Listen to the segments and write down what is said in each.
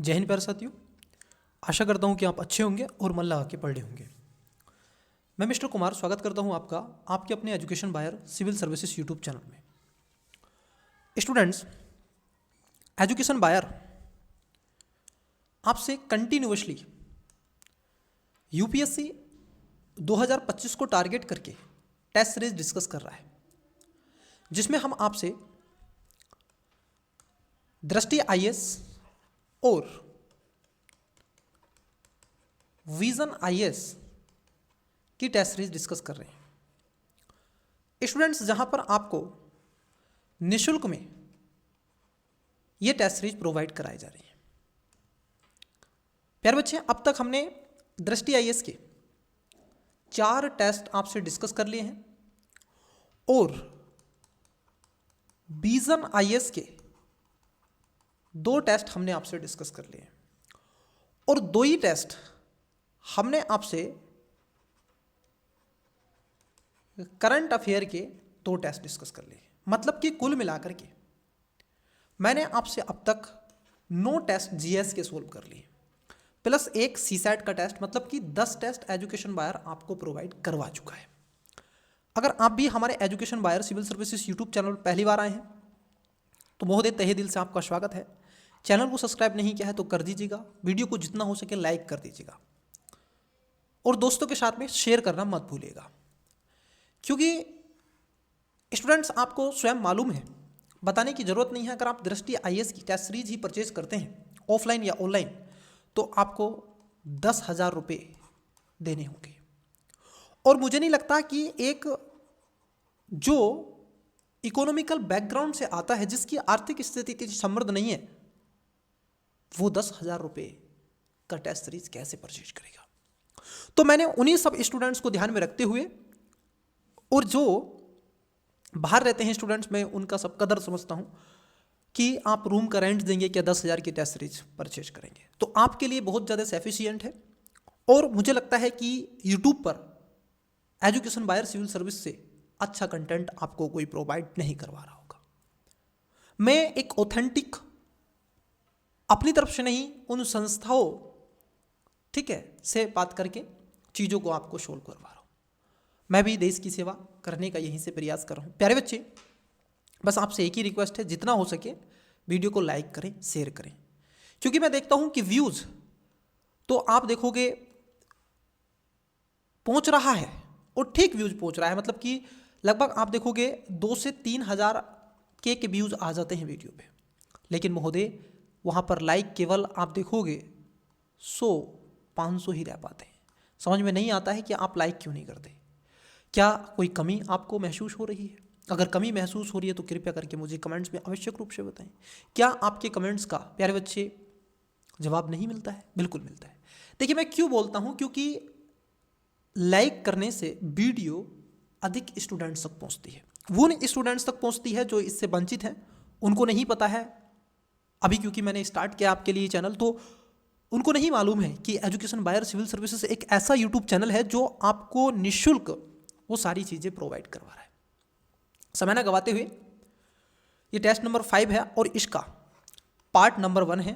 जय हिंद प्यारे साथियों, आशा करता हूँ कि आप अच्छे होंगे और मन लगा के पढ़ रहे होंगे। मैं मिस्टर कुमार स्वागत करता हूँ आपका आपके अपने education buyer civil services YouTube channel में। स्टूडेंट्स, एजुकेशन बायर आपसे कंटिन्यूअसली यूपीएससी 2025 को टारगेट करके टेस्ट सीरीज डिस्कस कर रहा है, जिसमें हम आपसे दृष्टि आईएएस और विजन आईएएस की टेस्ट सीरीज डिस्कस कर रहे हैं। स्टूडेंट्स, जहां पर आपको निशुल्क में ये टेस्ट सीरीज प्रोवाइड कराई जा रही है। प्यारे बच्चे, अब तक हमने दृष्टि आईएएस के 4 टेस्ट आपसे डिस्कस कर लिए हैं और विजन आईएएस के 2 टेस्ट हमने आपसे डिस्कस कर लिए हैं और 2 ही टेस्ट हमने आपसे करंट अफेयर के 2 टेस्ट डिस्कस कर लिए। मतलब कि कुल मिलाकर के मैंने आपसे अब तक 9 टेस्ट जीएस के सोल्व कर लिए, प्लस एक सीसैट का टेस्ट, मतलब कि 10 टेस्ट एजुकेशन बायर आपको प्रोवाइड करवा चुका है। अगर आप भी हमारे education buyer civil services YouTube channel पर पहली बार आए हैं तो महोदय तहे दिल से आपका स्वागत है। चैनल को सब्सक्राइब नहीं किया है तो कर दीजिएगा, वीडियो को जितना हो सके लाइक कर दीजिएगा और दोस्तों के साथ में शेयर करना मत भूलिएगा। क्योंकि स्टूडेंट्स, आपको स्वयं मालूम है, बताने की ज़रूरत नहीं है, अगर आप दृष्टि आईएएस की टेस्ट सीरीज ही परचेज करते हैं ऑफलाइन या ऑनलाइन तो आपको 10,000 रुपये देने होंगे। और मुझे नहीं लगता कि एक जो इकोनॉमिकल बैकग्राउंड से आता है, जिसकी आर्थिक स्थिति इतनी समृद्ध नहीं है, वो 10,000 रुपये का टेस्ट सीरीज कैसे परचेज करेगा। तो मैंने उन्हीं सब स्टूडेंट्स को ध्यान में रखते हुए, और जो बाहर रहते हैं स्टूडेंट्स, मैं उनका सब कदर समझता हूं कि आप रूम का रेंट देंगे क्या 10,000 की टेस्ट सीरीज परचेज करेंगे, तो आपके लिए बहुत ज़्यादा सफिशिएंट है। और मुझे लगता है कि यूट्यूब पर एजुकेशन बायर सिविल सर्विस से अच्छा कंटेंट आपको कोई प्रोवाइड नहीं करवा रहा होगा। मैं एक ऑथेंटिक, अपनी तरफ से नहीं, उन संस्थाओं, ठीक है, से बात करके चीज़ों को आपको सोल्व करवा रहा हूँ। मैं भी देश की सेवा करने का यहीं से प्रयास कर रहा हूँ। प्यारे बच्चे, बस आपसे एक ही रिक्वेस्ट है, जितना हो सके वीडियो को लाइक करें, शेयर करें, क्योंकि मैं देखता हूँ कि व्यूज़ तो आप देखोगे पहुँच रहा है और ठीक व्यूज़ पहुँच रहा है, मतलब कि लगभग आप देखोगे 2 से 3 हज़ार के व्यूज़ आ जाते हैं वीडियो पे, लेकिन महोदय वहाँ पर लाइक केवल आप देखोगे 100-500 ही रह पाते हैं। समझ में नहीं आता है कि आप लाइक क्यों नहीं करते। क्या कोई कमी आपको महसूस हो रही है? अगर कमी महसूस हो रही है तो कृपया करके मुझे कमेंट्स में आवश्यक रूप से बताएं। क्या आपके कमेंट्स का, प्यारे बच्चे, जवाब नहीं मिलता है? बिल्कुल मिलता है। देखिए, मैं क्यों बोलता हूँ, क्योंकि लाइक करने से वीडियो अधिक स्टूडेंट्स तक पहुँचती है। वो स्टूडेंट्स तक पहुँचती है जो इससे वंचित हैं, उनको नहीं पता है अभी, क्योंकि मैंने स्टार्ट किया आपके लिए चैनल, तो उनको नहीं मालूम है कि एजुकेशन बायर सिविल सर्विसेज एक ऐसा यूट्यूब चैनल है जो आपको निःशुल्क वो सारी चीज़ें प्रोवाइड करवा रहा है। समय ना गवाते हुए, ये टेस्ट नंबर 5 है और इसका पार्ट नंबर 1 है।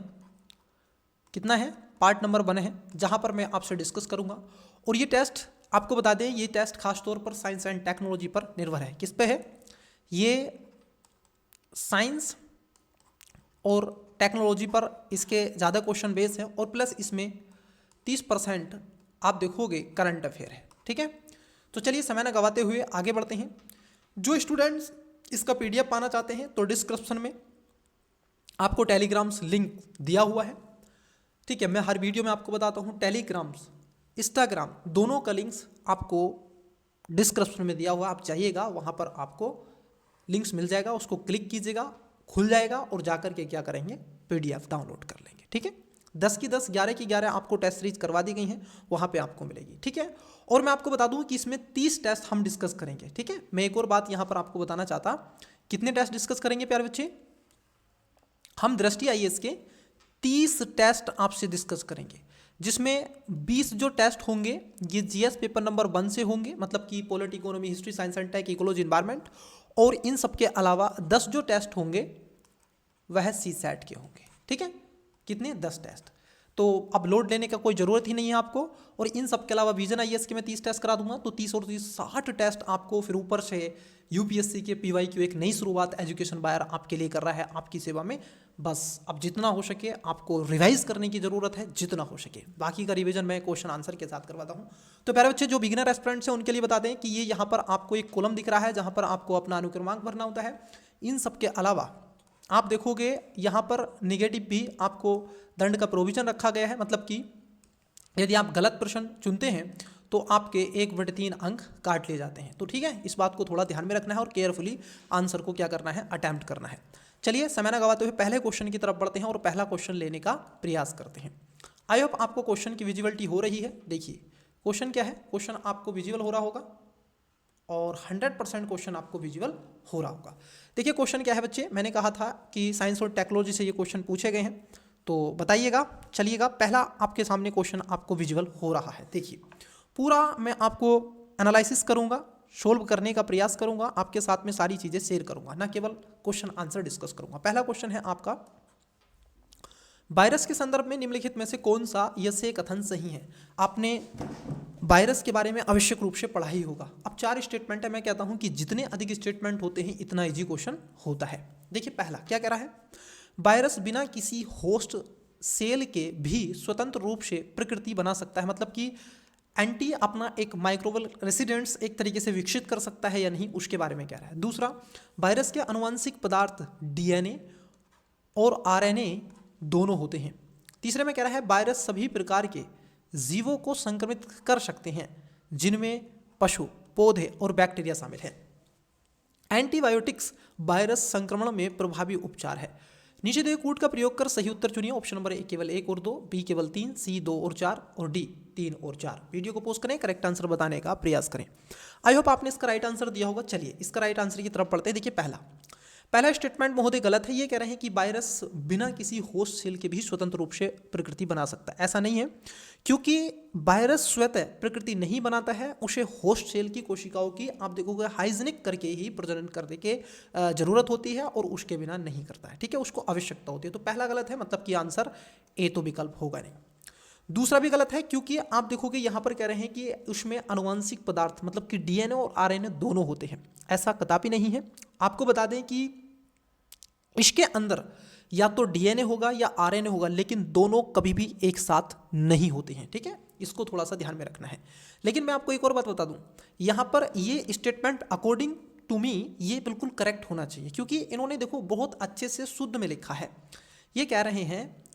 कितना है? पार्ट नंबर 1 है, जहाँ पर मैं आपसे डिस्कस करूँगा। और ये टेस्ट आपको बता दें, ये टेस्ट खास तौर पर साइंस एंड टेक्नोलॉजी पर निर्भर है। किस पे है? ये साइंस और टेक्नोलॉजी पर इसके ज़्यादा क्वेश्चन बेस है, और प्लस इसमें 30% आप देखोगे करंट अफेयर है। ठीक है, तो चलिए समय न गवाते हुए आगे बढ़ते हैं। जो स्टूडेंट्स इसका पीडीएफ पाना चाहते हैं तो डिस्क्रिप्शन में आपको टेलीग्राम्स लिंक दिया हुआ है। ठीक है, मैं हर वीडियो में आपको बताता हूँ, टेलीग्राम्स, इंस्टाग्राम, दोनों का लिंक्स आपको डिस्क्रिप्शन में दिया हुआ। आप जाइएगा, वहाँ पर आपको लिंक्स मिल जाएगा, उसको क्लिक कीजिएगा, खुल जाएगा और जाकर के क्या करेंगे, पीडीएफ डाउनलोड कर लेंगे। ठीक है, 10 की 10, 11 की 11 आपको टेस्ट सीरीज करवा दी गई हैं, वहाँ पे आपको मिलेगी। ठीक है, और मैं आपको बता दूं कि इसमें 30 टेस्ट हम डिस्कस करेंगे। ठीक है, मैं एक और बात यहाँ पर आपको बताना चाहता, कितने टेस्ट डिस्कस करेंगे प्यारे बच्चे? हम दृष्टि आईएएस के 30 टेस्ट आपसे डिस्कस करेंगे, जिसमें 20 जो टेस्ट होंगे ये जीएस पेपर नंबर 1 से होंगे, मतलब कि polity, economy, history, science and tech, ecology, environment, और इन सब के अलावा 10 जो टेस्ट होंगे वह सीसैट के होंगे। ठीक है, कितने 10 टेस्ट। तो अब लोड लेने का कोई ज़रूरत ही नहीं है आपको। और इन सब के अलावा विजन आईएएस के मैं 30 टेस्ट करा दूंगा, तो 30 और 30 60 टेस्ट आपको। फिर ऊपर से यूपीएससी के पीवाईक्यू एक नई शुरुआत एजुकेशन बायर आपके लिए कर रहा है, आपकी सेवा में। बस अब जितना हो सके आपको रिवाइज करने की ज़रूरत है, जितना हो सके। बाकी का रिवीजन मैं क्वेश्चन आंसर के साथ करवाता हूँ। तो प्यारे बच्चे, जो बिगिनर एस्पिरेंट्स हैं उनके लिए बता दें कि ये यहाँ पर आपको एक कॉलम दिख रहा है जहाँ पर आपको अपना अनुक्रमांक भरना होता है। इन सब के अलावा आप देखोगे यहाँ पर निगेटिव भी आपको दंड का प्रोविजन रखा गया है। मतलब कि यदि आप गलत प्रश्न चुनते हैं तो आपके 1/3 अंक काट लिए जाते हैं। तो ठीक है, इस बात को थोड़ा ध्यान में रखना है और केयरफुली आंसर को क्या करना है, अटेम्प्ट करना है। चलिए समय न गवाते हुए पहले क्वेश्चन की तरफ बढ़ते हैं और पहला क्वेश्चन लेने का प्रयास करते हैं। आई होप आपको क्वेश्चन की विजिबिलिटी हो रही है। देखिए क्वेश्चन क्या है, क्वेश्चन आपको विजिबल हो रहा होगा और 100% क्वेश्चन आपको विजिबल हो रहा होगा। देखिए क्वेश्चन क्या है बच्चे, मैंने कहा था कि साइंस और टेक्नोलॉजी से ये क्वेश्चन पूछे गए हैं, तो बताइएगा। चलिएगा, पहला आपके सामने क्वेश्चन आपको विजुअल हो रहा है। देखिए पूरा मैं आपको एनालिसिस करूंगा, सोल्व करने का प्रयास करूंगा, आपके साथ में सारी चीज़ें शेयर करूंगा, ना केवल क्वेश्चन आंसर डिस्कस करूंगा। पहला क्वेश्चन है आपका, वायरस के संदर्भ में निम्नलिखित में से कौन सा यह कथन सही है। आपने वायरस के बारे में आवश्यक रूप से पढ़ा ही होगा। अब 4 स्टेटमेंट है, मैं कहता हूं कि जितने अधिक स्टेटमेंट होते हैं इतना इजी क्वेश्चन होता है। देखिए पहला क्या कह रहा है, वायरस बिना किसी होस्ट सेल के भी स्वतंत्र रूप से प्रकृति बना सकता है। मतलब कि एंटी अपना एक माइक्रोबल रेसिडेंट्स एक तरीके से विकसित कर सकता है या नहीं, उसके बारे में कह रहा है। दूसरा, वायरस के आनुवंशिक पदार्थ डीएनए और आरएनए दोनों होते हैं। तीसरे में कह रहा है, वायरस सभी प्रकार के जीवों को संक्रमित कर सकते हैं जिनमें पशु, पौधे और बैक्टीरिया शामिल है। एंटीबायोटिक्स वायरस संक्रमण में प्रभावी उपचार है। नीचे दिए कूट का प्रयोग कर सही उत्तर चुनिए। ऑप्शन नंबर ए केवल 1 और 2, बी केवल 3, सी 2 और 4 और डी 3 और 4। वीडियो को पोस्ट करें, करेक्ट आंसर बताने का प्रयास करें। आई होप आपने इसका राइट आंसर दिया होगा। चलिए इसका राइट आंसर की तरफ पढ़ते हैं। देखिए पहला स्टेटमेंट महोदय गलत है। ये कह रहे हैं कि वायरस बिना किसी होस्ट सेल के भी स्वतंत्र रूप से प्रकृति बना सकता है। ऐसा नहीं है, क्योंकि वायरस स्वतः प्रकृति नहीं बनाता है, उसे होस्ट सेल की कोशिकाओं की आप देखोगे हाइजीनिक करके ही प्रजनन करने के जरूरत होती है और उसके बिना नहीं करता है। ठीक है, उसको आवश्यकता होती है। तो पहला गलत है, मतलब कि आंसर ए तो विकल्प होगा नहीं। दूसरा भी गलत है, क्योंकि आप देखोगे यहाँ पर कह रहे हैं कि उसमें आनुवंशिक पदार्थ मतलब कि डीएनए और आरएनए दोनों होते हैं। ऐसा कदापि नहीं है। आपको बता दें कि इसके अंदर या तो डीएनए होगा या आरएनए होगा, लेकिन दोनों कभी भी एक साथ नहीं होते हैं। ठीक है, इसको थोड़ा सा ध्यान में रखना है। लेकिन मैं आपको एक और बात बता दूं, यहाँ पर ये स्टेटमेंट अकॉर्डिंग टू मी ये बिल्कुल करेक्ट होना चाहिए, क्योंकि इन्होंने देखो बहुत अच्छे से शुद्ध में लिखा है। ये कह रहे हैं,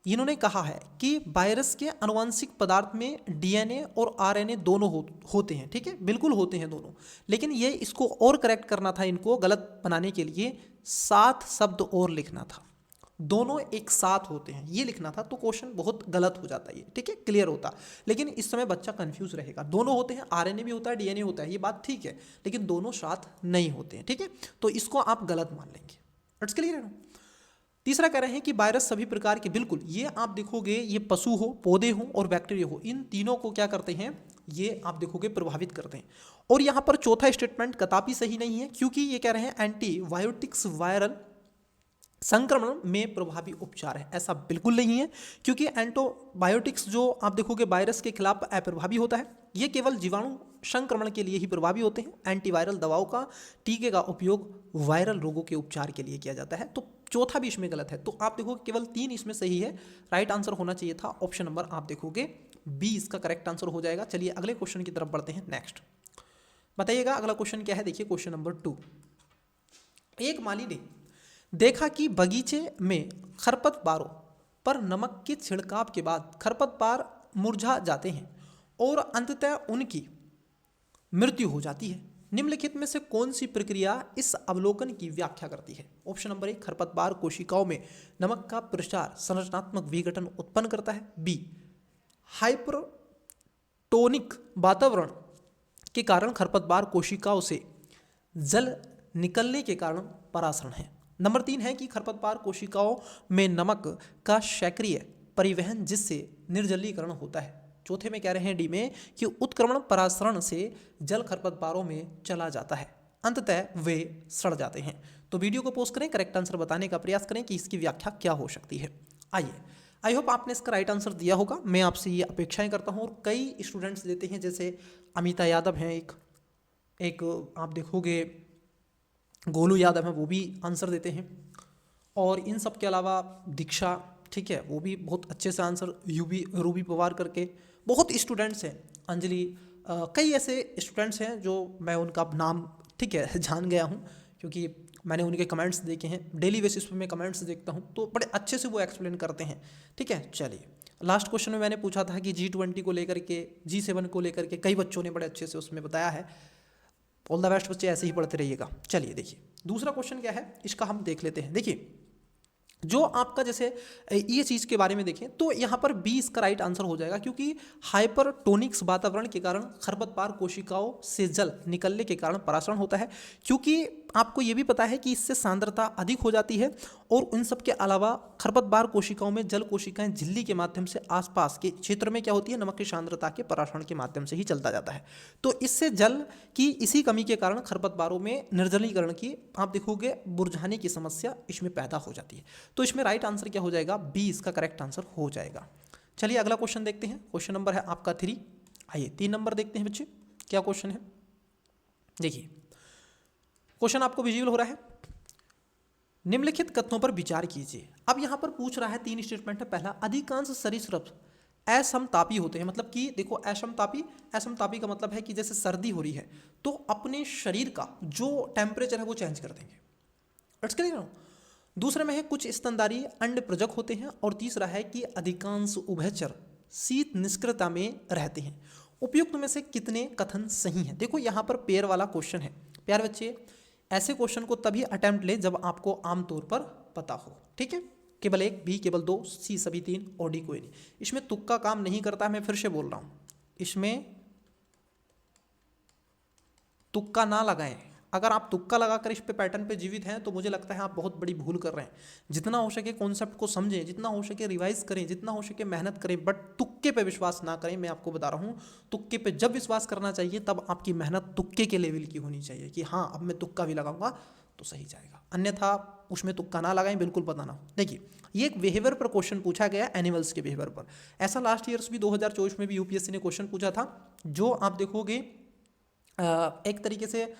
इन्होंने कहा है कि वायरस के आनुवंशिक पदार्थ में डीएनए और आरएनए दोनों होते हैं। ठीक है, बिल्कुल होते हैं दोनों। लेकिन ये इसको और करेक्ट करना था, इनको गलत बनाने के लिए 7 शब्द और लिखना था। दोनों एक साथ होते हैं ये लिखना था, तो क्वेश्चन बहुत गलत हो जाता है ये। ठीक है, क्लियर होता। लेकिन इस समय बच्चा कंफ्यूज रहेगा। दोनों होते हैं, आरएनए भी होता है, डीएनए होता है, ये बात ठीक है, लेकिन दोनों साथ नहीं होते हैं। ठीक है, तो इसको आप गलत मान लेंगे। इट्स क्लियर है ना। तीसरा कह रहे हैं कि वायरस सभी प्रकार के, बिल्कुल ये आप देखोगे, ये पशु हो, पौधे हो और बैक्टीरिया हो, इन तीनों को क्या करते हैं, ये आप देखोगे प्रभावित करते हैं। और यहाँ पर चौथा स्टेटमेंट कदापि सही नहीं है, क्योंकि ये कह रहे हैं एंटीबायोटिक्स वायरल संक्रमण में प्रभावी उपचार है। ऐसा बिल्कुल नहीं है, क्योंकि एंटीबायोटिक्स जो आप देखोगे वायरस के खिलाफ अप्रभावी होता है। ये केवल जीवाणु संक्रमण के लिए ही प्रभावी होते हैं। एंटीवायरल दवाओं का, टीके का उपयोग वायरल रोगों के उपचार के लिए किया जाता है। तो चौथा भी इसमें गलत है। तो आप देखोगे केवल 3 इसमें सही है। राइट आंसर होना चाहिए था ऑप्शन नंबर, आप देखोगे बी इसका करेक्ट आंसर हो जाएगा। चलिए अगले क्वेश्चन की तरफ बढ़ते हैं। नेक्स्ट बताइएगा अगला क्वेश्चन क्या है। देखिए क्वेश्चन नंबर 2, एक माली ने देखा कि बगीचे में खरपतवारों पर नमक के छिड़काव के बाद खरपतवार मुरझा जाते हैं और अंततः उनकी मृत्यु हो जाती है। निम्नलिखित में से कौन सी प्रक्रिया इस अवलोकन की व्याख्या करती है। ऑप्शन नंबर 1, खरपतवार कोशिकाओं में नमक का प्रसार संरचनात्मक विघटन उत्पन्न करता है। बी, हाइपरटोनिक वातावरण के कारण खरपतवार कोशिकाओं से जल निकलने के कारण परासरण है। नंबर 3 है कि खरपतवार कोशिकाओं में नमक का क्षैक्रिय परिवहन जिससे निर्जलीकरण होता है। चौथे में कह रहे हैं डी में कि उत्क्रमण परासरण से जल खरपतवारों में चला जाता है, अंततः वे सड़ जाते हैं। तो वीडियो को पोस्ट करें, करेक्ट आंसर बताने का प्रयास करें कि इसकी व्याख्या क्या हो सकती है। आइए, आई होप आपने इसका राइट आंसर दिया होगा, मैं आपसे ये अपेक्षाएं करता हूँ। और कई स्टूडेंट्स देते हैं, जैसे अमिता यादव हैं, एक आप देखोगे गोलू यादव हैं, वो भी आंसर देते हैं। और इन सब के अलावा दीक्षा, ठीक है, वो भी बहुत अच्छे से आंसर, रूबी पवार करके बहुत स्टूडेंट्स हैं, अंजलि, कई ऐसे स्टूडेंट्स हैं जो मैं उनका नाम, ठीक है, जान गया हूँ, क्योंकि मैंने उनके कमेंट्स देखे हैं, डेली बेसिस पे मैं कमेंट्स देखता हूँ, तो बड़े अच्छे से वो एक्सप्लेन करते हैं। ठीक है, चलिए लास्ट क्वेश्चन में मैंने पूछा था कि G20 को लेकर के, G7 को लेकर के कई बच्चों ने बड़े अच्छे से उसमें बताया है। ऑल द बेस्ट बच्चे, ऐसे ही पढ़ते रहिएगा। चलिए देखिए दूसरा क्वेश्चन क्या है, इसका हम देख लेते हैं। देखिए जो आपका जैसे ये चीज़ के बारे में देखें तो यहाँ पर बी इसका राइट आंसर हो जाएगा, क्योंकि हाइपरटोनिक्स वातावरण के कारण खरपतवार कोशिकाओं से जल निकलने के कारण परासरण होता है। क्योंकि आपको ये भी पता है कि इससे सांद्रता अधिक हो जाती है, और उन सब के अलावा खरपतवार कोशिकाओं में जल कोशिकाएं झिल्ली के माध्यम से आसपास के क्षेत्र में क्या होती है, नमक की सांद्रता के परासरण के माध्यम से ही चलता जाता है। तो इससे जल की इसी कमी के कारण खरपतवारों में निर्जलीकरण की, आप देखोगे, मुरझाने की समस्या इसमें पैदा हो जाती है। तो इसमें राइट आंसर क्या हो जाएगा, बी इसका करेक्ट आंसर हो जाएगा। चलिए अगला क्वेश्चन देखते हैं। क्वेश्चन नंबर है आपका 3। आइए 3 नंबर देखते हैं बच्चे, क्या क्वेश्चन है। देखिए क्वेश्चन आपको विजुअल हो रहा है। निम्नलिखित कथनों पर विचार कीजिए। अब यहां पर पूछ रहा है, 3 स्टेटमेंट है। पहला, अधिकांश सरीसृप असमतापी होते हैं। मतलब कि देखो, असमतापी का मतलब है कि जैसे सर्दी हो रही है तो अपने शरीर का जो टेम्परेचर है वो चेंज कर देंगे। It's clear. दूसरे में है कुछ स्तनधारी अंड प्रजक होते हैं। और तीसरा है कि अधिकांश उभयचर शीत निष्क्रियता में रहते हैं। उपयुक्त में से कितने कथन सही हैं। देखो यहाँ पर पेयर वाला क्वेश्चन है। प्यारे बच्चे, ऐसे क्वेश्चन को तभी अटेम्प्ट ले जब आपको आमतौर पर पता हो। ठीक है, केवल एक, बी केवल 2, सी सभी 3 और डी कोई नहीं। इसमें तुक्का काम नहीं करता, मैं फिर से बोल रहा हूं, इसमें तुक्का ना लगाएं। अगर आप तुक्का लगाकर इस पे पैटर्न पे जीवित हैं तो मुझे लगता है आप बहुत बड़ी भूल कर रहे हैं। जितना हो सके कॉन्सेप्ट को समझें, जितना हो सके रिवाइज करें, जितना हो सके मेहनत करें, बट तुक्के पे विश्वास ना करें। मैं आपको बता रहा हूँ, तुक्के पे जब विश्वास करना चाहिए तब आपकी मेहनत तुक्के के लेवल की होनी चाहिए, कि हाँ अब मैं तुक्का भी लगाऊंगा तो सही जाएगा, अन्यथा उसमें तुक्का ना लगाएं, बिल्कुल पता ना हो। देखिए ये एक बिहेवियर पर क्वेश्चन पूछा गया, एनिमल्स के बिहेवियर पर। ऐसा लास्ट ईयर्स भी 2024 में भी यूपीएससी ने क्वेश्चन पूछा था, जो आप देखोगे एक तरीके से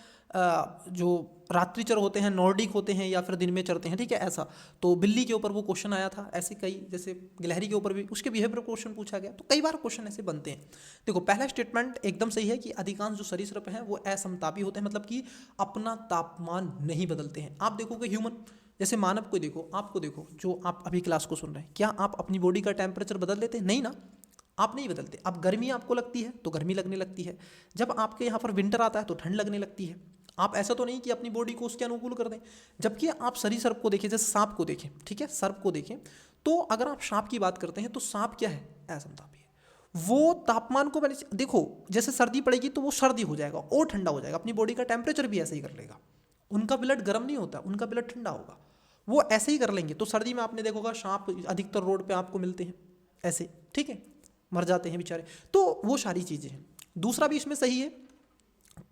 जो रात्रिचर होते हैं, नॉर्डिक होते हैं, या फिर दिन में चरते हैं, ठीक है, ऐसा। तो बिल्ली के ऊपर वो क्वेश्चन आया था, ऐसे कई, जैसे गिलहरी के ऊपर भी उसके बिहेवियर क्वेश्चन पूछा गया। तो कई बार क्वेश्चन ऐसे बनते हैं। देखो पहला स्टेटमेंट एकदम सही है कि अधिकांश जो सरीसृप हैं वो असमतापी होते हैं, मतलब कि अपना तापमान नहीं बदलते हैं। आप देखोगे ह्यूमन, जैसे मानव को देखो, आपको देखो, जो आप अभी क्लास को सुन रहे हैं, क्या आप अपनी बॉडी का टेम्परेचर बदल लेते हैं? नहीं ना, आप नहीं बदलते। अब गर्मी आपको लगती है तो गर्मी लगने लगती है, जब आपके यहाँ पर विंटर आता है तो ठंड लगने लगती है। आप ऐसा तो नहीं कि अपनी बॉडी को उसके अनुकूल कर दें। जबकि आप सरीसृप को देखें, जैसे सांप को देखें, ठीक है, सर्प को देखें, तो अगर आप सांप की बात करते हैं तो सांप क्या है, असमतापी है। वो तापमान को देखो, जैसे सर्दी पड़ेगी तो वो सर्दी हो जाएगा और ठंडा हो जाएगा, अपनी बॉडी का टेम्परेचर भी ऐसे ही कर लेगा। उनका ब्लड गर्म नहीं होता, उनका ब्लड ठंडा होगा, वो ऐसे ही कर लेंगे। तो सर्दी में आपने देखोगा सांप अधिकतर रोड पे आपको मिलते हैं ऐसे, ठीक है, मर जाते हैं बेचारे। तो वो सारी चीज़ें हैं। दूसरा भी इसमें सही है,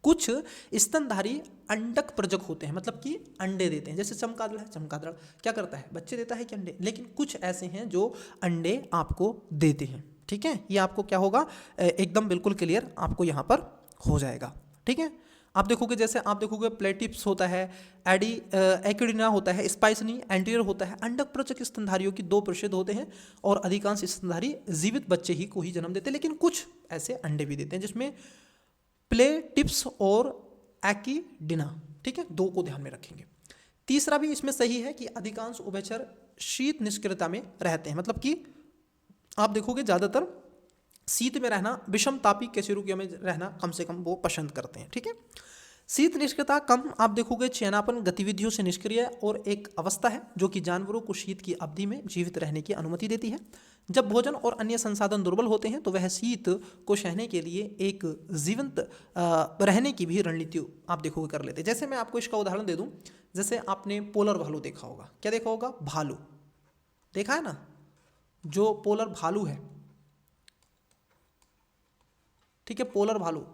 कुछ स्तनधारी अंडक प्रजक होते हैं, मतलब कि अंडे देते हैं। जैसे चमगादड़ है, चमगादड़ क्या करता है, बच्चे देता है कि अंडे। लेकिन कुछ ऐसे हैं जो अंडे आपको देते हैं। ठीक है, ये आपको क्या होगा, एकदम बिल्कुल क्लियर आपको यहाँ पर हो जाएगा। ठीक है, आप देखोगे, जैसे आप देखोगे प्लेटिप्स होता है, एक्डिना होता है, स्पाइसनी एंटीरियर होता है। अंडक प्रजक स्तनधारियों की 2 प्रसिद्ध होते हैं, और अधिकांश स्तनधारी जीवित बच्चे ही को ही जन्म देते हैं, लेकिन कुछ ऐसे अंडे भी देते हैं, जिसमें प्लेटिप्स और एक्डिना। ठीक है, 2 को ध्यान में रखेंगे। तीसरा भी इसमें सही है कि अधिकांश उभयचर शीत निष्क्रियता में रहते हैं, मतलब कि आप देखोगे ज़्यादातर शीत में रहना, विषम तापी कशेरुकियों में रहना कम से कम वो पसंद करते हैं। ठीक है, शीत निष्क्रियता कम, आप देखोगे चयनापन गतिविधियों से निष्क्रिय और एक अवस्था है जो कि जानवरों को शीत की अवधि में जीवित रहने की अनुमति देती है। जब भोजन और अन्य संसाधन दुर्बल होते हैं तो वह शीत को सहने के लिए एक जीवंत रहने की भी रणनीति आप देखोगे कर लेते हैं। जैसे मैं आपको इसका उदाहरण दे दूं, जैसे आपने पोलर भालू देखा होगा। क्या देखा होगा, भालू देखा है ना, जो पोलर भालू है, ठीक है, पोलर भालू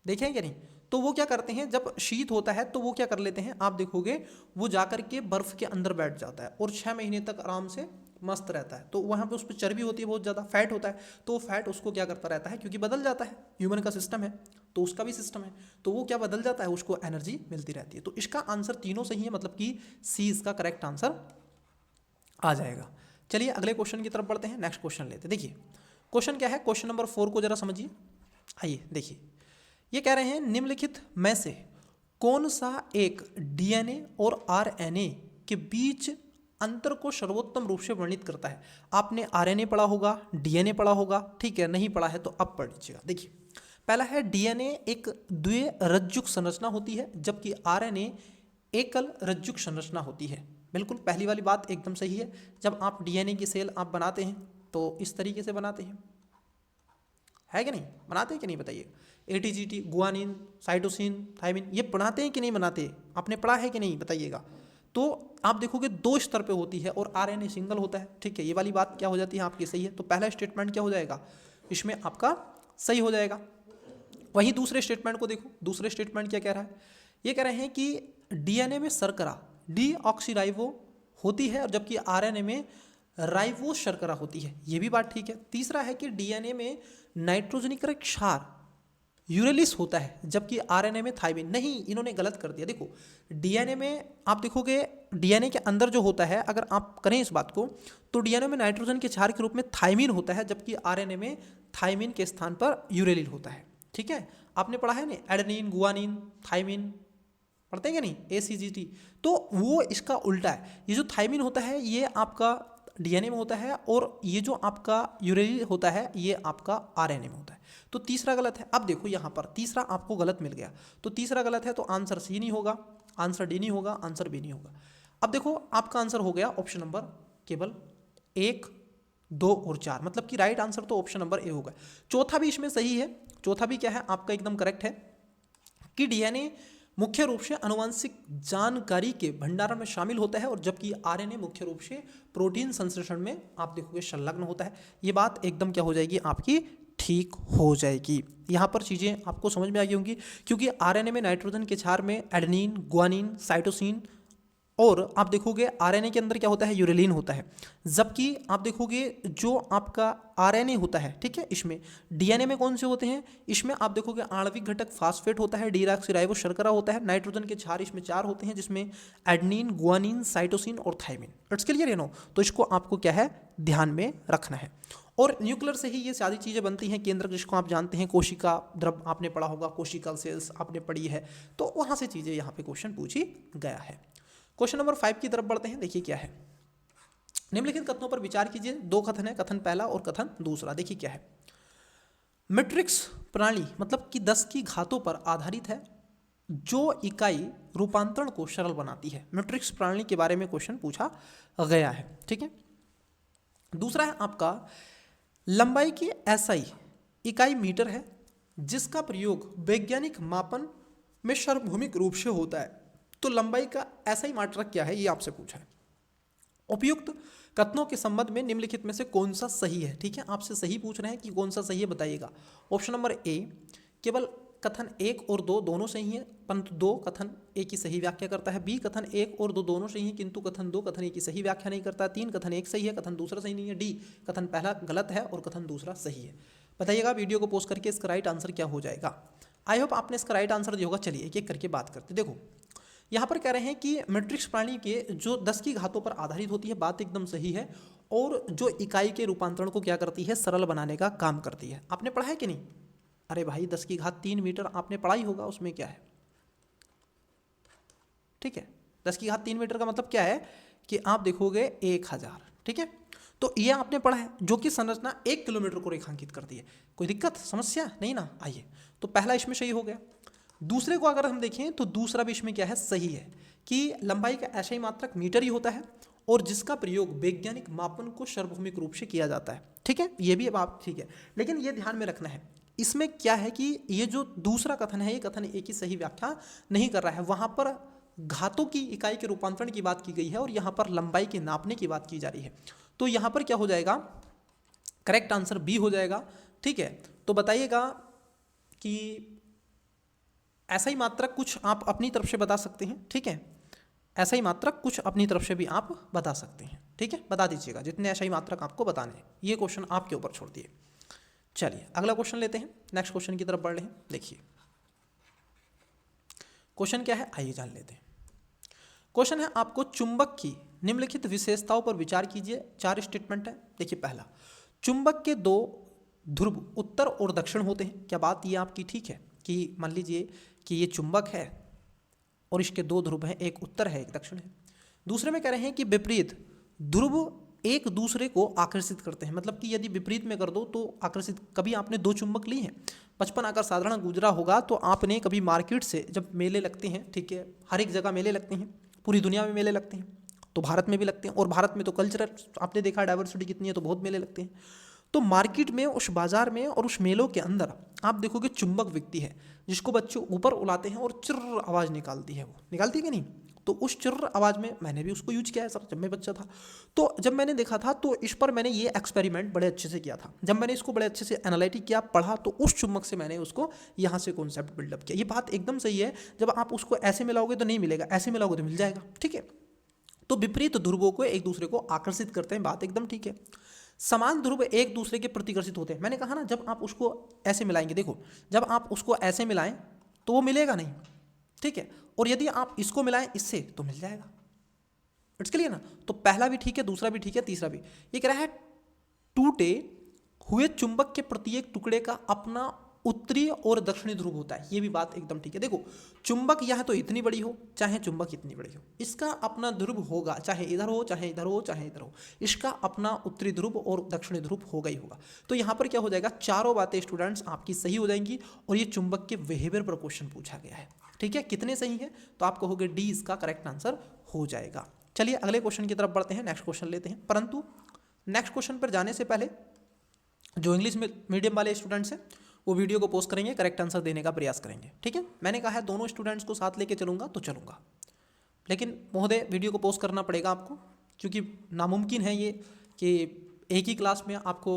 देखे हैं क्या नहीं। तो वो क्या करते हैं, जब शीत होता है तो वो क्या कर लेते हैं, आप देखोगे वो जाकर के बर्फ के अंदर बैठ जाता है और 6 महीने तक आराम से मस्त रहता है। तो वहाँ पे उस पर चर्बी होती है, बहुत ज़्यादा फैट होता है, तो फैट उसको क्या करता रहता है, क्योंकि बदल जाता है, ह्यूमन का सिस्टम है तो उसका भी सिस्टम है, तो वो क्या बदल जाता है, उसको एनर्जी मिलती रहती है। तो इसका आंसर तीनों सही है, मतलब कि सी इसका करेक्ट आंसर आ जाएगा। चलिए अगले क्वेश्चन की तरफ बढ़ते हैं, नेक्स्ट क्वेश्चन लेते हैं। देखिए क्वेश्चन क्या है, क्वेश्चन नंबर 4 को जरा समझिए। आइए देखिए, ये कह रहे हैं निम्नलिखित में से कौन सा एक डीएनए और आरएनए के बीच अंतर को सर्वोत्तम रूप से वर्णित करता है। आपने आरएनए पढ़ा होगा, डीएनए पढ़ा होगा, ठीक है, नहीं पढ़ा है तो अब पढ़ लीजिएगा। देखिए पहला है डीएनए एक द्विरज्जुक संरचना होती है, जबकि आरएनए एकल रज्जुक संरचना होती है। बिल्कुल पहली वाली बात एकदम सही है। जब आप डीएनए की सेल आप बनाते हैं तो इस तरीके से बनाते हैं, है कि नहीं, बनाते हैं कि नहीं बताइए। एटीजीटी, गुआनिन, साइटोसिन, थायमिन, ये बनाते हैं कि नहीं बनाते, आपने पढ़ा है कि नहीं बताइएगा। तो आप देखोगे 2 स्तर पे होती है और आरएनए सिंगल होता है, ठीक है, ये वाली बात क्या हो जाती है आपकी सही है। तो पहला स्टेटमेंट क्या हो जाएगा, इसमें आपका सही हो जाएगा। वहीं दूसरे स्टेटमेंट को देखो, दूसरे स्टेटमेंट क्या कह रहा है, ये कह रहे हैं कि डीएनए में शर्करा डीऑक्सीराइबो होती है और जबकि आरएनए में राइबो शर्करा होती है, ये भी बात ठीक है। तीसरा है कि डीएनए में नाइट्रोजनीकृत क्षार यूरेलिस होता है जबकि आरएनए में थायमिन। नहीं, इन्होंने गलत कर दिया। देखो डीएनए में आप देखोगे, डीएनए के अंदर जो होता है, अगर आप करें इस बात को, तो डीएनए में नाइट्रोजन के क्षार के रूप में थायमिन होता है, जबकि आरएनए में थायमिन के स्थान पर यूरेलिल होता है। ठीक है, आपने पढ़ा है नहीं, एडेनिन, गुआनिन, थायमिन पढ़ते हैं क्या नहीं, ACGT। तो वो इसका उल्टा है, ये जो थायमिन होता है ये आपका डीएनए में होता है और ये जो आपका यूरेलिल होता है ये आपका आरएनए में होता है। तो तीसरा गलत है। अब देखो यहाँ पर तीसरा आपको गलत मिल गया, तो तीसरा गलत है, तो आंसर सी नहीं होगा, आंसर डी नहीं होगा, आंसर बी नहीं होगा। अब देखो आपका आंसर हो गया ऑप्शन नंबर केवल 1, 2 और 4, मतलब कि राइट आंसर तो ऑप्शन नंबर ए होगा। चौथा भी इसमें सही है, चौथा भी क्या है आपका एकदम करेक्ट है कि डीएनए मुख्य रूप से आनुवंशिक जानकारी के भंडारण में शामिल होता है और जबकि आरएनए मुख्य रूप से प्रोटीन संश्लेषण में आप देखोगे संलग्न होता है। ये बात एकदम क्या हो जाएगी आपकी ठीक हो जाएगी। यहाँ पर चीज़ें आपको समझ में आ गई होंगी, क्योंकि आरएनए में नाइट्रोजन के क्षार में एडेनिन, गुआनिन, साइटोसिन और आप देखोगे आरएनए के अंदर क्या होता है, यूरेलिन होता है। जबकि आप देखोगे जो आपका आरएनए होता है, ठीक है, इसमें डीएनए में कौन से होते हैं, इसमें आप देखोगे आणविक घटक फास्फेट होता है, डीऑक्सीराइबो शर्करा होता है, नाइट्रोजन के क्षार इसमें 4 होते हैं, जिसमें एडेनिन, गुआनिन, साइटोसिन और थायमिन। इट्स क्लियर है नो। तो इसको आपको क्या है ध्यान में रखना है। और न्यूक्लियर से ही ये सारी चीज़ें बनती हैं, केंद्र जिसको आप जानते हैं, कोशिका द्रव आपने पढ़ा होगा, कोशिकल सेल्स आपने पढ़ी है, तो वहाँ से चीज़ें यहाँ पे क्वेश्चन पूछी गया है। क्वेश्चन नंबर 5 की तरफ बढ़ते हैं। देखिए क्या है, निम्नलिखित कथनों पर विचार कीजिए। 2 कथन है, कथन पहला और कथन दूसरा। देखिए क्या है, मैट्रिक्स प्रणाली मतलब कि 10 की घातों पर आधारित है जो इकाई रूपांतरण को सरल बनाती है। मैट्रिक्स प्रणाली के बारे में क्वेश्चन पूछा गया है, ठीक है। दूसरा है आपका लंबाई की SI इकाई मीटर है जिसका प्रयोग वैज्ञानिक मापन में सार्वभौमिक रूप से होता है। तो लंबाई का SI मात्रक क्या है, ये आपसे पूछा है। उपयुक्त कथनों के संबंध में निम्नलिखित में से कौन सा सही है, ठीक है, आपसे सही पूछ रहे हैं कि कौन सा सही है बताइएगा। ऑप्शन नंबर ए, केवल कथन 1 और 2 दोनों सही हैं परंतु 2 कथन ए की सही व्याख्या करता है। बी, कथन 1 और 2 दोनों सही हैं किंतु कथन 2 कथन ए की सही व्याख्या नहीं करता। 3, कथन 1 सही है, कथन दूसरा सही नहीं है। डी, कथन पहला गलत है और कथन दूसरा सही है। बताइएगा वीडियो को पोस्ट करके इसका राइट आंसर क्या हो जाएगा। आई होप आपने इसका राइट आंसर दिया होगा। चलिए एक एक करके बात करते। देखो यहाँ पर कह रहे हैं कि मैट्रिक्स प्रणाली के जो 10 की घातों पर आधारित होती है, बात एकदम सही है, और जो इकाई के रूपांतरण को क्या करती है, सरल बनाने का काम करती है। आपने पढ़ा है कि नहीं, अरे भाई 10 की घात 3 मीटर आपने पढ़ा ही होगा, उसमें क्या है, ठीक है। 10 की घात 3 मीटर का मतलब क्या है कि आप देखोगे 1000, ठीक है। तो ये आपने पढ़ा है, जो कि संरचना 1 किलोमीटर को रेखांकित करती है। कोई दिक्कत समस्या नहीं ना। आइए, तो पहला इसमें सही हो गया। दूसरे को अगर हम देखें तो दूसरा भी इसमें क्या है, सही है कि लंबाई का SI मात्रक मीटर ही होता है और जिसका प्रयोग वैज्ञानिक मापन को सार्वभौमिक रूप से किया जाता है, ठीक है। ये भी बात ठीक है, लेकिन ये ध्यान में रखना है, इसमें क्या है कि ये जो दूसरा कथन है, ये कथन एक ही सही व्याख्या नहीं कर रहा है। वहाँ पर घातों की इकाई के रूपांतरण की बात की गई है और यहाँ पर लंबाई के नापने की बात की जा रही है। तो यहाँ पर क्या हो जाएगा, करेक्ट आंसर बी हो जाएगा, ठीक है। तो बताइएगा कि ऐसा ही मात्रक कुछ आप अपनी तरफ से बता सकते हैं, ठीक है, ऐसा ही मात्रक कुछ अपनी तरफ से भी आप बता सकते हैं, ठीक है, बता दीजिएगा जितने ऐसा ही मात्रक आपको बताने हैं। ये क्वेश्चन आपके ऊपर छोड़ दिए। चलिए अगला क्वेश्चन लेते हैं, नेक्स्ट क्वेश्चन की तरफ बढ़ रहे हैं। देखिए क्वेश्चन क्या है, आइए जान लेते हैं। क्वेश्चन है आपको चुंबक की निम्नलिखित विशेषताओं पर विचार कीजिए। 4 स्टेटमेंट है। देखिए पहला, चुंबक के 2 ध्रुव उत्तर और दक्षिण होते हैं। क्या बात ये आपकी ठीक है कि मान लीजिए कि ये चुंबक है और इसके 2 ध्रुव हैं, एक उत्तर है एक दक्षिण है। दूसरे में कह रहे हैं कि विपरीत ध्रुव एक दूसरे को आकर्षित करते हैं, मतलब कि यदि विपरीत में कर दो तो आकर्षित। कभी आपने 2 चुंबक लिए हैं, बचपन अगर साधारण गुजरा होगा तो आपने कभी मार्केट से जब मेले लगते हैं, ठीक है, हर एक जगह मेले लगते हैं, पूरी दुनिया में मेले लगते हैं, तो भारत में भी लगते हैं। और भारत में तो कल्चरल आपने देखा डाइवर्सिटी कितनी है, तो बहुत मेले लगते हैं। तो मार्केट में, उस बाजार में और उस मेलों के अंदर आप देखोगे चुंबक व्यक्ति है जिसको बच्चे ऊपर उलाते हैं और चिर्र आवाज़ निकालती है, वो निकालती है कि नहीं। तो उस चिर्र आवाज़ में मैंने भी उसको यूज किया है सर, जब मैं बच्चा था। तो जब मैंने देखा था तो इस पर मैंने ये एक्सपेरिमेंट बड़े अच्छे से किया था। जब मैंने इसको बड़े अच्छे से एनालिटिक किया, पढ़ा, तो उस चुंबक से मैंने उसको यहाँ से कॉन्सेप्ट बिल्डअप किया। ये बात एकदम सही है, जब आप उसको ऐसे मिलाओगे तो नहीं मिलेगा, ऐसे मिलाओगे तो मिल जाएगा, ठीक है। तो विपरीत ध्रुवों को एक दूसरे को आकर्षित करते हैं, बात एकदम ठीक है। समान ध्रुव एक दूसरे के प्रतिकर्षित होते हैं। मैंने कहा ना, जब आप उसको ऐसे मिलाएंगे, देखो जब आप उसको ऐसे मिलाएं तो वो मिलेगा नहीं, ठीक है, और यदि आप इसको मिलाएं इससे तो मिल जाएगा। इट्स क्लियर ना। तो पहला भी ठीक है, दूसरा भी ठीक है, तीसरा भी। ये कह रहा है टूटे हुए चुंबक के प्रत्येक टुकड़े का अपना उत्तरी और दक्षिणी ध्रुव होता है। ये भी बात एकदम ठीक है। देखो चुंबक यह तो इतनी बड़ी हो चाहे चुंबक इतनी बड़ी हो, इसका अपना ध्रुव होगा, चाहे इधर हो चाहे इधर हो चाहे इधर हो, इसका अपना उत्तरी ध्रुव और दक्षिणी ध्रुव होगा ही होगा। तो यहाँ पर क्या हो जाएगा, चारों बातें स्टूडेंट्स आपकी सही हो जाएंगी। और ये चुंबक के बिहेवियर पर क्वेश्चन पूछा गया है, ठीक है। कितने सही है, तो आप कहोगे डी इसका करेक्ट आंसर हो जाएगा। चलिए अगले क्वेश्चन की तरफ बढ़ते हैं, नेक्स्ट क्वेश्चन लेते हैं। परंतु नेक्स्ट क्वेश्चन पर जाने से पहले जो इंग्लिश मीडियम वाले स्टूडेंट्स हैं वो वीडियो को पोस्ट करेंगे, करेक्ट आंसर देने का प्रयास करेंगे, ठीक है। मैंने कहा है दोनों स्टूडेंट्स को साथ लेके चलूंगा तो चलूंगा, लेकिन महोदय वीडियो को पोस्ट करना पड़ेगा आपको, क्योंकि नामुमकिन है ये कि एक ही क्लास में आपको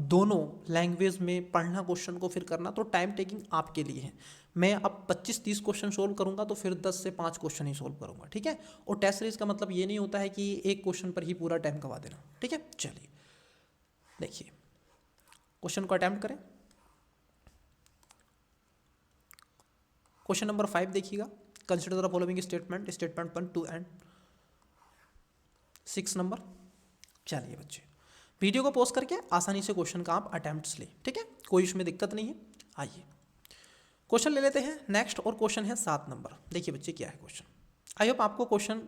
दोनों लैंग्वेज में पढ़ना, क्वेश्चन को फिर करना, तो टाइम टेकिंग आपके लिए है। मैं अब 25-30 क्वेश्चन सोल्व करूंगा तो फिर 10 से 5 क्वेश्चन ही सोल्व करूंगा, ठीक है। और टेस्ट सीरीज का मतलब ये नहीं होता है कि एक क्वेश्चन पर ही पूरा टाइम गवा देना, ठीक है। चलिए देखिए क्वेश्चन को अटेम्प्ट करें। क्वेश्चन नंबर 5 देखिएगा। Consider the following statement, statement 1, 2 and 6 number. चलिए बच्चे वीडियो को पॉज करके आसानी से क्वेश्चन का आप अटेम्प्ट्स लें, ठीक है, कोई इसमें दिक्कत नहीं है। आइए क्वेश्चन ले लेते हैं नेक्स्ट, और क्वेश्चन है 7 नंबर। देखिए बच्चे क्या है क्वेश्चन। आई होप आपको क्वेश्चन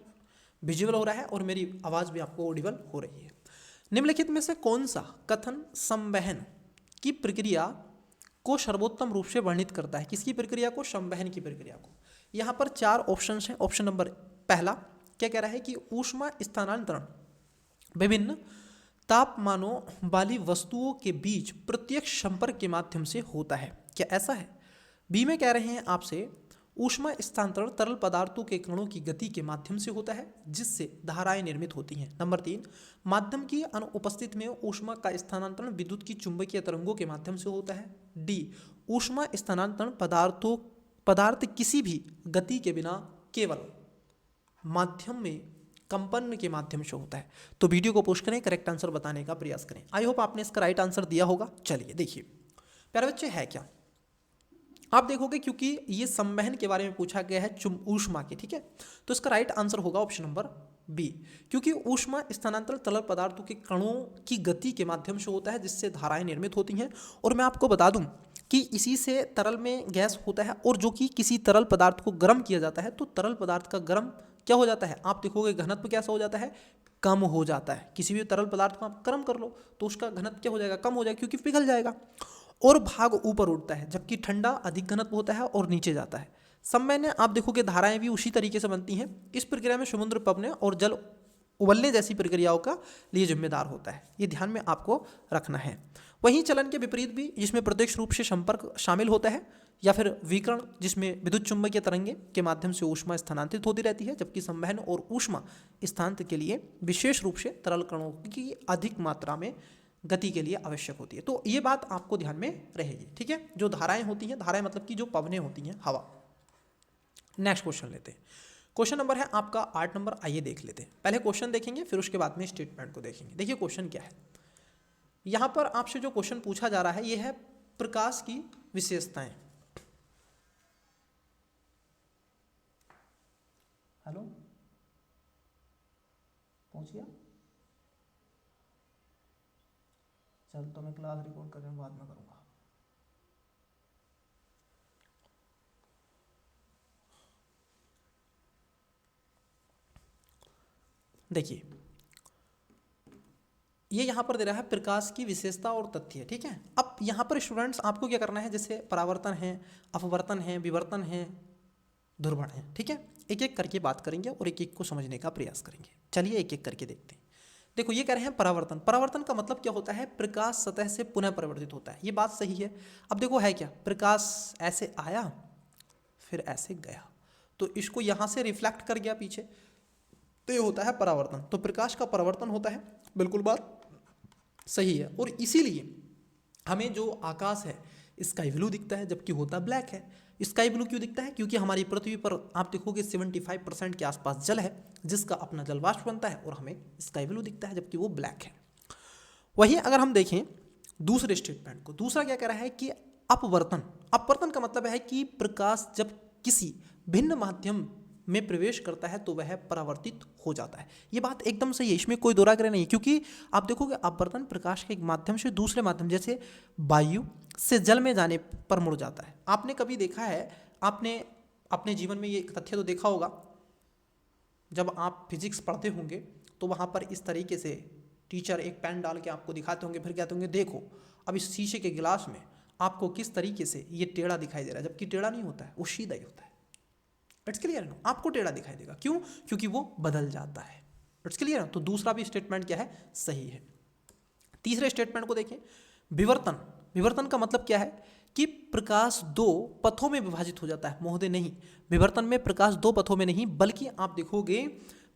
विजुअल हो रहा है और मेरी आवाज़ भी आपको ऑडिबल हो रही है। निम्नलिखित में से कौन सा कथन संवहन की प्रक्रिया को सर्वोत्तम रूप से वर्णित करता है? किसकी प्रक्रिया को? संवहन की प्रक्रिया को। यहाँ पर 4 ऑप्शन हैं। ऑप्शन नंबर पहला क्या कह रहा है कि ऊष्मा स्थानांतरण विभिन्न तापमानों वाली वस्तुओं के बीच प्रत्यक्ष संपर्क के माध्यम से होता है। क्या ऐसा है? बी में कह रहे हैं आपसे ऊष्मा स्थानांतरण तरल पदार्थों के कणों की गति के माध्यम से होता है जिससे धाराएं निर्मित होती हैं। नंबर 3, माध्यम की अनुपस्थित में ऊष्मा का स्थानांतरण विद्युत की चुंबकीय तरंगों के माध्यम से होता है। डी, ऊष्मा स्थानांतरण पदार्थ किसी भी गति के बिना केवल माध्यम में कंपन के माध्यम से होता है। तो वीडियो को पोस्ट करें, करेक्ट आंसर बताने का प्रयास करें। आई होप आपने इसका राइट आंसर दिया होगा। चलिए देखिए प्यारे बच्चे है क्या, आप देखोगे क्योंकि ये संवहन के बारे में पूछा गया है ऊष्मा के, ठीक है, तो इसका राइट आंसर होगा ऑप्शन नंबर बी, क्योंकि ऊष्मा स्थानांतरण तरल पदार्थों के कणों की गति के माध्यम से होता है जिससे धाराएं निर्मित होती हैं। और मैं आपको बता दूं कि इसी से तरल में गैस होता है, और जो कि किसी तरल पदार्थ को गर्म किया जाता है तो तरल पदार्थ का गर्म क्या हो जाता है, आप देखोगे घनत्व कैसा हो जाता है, कम हो जाता है। किसी भी तरल पदार्थ को आप गर्म कर लो तो उसका घनत्व क्या हो जाएगा, कम हो जाएगा, क्योंकि पिघल जाएगा और भाग ऊपर उठता है, जबकि ठंडा अधिक घनत्व होता है और नीचे जाता है। संवहन में आप देखोगे धाराएं भी उसी तरीके से बनती हैं। इस प्रक्रिया में समुद्र पवने और जल उबलने जैसी प्रक्रियाओं का लिए जिम्मेदार होता है, ये ध्यान में आपको रखना है। वहीं चलन के विपरीत भी, जिसमें प्रत्यक्ष रूप से संपर्क शामिल होता है, या फिर विकिरण जिसमें विद्युत चुंबकीय तरंगे के माध्यम से ऊष्मा स्थानांतरित होती रहती है, जबकि संवहन और ऊष्मा स्थानांतरण के लिए विशेष रूप से तरल कणों की अधिक मात्रा में गति के लिए आवश्यक होती है। तो ये बात आपको ध्यान में रहेगी, ठीक है। जो धाराएं होती हैं, धाराएं मतलब कि जो पवनें होती हैं, हवा। नेक्स्ट क्वेश्चन लेते हैं। क्वेश्चन नंबर है आपका 8 नंबर। आइए देख लेते हैं। पहले क्वेश्चन देखेंगे, फिर उसके बाद में स्टेटमेंट को देखेंगे। देखिए क्वेश्चन क्या है। यहाँ पर आपसे जो क्वेश्चन पूछा जा रहा है ये है प्रकाश की विशेषताएं। हेलो, पहुंच गया? चल तो मैं क्लास रिकॉर्ड कर रहा हूँ, बाद में करूँगा। देखिए ये यहाँ पर दे रहा है प्रकाश की विशेषता और तथ्य, ठीक है। अब यहाँ पर स्टूडेंट्स आपको क्या करना है, जैसे परावर्तन है, अपवर्तन है, विवर्तन है, ध्रुवण है, ठीक है। एक एक करके बात करेंगे और एक एक को समझने का प्रयास करेंगे। चलिए एक एक करके देखते हैं। देखो ये कह रहे हैं परावर्तन। परावर्तन का मतलब क्या होता है, प्रकाश सतह से पुनः परिवर्तित होता है। ये बात सही है। अब देखो है क्या, प्रकाश ऐसे आया फिर ऐसे गया, तो इसको यहाँ से रिफ्लेक्ट कर गया पीछे, तो ये होता है परावर्तन। तो प्रकाश का परावर्तन होता है, बिल्कुल बात सही है। और इसीलिए हमें जो आकाश है स्काई ब्लू दिखता है, जबकि होता ब्लैक है। स्काई ब्लू क्यों दिखता है, क्योंकि हमारी पृथ्वी पर आप देखोगे 75% के आसपास जल है, जिसका अपना जल वाष्प बनता है और हमें स्काई ब्लू दिखता है, जबकि वो ब्लैक है। वहीं अगर हम देखें दूसरे स्टेटमेंट को, दूसरा क्या कह रहा है कि अपवर्तन। अपवर्तन का मतलब है कि प्रकाश जब किसी भिन्न माध्यम में प्रवेश करता है तो वह परावर्तित हो जाता है। ये बात एकदम सही है, इसमें कोई दोहराग्रह नहीं है। क्योंकि आप देखोगे अपवर्तन प्रकाश के एक माध्यम से दूसरे माध्यम, जैसे वायु से जल में जाने पर मुड़ जाता है। आपने कभी देखा है, आपने अपने जीवन में ये तथ्य तो देखा होगा, जब आप फिजिक्स पढ़ते होंगे तो वहाँ पर इस तरीके से टीचर एक पेन डाल के आपको दिखाते होंगे, फिर कहते होंगे देखो अब इस शीशे के गिलास में आपको किस तरीके से ये टेढ़ा दिखाई दे रहा है, जबकि टेढ़ा नहीं होता है, वो सीधा ही होता है। इट्स क्लियर है ना, आपको टेढ़ा दिखाई देगा। क्यों? क्योंकि वो बदल जाता है। इट्स क्लियर है। तो दूसरा भी स्टेटमेंट क्या है, सही है। तीसरे स्टेटमेंट को देखें, विवर्तन। विवर्तन का मतलब क्या है कि प्रकाश दो पथों में विभाजित हो जाता है। महोदय नहीं, विवर्तन में प्रकाश दो पथों में नहीं, बल्कि आप देखोगे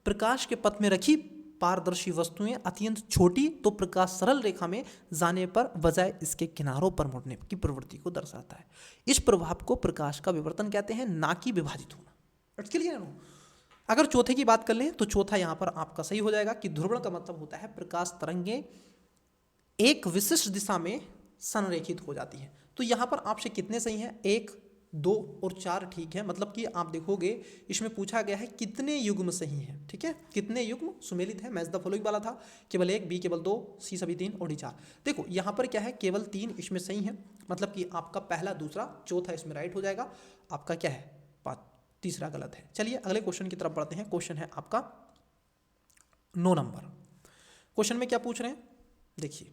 प्रकाश के पथ में रखी पारदर्शी वस्तुएं अत्यंत छोटी, तो प्रकाश सरल रेखा में जाने पर बजाय इसके किनारों पर मुड़ने की प्रवृत्ति को दर्शाता है। इस प्रभाव को प्रकाश का विवर्तन कहते हैं, ना कि विभाजित होना। इट्स क्लियर है। अगर चौथे की बात कर लें तो चौथा यहां पर आपका सही हो जाएगा कि ध्रुवण का मतलब होता है प्रकाश तरंगे एक विशिष्ट दिशा में संरेखित हो जाती है। तो यहां पर आपसे कितने सही हैं, 1, 2 और 4 ठीक है। मतलब कि आप देखोगे इसमें पूछा गया है कितने युग्म सही हैं, ठीक है, कितने युग्म सुमेलित है। मैच द फॉलोइंग वाला था, केवल 1, बी केवल 2, सी सभी 3 और डी 4। देखो यहाँ पर क्या है, केवल 3 इसमें सही है। मतलब कि आपका पहला, दूसरा, चौथा इसमें राइट हो जाएगा। आपका क्या है, तीसरा गलत है। चलिए अगले क्वेश्चन की तरफ बढ़ते हैं। क्वेश्चन है आपका 9 नंबर। क्वेश्चन में क्या पूछ रहे हैं, देखिए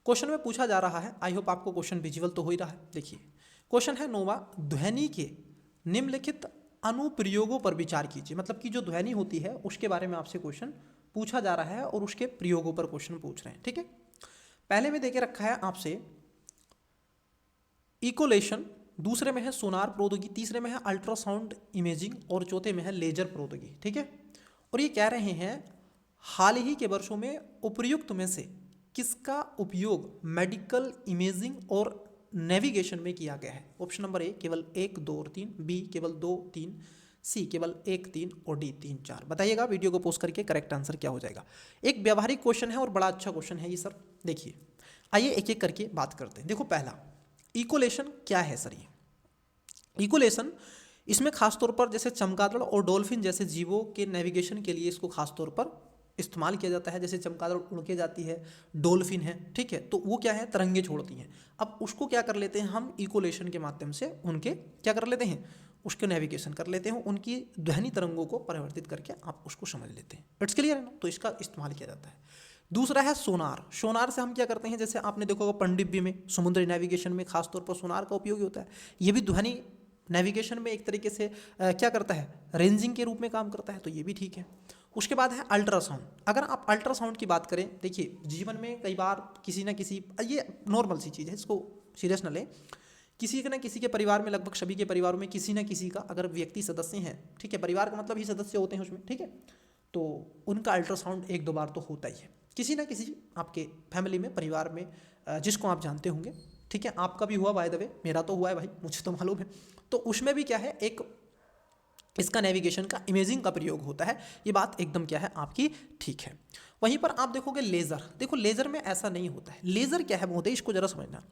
क्वेश्चन में पूछा जा रहा है, आई होप आपको क्वेश्चन विजुअल तो हो ही रहा है। देखिए क्वेश्चन है 9वां, ध्वनि के निम्नलिखित अनुप्रयोगों पर विचार कीजिए। मतलब कि जो ध्वनि होती है उसके बारे में आपसे क्वेश्चन पूछा जा रहा है और उसके प्रयोगों पर क्वेश्चन पूछ रहे हैं, ठीक है। पहले में देके रखा है आपसे इकोलेशन, दूसरे में है सोनार प्रौद्योगिकी, तीसरे में है अल्ट्रासाउंड इमेजिंग और चौथे में है लेजर प्रौद्योगिकी, ठीक है। और ये कह रहे हैं हाल ही के वर्षों में उपयुक्त में से किसका उपयोग मेडिकल इमेजिंग और नेविगेशन में किया गया है। ऑप्शन नंबर ए केवल 1, 2 और 3, बी केवल 2, 3, सी केवल 1, 3 और डी 3, 4। बताइएगा वीडियो को पोस्ट करके करेक्ट आंसर क्या हो जाएगा। एक व्यावहारिक क्वेश्चन है और बड़ा अच्छा क्वेश्चन है ये सर। देखिए आइए एक एक करके बात करते हैं। देखो पहला, इकोलेशन क्या है सर। ये इकोलेशन, इसमें खासतौर पर जैसे चमगादड़ और डॉल्फिन जैसे जीवों के नेविगेशन के लिए इसको खासतौर पर इस्तेमाल किया जाता है। जैसे चमगादड़ उड़ के जाती है, डॉल्फिन है, ठीक है, तो वो क्या है, तरंगे छोड़ती हैं। अब उसको क्या कर लेते हैं हम, इकोलेशन के माध्यम से उनके क्या कर लेते हैं, उसके नेविगेशन कर लेते हैं, उनकी ध्वनि तरंगों को परिवर्तित करके आप उसको समझ लेते हैं। इट्स क्लियर है ना, तो इसका इस्तेमाल किया जाता है। दूसरा है सोनार। सोनार से हम क्या करते हैं, जैसे आपने देखा होगा पनडुब्बी में, समुद्री नेविगेशन में खासतौर पर सोनार का उपयोग होता है। ये भी ध्वनि नेविगेशन में एक तरीके से क्या करता है, रेंजिंग के रूप में काम करता है, तो ये भी ठीक है। उसके बाद है अल्ट्रासाउंड। अगर आप अल्ट्रासाउंड की बात करें, देखिए जीवन में कई बार किसी ना किसी, ये नॉर्मल सी चीज़ है, इसको सीरियस न लें, किसी न किसी के परिवार में, लगभग सभी के परिवारों में किसी न किसी का अगर व्यक्ति सदस्य हैं, ठीक है, परिवार का मतलब ही सदस्य होते हैं उसमें, ठीक है, तो उनका अल्ट्रासाउंड 1-2 बार तो होता ही है। किसी ना किसी आपके फैमिली में, परिवार में जिसको आप जानते होंगे, ठीक है। आपका भी हुआ बाय द वे, मेरा तो हुआ है भाई, मुझे तो मालूम है। तो उसमें भी क्या है, एक इसका नेविगेशन का, इमेजिंग का प्रयोग होता है। ये बात एकदम क्या है आपकी ठीक है। वहीं पर आप देखोगे लेज़र, देखो लेज़र में ऐसा नहीं होता है। लेज़र क्या है महोदय, इसको जरा समझना।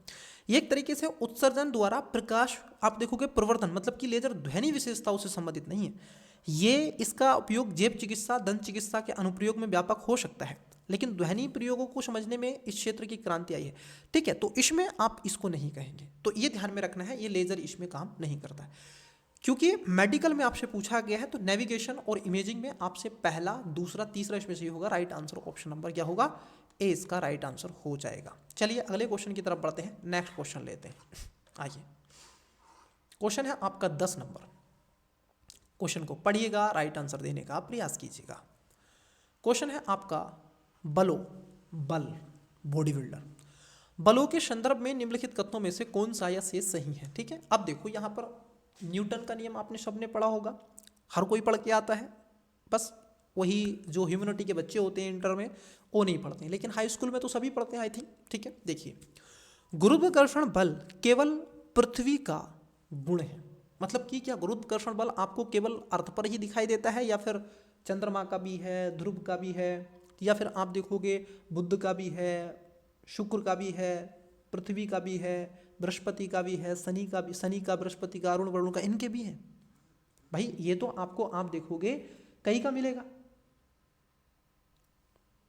ये एक तरीके से उत्सर्जन द्वारा प्रकाश, आप देखोगे प्रवर्धन, मतलब कि लेज़र ध्वनि विशेषताओं से संबंधित नहीं है। ये इसका उपयोग जैव चिकित्सा, दंत चिकित्सा के अनुप्रयोग में व्यापक हो सकता है, लेकिन ध्वनि प्रयोगों को समझने में इस क्षेत्र की क्रांति आई है, ठीक है। तो इसमें आप इसको नहीं कहेंगे, तो ये ध्यान में रखना है, ये लेज़र इसमें काम नहीं करता है। क्योंकि मेडिकल में आपसे पूछा गया है, तो नेविगेशन और इमेजिंग में आपसे पहला, दूसरा, तीसरा इसमें से होगा राइट आंसर। ऑप्शन नंबर क्या होगा, ए इसका राइट आंसर हो जाएगा। चलिए अगले क्वेश्चन की तरफ बढ़ते हैं, नेक्स्ट क्वेश्चन लेते हैं। आइए, क्वेश्चन है आपका 10 नंबर। क्वेश्चन को पढ़िएगा, राइट आंसर देने का प्रयास कीजिएगा। क्वेश्चन है आपका बलों, बल, बॉडी बिल्डर, बलों के संदर्भ में निम्नलिखित कथनों में से कौन सा या शेष सही है, ठीक है। अब देखो यहाँ पर न्यूटन का नियम आपने सबने पढ़ा होगा, हर कोई पढ़ के आता है, बस वही जो ह्यूमैनिटी के बच्चे होते हैं इंटर में वो नहीं पढ़ते हैं, लेकिन हाई स्कूल में तो सभी पढ़ते हैं आई थिंक, ठीक है। देखिए, गुरुत्वाकर्षण बल केवल पृथ्वी का गुण है, मतलब कि क्या गुरुत्वाकर्षण बल आपको केवल अर्थ पर ही दिखाई देता है, या फिर चंद्रमा का भी है, ध्रुव का भी है, या फिर आप देखोगे बुध का भी है, शुक्र का भी है, पृथ्वी का भी है, बृहस्पति का भी है, शनि का भी, शनि का, बृहस्पति का, अरुण वरुण का, इनके भी है भाई। ये तो आपको, आप देखोगे कई का मिलेगा,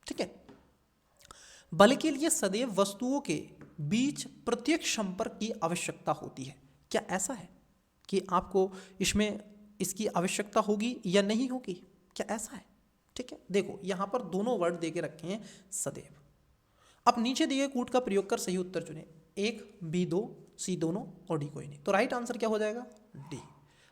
ठीक है। बल के लिए सदैव वस्तुओं के बीच प्रत्यक्ष संपर्क की आवश्यकता होती है। क्या ऐसा है कि आपको इसमें इसकी आवश्यकता होगी या नहीं होगी, क्या ऐसा है, ठीक है। देखो यहाँ पर दोनों वर्ड दे के रखे हैं, सदैव। अब नीचे दिए कूट का प्रयोग कर सही उत्तर चुने, एक, बी 2, सी दोनों और डी कोई नहीं। तो राइट आंसर क्या हो जाएगा, डी।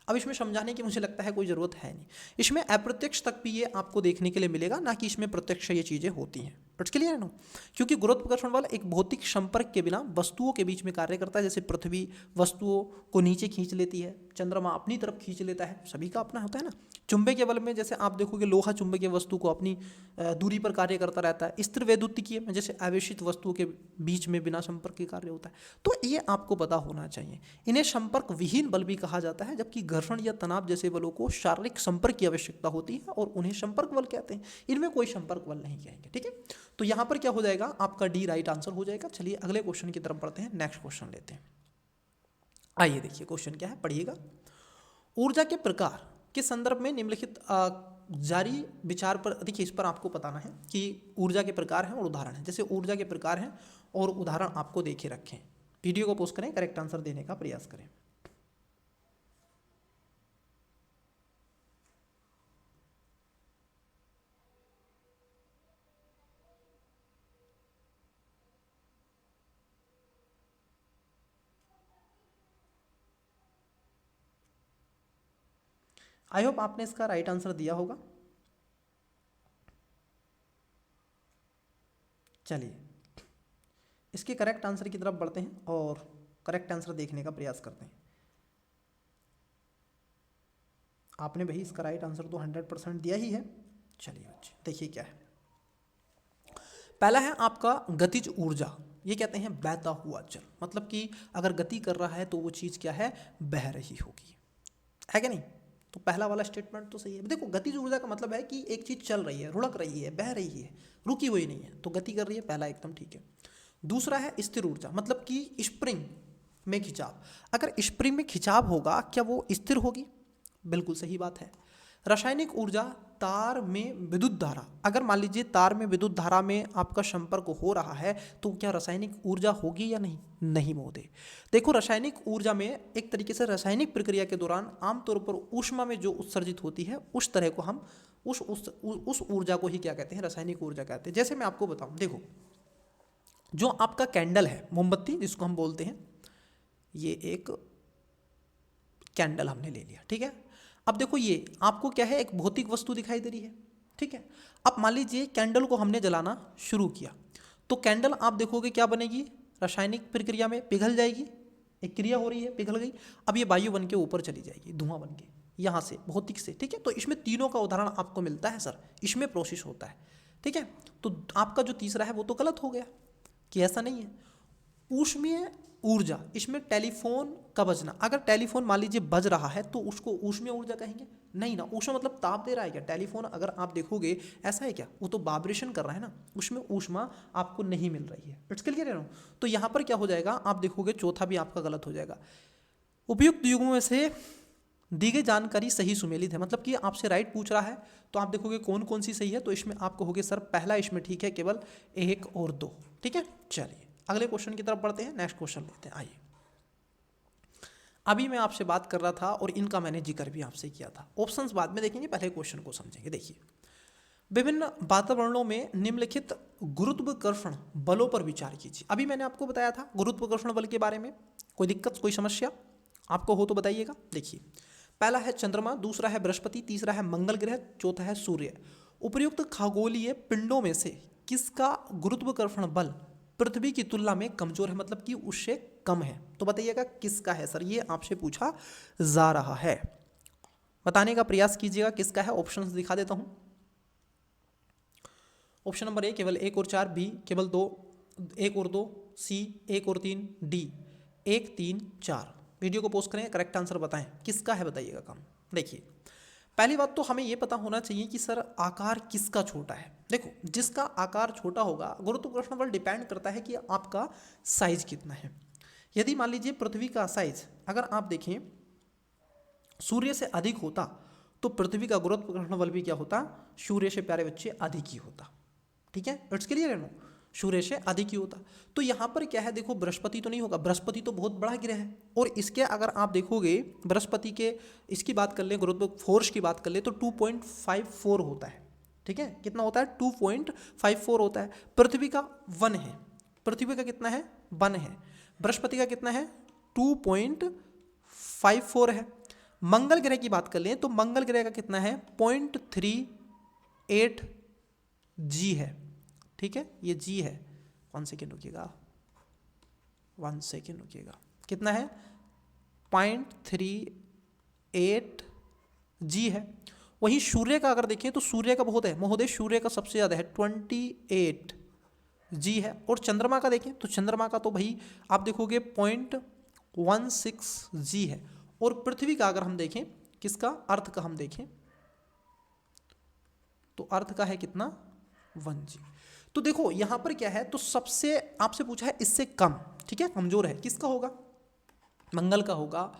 अब इसमें समझाने की मुझे लगता है कोई ज़रूरत है नहीं, इसमें अप्रत्यक्ष तक भी ये आपको देखने के लिए मिलेगा, ना कि इसमें प्रत्यक्ष ये चीज़ें होती हैं। इट्स क्लियर है नो। क्योंकि गुरुत्वाकर्षण बल एक भौतिक संपर्क के बिना वस्तुओं के बीच में कार्य करता है, जैसे पृथ्वी वस्तुओं को नीचे खींच लेती है, चंद्रमा अपनी तरफ खींच लेता है, सभी का अपना होता है ना। चुंबकीय बल में जैसे आप देखोगे लोहा चुंबकीय वस्तु को अपनी दूरी पर कार्य करता रहता है। स्थिर वैद्युतिकीय में जैसे आवेशित वस्तुओं के बीच में बिना संपर्क के कार्य होता है। तो ये आपको पता होना चाहिए। इन्हें संपर्क विहीन बल भी कहा जाता है, जबकि घर्षण या तनाव जैसे बलों को शारीरिक संपर्क की आवश्यकता होती है और उन्हें संपर्क बल कहते हैं। इनमें कोई संपर्क बल नहीं कहेंगे, ठीक है। तो यहाँ पर क्या हो जाएगा, आपका डी राइट आंसर हो जाएगा। चलिए अगले क्वेश्चन की तरफ बढ़ते हैं, नेक्स्ट क्वेश्चन लेते हैं। आइए देखिए क्वेश्चन क्या है, पढ़िएगा। ऊर्जा के प्रकार के संदर्भ में निम्नलिखित जारी विचार पर, देखिए इस पर आपको बताना है कि ऊर्जा के प्रकार हैं और उदाहरण हैं। जैसे ऊर्जा के प्रकार हैं और उदाहरण आपको देखे रखें, वीडियो को पोस्ट करें, करेक्ट आंसर देने का प्रयास करें। आई होप आपने इसका राइट आंसर दिया होगा। चलिए इसके करेक्ट आंसर की तरफ बढ़ते हैं और करेक्ट आंसर देखने का प्रयास करते हैं। आपने भाई इसका राइट आंसर तो 100% दिया ही है। चलिए बच्चे देखिए क्या है। पहला है आपका गतिज ऊर्जा, ये कहते हैं बहता हुआ जल, मतलब कि अगर गति कर रहा है तो वो चीज़ क्या है, बह रही होगी, है क्या नहीं। तो पहला वाला स्टेटमेंट तो सही है। देखो गतिज ऊर्जा का मतलब है कि एक चीज़ चल रही है, रुड़क रही है, बह रही है, रुकी हुई नहीं है, तो गति कर रही है, पहला एकदम ठीक है। दूसरा है स्थिर ऊर्जा, मतलब कि स्प्रिंग में खिंचाव, अगर स्प्रिंग में खिंचाव होगा क्या वो स्थिर होगी, बिल्कुल सही बात है। रासायनिक ऊर्जा, तार में विद्युत धारा, अगर मान लीजिए तार में विद्युत धारा में आपका संपर्क हो रहा है तो क्या रासायनिक ऊर्जा होगी या नहीं, नहीं महोदय। देखो रासायनिक ऊर्जा में एक तरीके से रासायनिक प्रक्रिया के दौरान आमतौर पर ऊष्मा में जो उत्सर्जित होती है उस तरह को हम उस ऊर्जा को ही क्या कहते हैं, रासायनिक ऊर्जा कहते हैं। जैसे मैं आपको बताऊं, देखो जो आपका कैंडल है, मोमबत्ती जिसको हम बोलते हैं, ये एक कैंडल हमने ले लिया, ठीक है। अब देखो ये आपको क्या है, एक भौतिक वस्तु दिखाई दे रही है, ठीक है। अब मान लीजिए कैंडल को हमने जलाना शुरू किया तो कैंडल आप देखोगे क्या बनेगी, रासायनिक प्रक्रिया में पिघल जाएगी, एक क्रिया हो रही है, पिघल गई। अब ये वायु बन के ऊपर चली जाएगी, धुआं बन के यहाँ से, भौतिक से, ठीक है। तो इसमें तीनों का उदाहरण आपको मिलता है सर, इसमें प्रोसेस होता है। ठीक है, तो आपका जो तीसरा है वो तो गलत हो गया कि ऐसा नहीं है। ऊष्मीय ऊर्जा, इसमें टेलीफोन का बजना, अगर टेलीफोन मान लीजिए बज रहा है तो उसको ऊष्मीय ऊर्जा कहेंगे? नहीं ना, ऊष्मा मतलब ताप दे रहा है क्या? टेलीफोन अगर आप देखोगे ऐसा है क्या, वो तो वाइब्रेशन कर रहा है ना, उसमें ऊष्मा आपको नहीं मिल रही है। इट्स क्लियर है ना? तो यहाँ पर क्या हो जाएगा, आप देखोगे चौथा भी आपका गलत हो जाएगा। उपयुक्त युगों में से दी गई जानकारी सही सुमेलित है, मतलब कि आपसे राइट पूछ रहा है तो आप देखोगे कौन कौन सी सही है, तो इसमें आप कहोगे सर पहला इसमें ठीक है, केवल 1 और 2। ठीक है, चलिए अगले क्वेश्चन की तरफ बढ़ते हैं, नेक्स्ट क्वेश्चन लेते हैं। आइए, अभी मैं आपसे बात कर रहा था और इनका मैंने जिक्र भी आपसे किया था, ऑप्शंस बाद में देखेंगे, पहले क्वेश्चन को समझेंगे। देखिए, विभिन्न वातावरणों में निम्नलिखित गुरुत्वाकर्षण बलों पर विचार कीजिए। अभी मैंने आपको बताया था गुरुत्वाकर्षण बल के बारे में, कोई दिक्कत कोई समस्या आपको हो तो बताइएगा। देखिए, पहला है चंद्रमा, दूसरा है बृहस्पति, तीसरा है मंगल ग्रह, चौथा है सूर्य। उपर्युक्त खगोलीय पिंडों में से किसका गुरुत्वाकर्षण बल पृथ्वी की तुलना में कमजोर है, मतलब कि उससे कम है? तो बताइएगा किसका है सर, ये आपसे पूछा जा रहा है, बताने का प्रयास कीजिएगा किसका है। ऑप्शंस दिखा देता हूं। ऑप्शन नंबर ए केवल 1 और 4, बी केवल 2, 1 और 2, सी 1 और 3, डी 1, 3, 4। वीडियो को पोस्ट करें, करेक्ट आंसर बताएं किसका है, बताइएगा काम। देखिए, पहली बात तो हमें यह पता होना चाहिए कि सर आकार किसका छोटा है। देखो, जिसका आकार छोटा होगा, गुरुत्वाकर्षण बल डिपेंड करता है कि आपका साइज कितना है। यदि मान लीजिए पृथ्वी का साइज अगर आप देखें सूर्य से अधिक होता तो पृथ्वी का गुरुत्वाकर्षण बल भी क्या होता, सूर्य से प्यारे बच्चे अधिक ही होता। ठीक है, इट्स क्लियर है नो, सूर्य से अधिक ही होता। तो यहाँ पर क्या है, देखो बृहस्पति तो नहीं होगा, बृहस्पति तो बहुत बड़ा ग्रह है, और इसके अगर आप देखोगे बृहस्पति के इसकी बात कर ले, गुरुत्व फोर्स की बात कर ले तो 2.54 होता है। ठीक है, कितना होता है, 2.54 होता है। पृथ्वी का 1 है, पृथ्वी का कितना है, 1 है। बृहस्पति का कितना है, 2.54 है। मंगल ग्रह की बात कर लें तो मंगल ग्रह का कितना है, 0.38 जी है। ठीक है, ये जी है, 1 सेकेंड रुकिएगा, 1 सेकेंड रुकिएगा, कितना है, 0.38 जी है। वहीं सूर्य का अगर देखें तो सूर्य का बहुत है महोदय, सूर्य का सबसे ज़्यादा है, 28 जी है। और चंद्रमा का देखें तो चंद्रमा का तो भाई आप देखोगे 0.16 जी है। और पृथ्वी का अगर हम देखें, किसका, अर्थ का हम देखें तो अर्थ का है कितना, 1 जी। तो देखो यहां पर क्या है, तो सबसे आपसे पूछा है इससे कम, ठीक है, कमजोर है, किसका होगा, मंगल का होगा,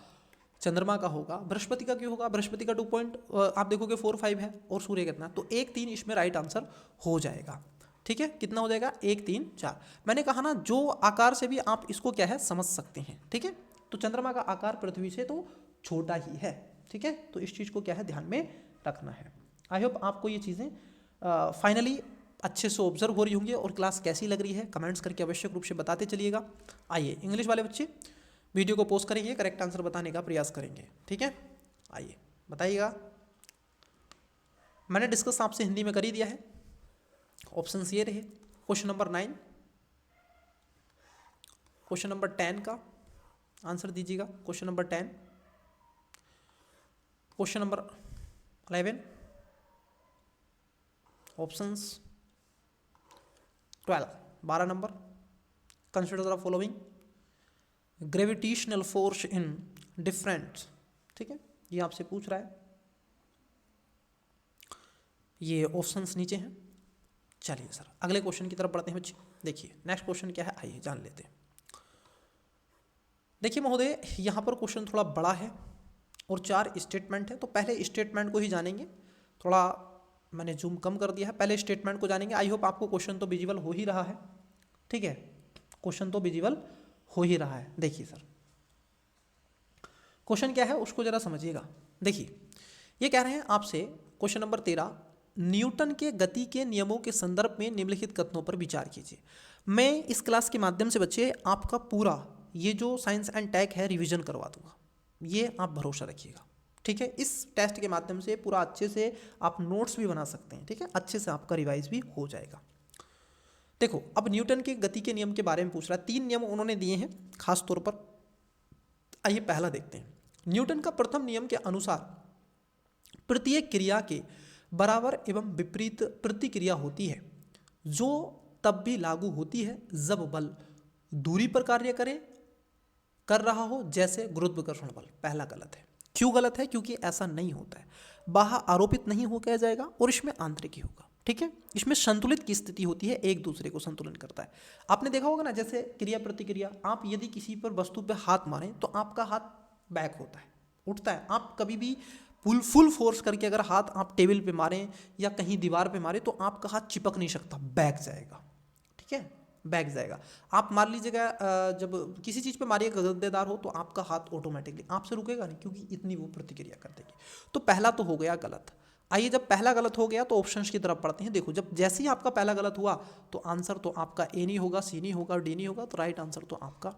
चंद्रमा का होगा। बृहस्पति का क्यों होगा, बृहस्पति का 2 आप देखोगे 4-5 है, और सूर्य कितना, तो 1-3 इसमें राइट आंसर हो जाएगा। ठीक है, कितना हो जाएगा, 1-3-4। मैंने कहा ना, जो आकार से भी आप इसको क्या है समझ सकते हैं। ठीक है, तो चंद्रमा का आकार पृथ्वी से तो छोटा ही है। ठीक है, तो इस चीज़ को क्या है ध्यान में रखना है। आई होप आपको ये चीज़ें फाइनली अच्छे से ऑब्जर्व हो रही होंगी, और क्लास कैसी लग रही है कमेंट्स करके आवश्यक रूप से बताते चलिएगा। आइए, इंग्लिश वाले बच्चे वीडियो को पोस्ट करेंगे, करेक्ट आंसर बताने का प्रयास करेंगे। ठीक है, आइए बताइएगा। मैंने डिस्कस आपसे हिंदी में कर ही दिया है। ऑप्शंस ये रहे, क्वेश्चन नंबर 9, क्वेश्चन नंबर 10 का आंसर दीजिएगा, question number 10, question number 11, options 12, 12 number, consider the following gravitational force in different. ठीक है, ये आपसे पूछ रहा है, ये ऑप्शंस नीचे हैं। चलिए सर अगले क्वेश्चन की तरफ बढ़ते हैं बच्चे। देखिए नेक्स्ट क्वेश्चन क्या है, आइए जान लेते हैं। देखिए महोदय, यहाँ पर क्वेश्चन थोड़ा बड़ा है और 4 स्टेटमेंट है, तो पहले स्टेटमेंट को ही जानेंगे। थोड़ा मैंने जूम कम कर दिया है, पहले स्टेटमेंट को जानेंगे। आई होप आपको क्वेश्चन तो विजिबल हो ही रहा है। ठीक है, क्वेश्चन तो विजिबल हो ही रहा है। देखिए सर क्वेश्चन क्या है उसको जरा समझिएगा। देखिए ये कह रहे हैं आपसे, क्वेश्चन नंबर 13, न्यूटन के गति के नियमों के संदर्भ में निम्नलिखित कथनों पर विचार कीजिए। मैं इस क्लास के माध्यम से बच्चे आपका पूरा ये जो साइंस एंड टेक है रिवीजन करवा दूंगा, ये आप भरोसा रखिएगा। ठीक है, इस टेस्ट के माध्यम से पूरा अच्छे से आप नोट्स भी बना सकते हैं। ठीक है, अच्छे से आपका रिवाइज भी हो जाएगा। देखो अब न्यूटन के गति के नियम के बारे में पूछ रहा है। 3 नियम उन्होंने दिए हैं खास तौर पर। आइए पहला देखते हैं। न्यूटन का प्रथम नियम के अनुसार प्रत्येक क्रिया के बराबर एवं विपरीत प्रतिक्रिया होती है। जो तब भी लागू होती है जब बल दूरी पर कार्य कर रहा हो, जैसे गुरुत्वाकर्षण बल। पहला गलत है। क्यों गलत है? क्योंकि ऐसा नहीं होता है। बाह्य आरोपित नहीं हो किया जाएगा और इसमें आंतरिक ही होगा। ठीक है, इसमें संतुलित की स्थिति होती है, एक दूसरे को संतुलन करता है। आपने देखा होगा ना, जैसे क्रिया प्रतिक्रिया, आप यदि किसी पर वस्तु पर हाथ मारें तो आपका हाथ बैक होता है, उठता है। आप कभी भी फुल फोर्स करके अगर हाथ आप टेबल पे मारें या कहीं दीवार पे मारें तो आपका हाथ चिपक नहीं सकता, बैक जाएगा। ठीक है, बैक जाएगा। आप मान लीजिएगा जब किसी चीज़ पे मारिएगा गद्देदार हो तो आपका हाथ ऑटोमेटिकली आपसे रुकेगा नहीं, क्योंकि इतनी वो प्रतिक्रिया कर देगी। तो पहला तो हो गया गलत। आइए, जब पहला गलत हो गया तो ऑप्शंस की तरफ पढ़ते हैं। देखो, जब जैसे ही आपका पहला गलत हुआ तो आंसर तो आपका ए नहीं होगा, सी नहीं होगा, डी नहीं होगा, तो राइट आंसर तो आपका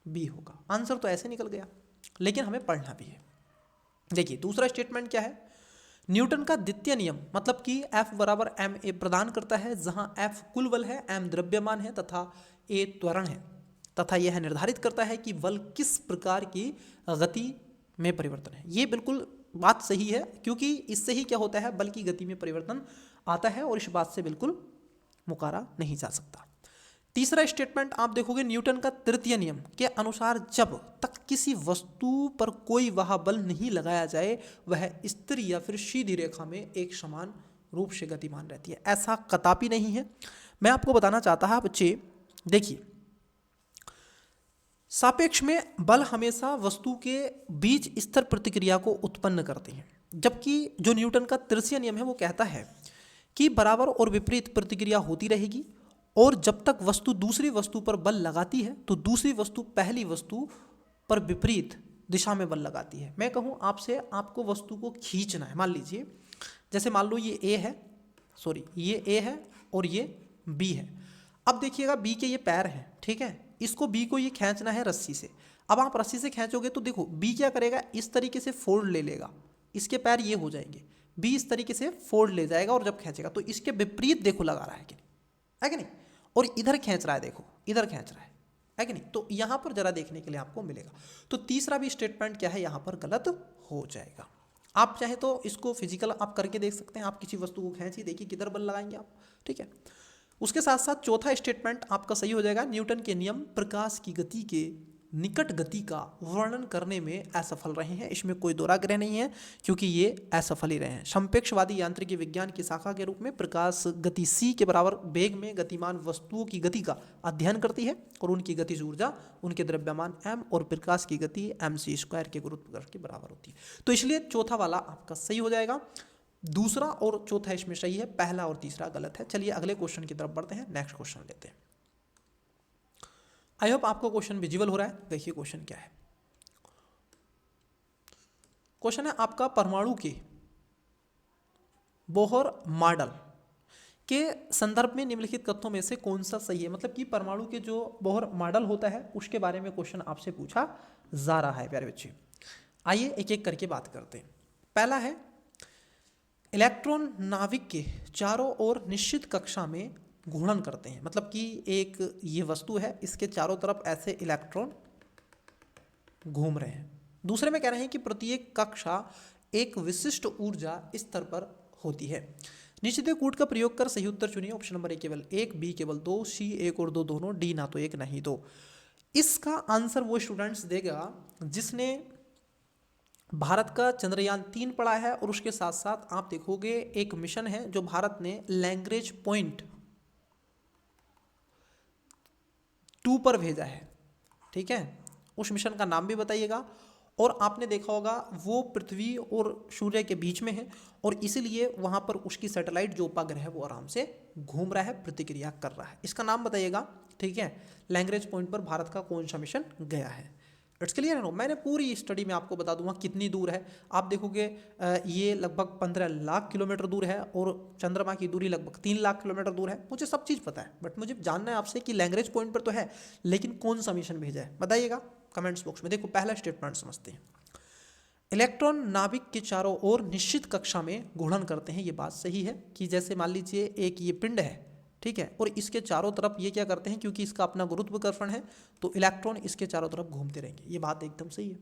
बी होगा। आंसर तो ऐसे निकल गया, लेकिन हमें पढ़ना भी है। देखिए, दूसरा स्टेटमेंट क्या है? न्यूटन का द्वितीय नियम, मतलब कि F बराबर एम ए प्रदान करता है, जहां F कुल बल है, m द्रव्यमान है तथा a त्वरण है, तथा यह निर्धारित करता है कि बल किस प्रकार की गति में परिवर्तन है। ये बिल्कुल बात सही है, क्योंकि इससे ही क्या होता है, बल की गति में परिवर्तन आता है, और इस बात से बिल्कुल मुकारा नहीं जा सकता। तीसरा स्टेटमेंट आप देखोगे, न्यूटन का तृतीय नियम के अनुसार जब तक किसी वस्तु पर कोई वह बल नहीं लगाया जाए वह स्थिर या फिर सीधी रेखा में एक समान रूप से गतिमान रहती है। ऐसा कदापि नहीं है। मैं आपको बताना चाहता है बच्चे, देखिए, सापेक्ष में बल हमेशा वस्तु के बीच स्थिर प्रतिक्रिया को उत्पन्न करते हैं, जबकि जो न्यूटन का तृतीय नियम है वो कहता है कि बराबर और विपरीत प्रतिक्रिया होती रहेगी, और जब तक वस्तु दूसरी वस्तु पर बल लगाती है तो दूसरी वस्तु पहली वस्तु पर विपरीत दिशा में बल लगाती है। मैं कहूँ आपसे, आपको वस्तु को खींचना है। मान लीजिए, जैसे मान लो ये ए है, ये ए है और ये बी है। अब देखिएगा, बी के ये पैर हैं, ठीक है, इसको बी को ये खींचना है रस्सी से। अब आप रस्सी से खींचोगे तो देखो बी क्या करेगा, इस तरीके से फोल्ड ले लेगा, इसके पैर ये हो जाएंगे, बी इस तरीके से फोल्ड ले जाएगा, और जब खींचेगा तो इसके विपरीत देखो लगा रहा है कि नहीं, है कि नहीं, और इधर खींच रहा है, देखो इधर खींच रहा है कि नहीं। तो यहां पर जरा देखने के लिए आपको मिलेगा। तो तीसरा भी स्टेटमेंट क्या है, यहां पर गलत हो जाएगा। आप चाहे तो इसको फिजिकल आप करके देख सकते हैं। आप किसी वस्तु को खींचिए, देखिए किधर बल लगाएंगे आप, ठीक है। उसके साथ साथ चौथा स्टेटमेंट आपका सही हो जाएगा। न्यूटन के नियम प्रकाश की गति के निकट गति का वर्णन करने में असफल रहे हैं। इसमें कोई दोराग्रह नहीं है, क्योंकि ये असफल ही रहे हैं। संप्रेक्षवादी यांत्रिकी विज्ञान की शाखा के रूप में प्रकाश गति c के बराबर वेग में गतिमान वस्तुओं की गति का अध्ययन करती है, और उनकी गतिज ऊर्जा उनके द्रव्यमान m और प्रकाश की गति mc² के गुरुत्वाकर्षण के बराबर होती है। तो इसलिए चौथा वाला आपका सही हो जाएगा। दूसरा और चौथा इसमें सही है, पहला और तीसरा गलत है। चलिए अगले क्वेश्चन की तरफ बढ़ते हैं। नेक्स्ट क्वेश्चन लेते हैं। आई होप आपको क्वेश्चन विजिबल हो रहा है। देखिए क्वेश्चन क्या है। क्वेश्चन है आपका, परमाणु के बोहर मॉडल के संदर्भ में निम्नलिखित कथनों में से कौन सा सही है। मतलब कि परमाणु के जो बोहर मॉडल होता है उसके बारे में क्वेश्चन आपसे पूछा जा रहा है प्यारे बच्चे। आइए एक एक करके बात करते हैं। पहला है, इलेक्ट्रॉन नाभिक के चारों ओर निश्चित कक्षा में घूर्णन करते हैं। मतलब कि एक ये वस्तु है, इसके चारों तरफ ऐसे इलेक्ट्रॉन घूम रहे हैं। दूसरे में कह रहे हैं कि प्रत्येक कक्षा एक विशिष्ट ऊर्जा स्तर पर होती है। नीचे दिए कूट का प्रयोग कर सही उत्तर चुनिए। ऑप्शन नंबर ए केवल 1, बी केवल 2, सी 1 और 2 दोनों, डी ना तो 1 ना ही 2। इसका आंसर वो स्टूडेंट्स देगा जिसने भारत का चंद्रयान 3 पढ़ा है, और उसके साथ साथ आप देखोगे एक मिशन है जो भारत ने लैग्रेंज पॉइंट 2 पर भेजा है, ठीक है। उस मिशन का नाम भी बताइएगा। और आपने देखा होगा वो पृथ्वी और सूर्य के बीच में है, और इसीलिए वहां पर उसकी सैटेलाइट जो उपग्रह है वो आराम से घूम रहा है, प्रतिक्रिया कर रहा है। इसका नाम बताइएगा, ठीक है। लैग्रेंज पॉइंट पर भारत का कौन सा मिशन गया है। इट्स क्लियर है नो। मैंने पूरी स्टडी में आपको बता दूंगा कितनी दूर है। आप देखोगे ये लगभग 15 लाख किलोमीटर दूर है, और चंद्रमा की दूरी लगभग 3 लाख किलोमीटर दूर है। मुझे सब चीज़ पता है, बट मुझे जानना है आपसे कि लैग्रेंज पॉइंट पर तो है, लेकिन कौन सा मिशन भेजा है, बताइएगा कमेंट्स बॉक्स में। देखो पहला स्टेटमेंट समझते हैं। इलेक्ट्रॉन नाभिक के चारों ओर निश्चित कक्षा में घूर्णन करते हैं। ये बात सही है कि जैसे मान लीजिए एक ये पिंड है, ठीक है, और इसके चारों तरफ ये क्या करते हैं, क्योंकि इसका अपना गुरुत्वाकर्षण है तो इलेक्ट्रॉन इसके चारों तरफ घूमते रहेंगे। ये बात एकदम सही है।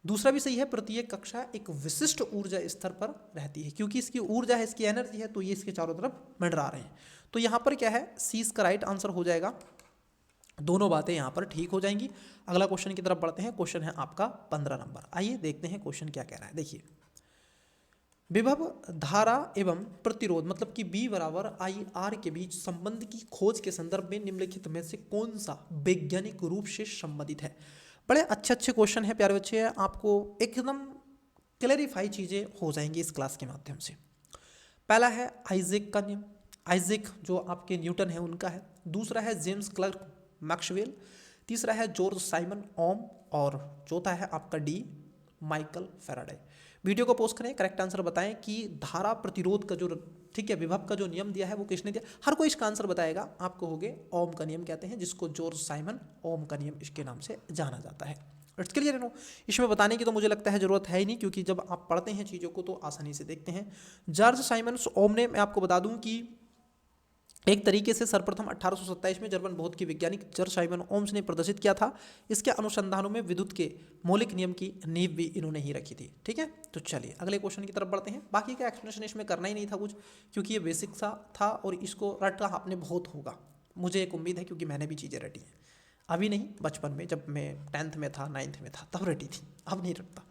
दूसरा भी सही है, प्रत्येक कक्षा एक विशिष्ट ऊर्जा स्तर पर रहती है, क्योंकि इसकी ऊर्जा है, इसकी एनर्जी है, तो ये इसके चारों तरफ मंडरा रहे हैं। तो यहाँ पर क्या है, सी इसका राइट आंसर हो जाएगा। दोनों बातें यहाँ पर ठीक हो जाएंगी। अगला क्वेश्चन की तरफ बढ़ते हैं। क्वेश्चन है आपका 15 नंबर। आइए देखते हैं क्वेश्चन क्या कह रहा है। देखिए, विभव, धारा एवं प्रतिरोध मतलब कि B बराबर आई आर के बीच संबंध की खोज के संदर्भ में निम्नलिखित में से कौन सा वैज्ञानिक रूप से संबंधित है। बड़े अच्छे अच्छे क्वेश्चन है प्यारे बच्चे, आपको एकदम क्लैरिफाई चीज़ें हो जाएंगी इस क्लास के माध्यम से। पहला है आइजैक का नियम, आइजैक जो आपके न्यूटन है उनका है। दूसरा है जेम्स क्लर्क मैक्सवेल। तीसरा है जॉर्ज साइमन ओम। और चौथा है आपका डी माइकल फैराडे। वीडियो को पोस्ट करें, करेक्ट आंसर बताएं कि धारा प्रतिरोध का जो, ठीक है, विभव का जो नियम दिया है वो किसने दिया। हर कोई इसका आंसर बताएगा। आप कहोगे ओम का नियम कहते हैं, जिसको जॉर्ज साइमन ओम का नियम इसके नाम से जाना जाता है। It's clear no. इसमें बताने की तो मुझे लगता है जरूरत है ही नहीं, क्योंकि जब आप पढ़ते हैं चीज़ों को तो आसानी से देखते हैं। जॉर्ज साइमन ओम ने, मैं आपको बता दूं कि एक तरीके से सर्वप्रथम 1827 में जर्मन भौतिकी वैज्ञानिक जॉर्ज साइमन ओम्स ने प्रदर्शित किया था। इसके अनुसंधानों में विद्युत के मौलिक नियम की नींव भी इन्होंने ही रखी थी। ठीक है, तो चलिए अगले क्वेश्चन की तरफ बढ़ते हैं। बाकी का एक्सप्लेनेशन इसमें करना ही नहीं था कुछ, क्योंकि ये बेसिक सा था और इसको रटा आपने बहुत होगा, मुझे एक उम्मीद है, क्योंकि मैंने भी चीज़ें रटी हैं। अभी नहीं, बचपन में जब मैं 10th में था, 9th में था, तब रटी थी, अब नहीं रटता।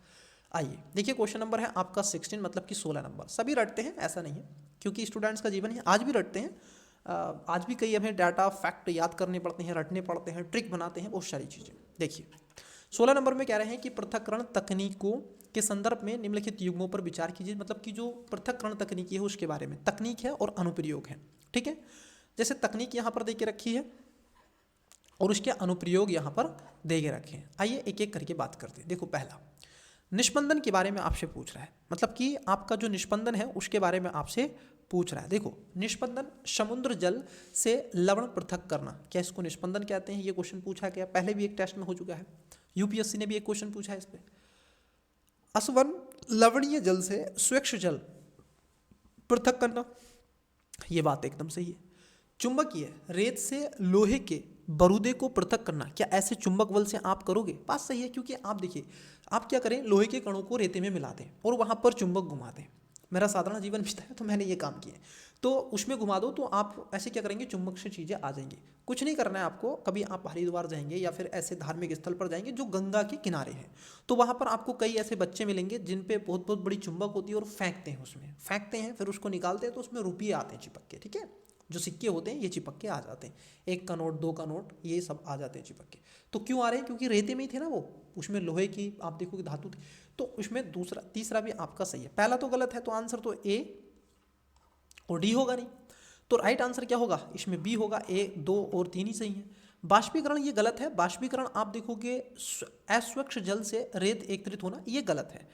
आइए देखिए, क्वेश्चन नंबर है आपका 16 मतलब कि 16 नंबर। सभी रटते हैं ऐसा नहीं है, क्योंकि स्टूडेंट्स का जीवन है, आज भी रटते हैं। आज भी कई हमें डाटा फैक्ट याद करने पड़ते हैं, रटने पड़ते हैं, ट्रिक बनाते हैं, बहुत सारी चीज़ें। देखिए 16 नंबर में कह रहे हैं कि पृथक्करण तकनीकों के संदर्भ में निम्नलिखित युग्मों पर विचार कीजिए। मतलब कि जो पृथक्करण तकनीकी है उसके बारे में, तकनीक है और अनुप्रयोग है। ठीक है, जैसे तकनीक यहाँ पर दे के रखी है और उसके अनुप्रयोग यहाँ पर दे के रखे हैं। आइए एक एक करके बात करते हैं। देखो, पहला निष्पंदन के बारे में आपसे पूछ रहा है, मतलब कि आपका जो निष्पंदन है उसके बारे में आपसे पूछ रहा है। देखो, निष्पंदन समुद्र जल से लवण पृथक करना, क्या इसको निष्पंदन कहते हैं? ये क्वेश्चन पूछा गया, पहले भी एक टेस्ट में हो चुका है, यूपीएससी ने भी एक क्वेश्चन पूछा है इस पर। असवन लवणीय जल से स्वच्छ जल पृथक करना, ये बात एकदम सही है। चुंबकीय रेत से लोहे के बरूदे को पृथक करना, क्या ऐसे चुंबक बल से आप करोगे? बात सही है, क्योंकि आप देखिए, आप क्या करें, लोहे के कणों को रेते में मिला दें और वहाँ पर चुंबक घुमा दें। मेरा साधारण जीवन बीता है तो मैंने ये काम किया, तो उसमें घुमा दो, तो आप ऐसे क्या करेंगे, चुंबक से चीज़ें आ जाएंगी। कुछ नहीं करना है आपको। कभी आप हरिद्वार जाएंगे या फिर ऐसे धार्मिक स्थल पर जाएंगे जो गंगा के किनारे हैं, तो वहाँ पर आपको कई ऐसे बच्चे मिलेंगे जिन पे बहुत बहुत बड़ी चुंबक होती है और फेंकते हैं, उसमें फेंकते हैं, फिर उसको निकालते हैं तो उसमें रुपये आते हैं चिपक के। ठीक है, जो सिक्के होते हैं ये चिपक के आ जाते हैं, 1 का नोट, 2 का नोट, ये सब आ जाते हैं चिपक के। तो क्यों आ रहे हैं? क्योंकि रेते में ही थे ना वो, उसमें लोहे की आप देखोगे धातु थी। तो उसमें दूसरा तीसरा भी आपका सही है, पहला तो गलत है, तो आंसर तो ए और डी होगा नहीं। तो राइट आंसर क्या होगा इसमें? बी होगा। ए, 2 और 3 ही सही है। बाष्पीकरण ये गलत है। बाष्पीकरण आप देखोगे अस्वच्छ जल से रेत एकत्रित होना, ये गलत है,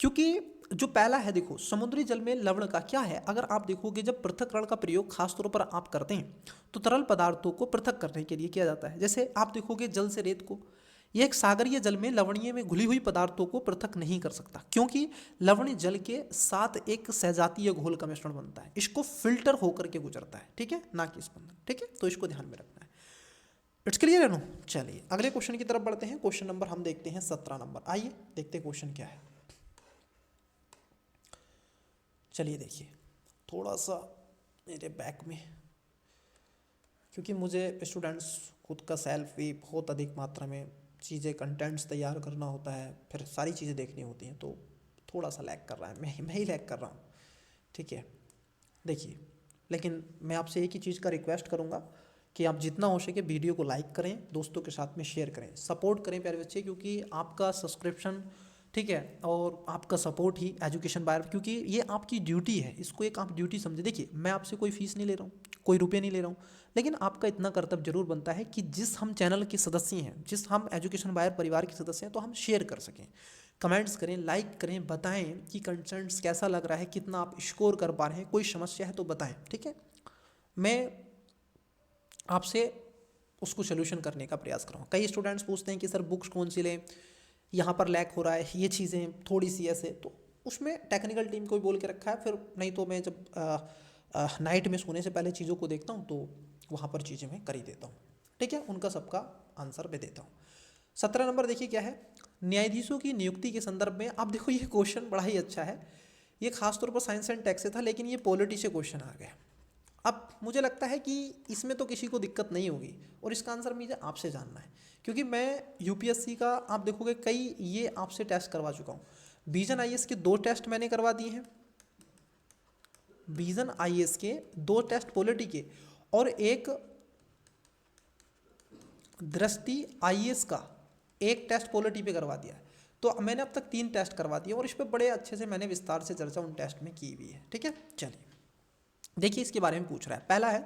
क्योंकि जो पहला है, देखो, समुद्री जल में लवण का क्या है, अगर आप देखोगे जब पृथक्करण का प्रयोग खासतौर पर आप करते हैं तो तरल पदार्थों को पृथक करने के लिए किया जाता है। जैसे आप देखोगे जल से रेत को, यह एक सागरीय जल में लवणीय में घुली हुई पदार्थों को पृथक नहीं कर सकता, क्योंकि लवणीय जल के साथ एक सजातीय घोल का मिश्रण बनता है, इसको फिल्टर होकर के गुजरता है। ठीक है, ना कि स्पंदन। ठीक है, तो इसको ध्यान में रखना है। इट्स क्लियर है नो। चलिए अगले क्वेश्चन की तरफ बढ़ते हैं। क्वेश्चन नंबर हम देखते हैं 17 नंबर। आइए देखते हैं क्वेश्चन क्या है। चलिए देखिए, थोड़ा सा मेरे बैक में, क्योंकि मुझे स्टूडेंट्स खुद का सेल्फ भी बहुत अधिक मात्रा में चीज़ें कंटेंट्स तैयार करना होता है, फिर सारी चीज़ें देखनी होती हैं, तो थोड़ा सा लैग कर रहा है, मैं ही लैग कर रहा हूँ। ठीक है, देखिए, लेकिन मैं आपसे एक ही चीज़ का रिक्वेस्ट करूँगा कि आप जितना हो सके वीडियो को लाइक करें, दोस्तों के साथ में शेयर करें, सपोर्ट करें प्यारे बच्चे, क्योंकि आपका सब्सक्रिप्शन, ठीक है, और आपका सपोर्ट ही एजुकेशन बायर, क्योंकि ये आपकी ड्यूटी है, इसको एक आप ड्यूटी समझे। देखिए, मैं आपसे कोई फीस नहीं ले रहा हूँ, कोई रुपये नहीं ले रहा हूँ, लेकिन आपका इतना कर्तव्य जरूर बनता है कि जिस हम चैनल के सदस्य हैं, जिस हम एजुकेशन बायर परिवार के सदस्य हैं, तो हम शेयर कर सकें, कमेंट्स करें, लाइक करें, बताएं कि कंटेंट्स कैसा लग रहा है, कितना आप स्कोर कर पा रहे हैं, कोई समस्या है तो बताएं। ठीक है, मैं आपसे उसको सोल्यूशन करने का प्रयास करूँगा। कई स्टूडेंट्स पूछते हैं कि सर बुक्स कौन सी लें, यहाँ पर लैक हो रहा है, ये चीज़ें थोड़ी सी ऐसे, तो उसमें टेक्निकल टीम को भी बोल के रखा है। फिर नहीं तो मैं जब नाइट में सोने से पहले चीज़ों को देखता हूँ तो वहाँ पर चीज़ें मैं कर ही देता हूँ। ठीक है, उनका सबका आंसर मैं देता हूँ। 17 नंबर देखिए क्या है, न्यायाधीशों की नियुक्ति के संदर्भ में। अब देखो ये क्वेश्चन बड़ा ही अच्छा है, ये खासतौर पर साइंस एंड टेक से था, लेकिन ये पॉलिटी से क्वेश्चन आ गया। अब मुझे लगता है कि इसमें तो किसी को दिक्कत नहीं होगी, और इसका आंसर मुझे आपसे जानना है, क्योंकि मैं यूपीएससी का आप देखोगे कई ये आपसे टेस्ट करवा चुका हूँ। विजन आईएएस के 2 टेस्ट मैंने करवा दिए हैं, विजन आईएएस के 2 टेस्ट पॉलिटी के, और एक दृष्टि आईएएस का 1 टेस्ट पॉलिटी पे करवा दिया है। तो मैंने अब तक 3 टेस्ट करवा दिए, और इस पर बड़े अच्छे से मैंने विस्तार से चर्चा उन टेस्ट में की हुई है। ठीक है, चलिए देखिए इसके बारे में पूछ रहा है। पहला है,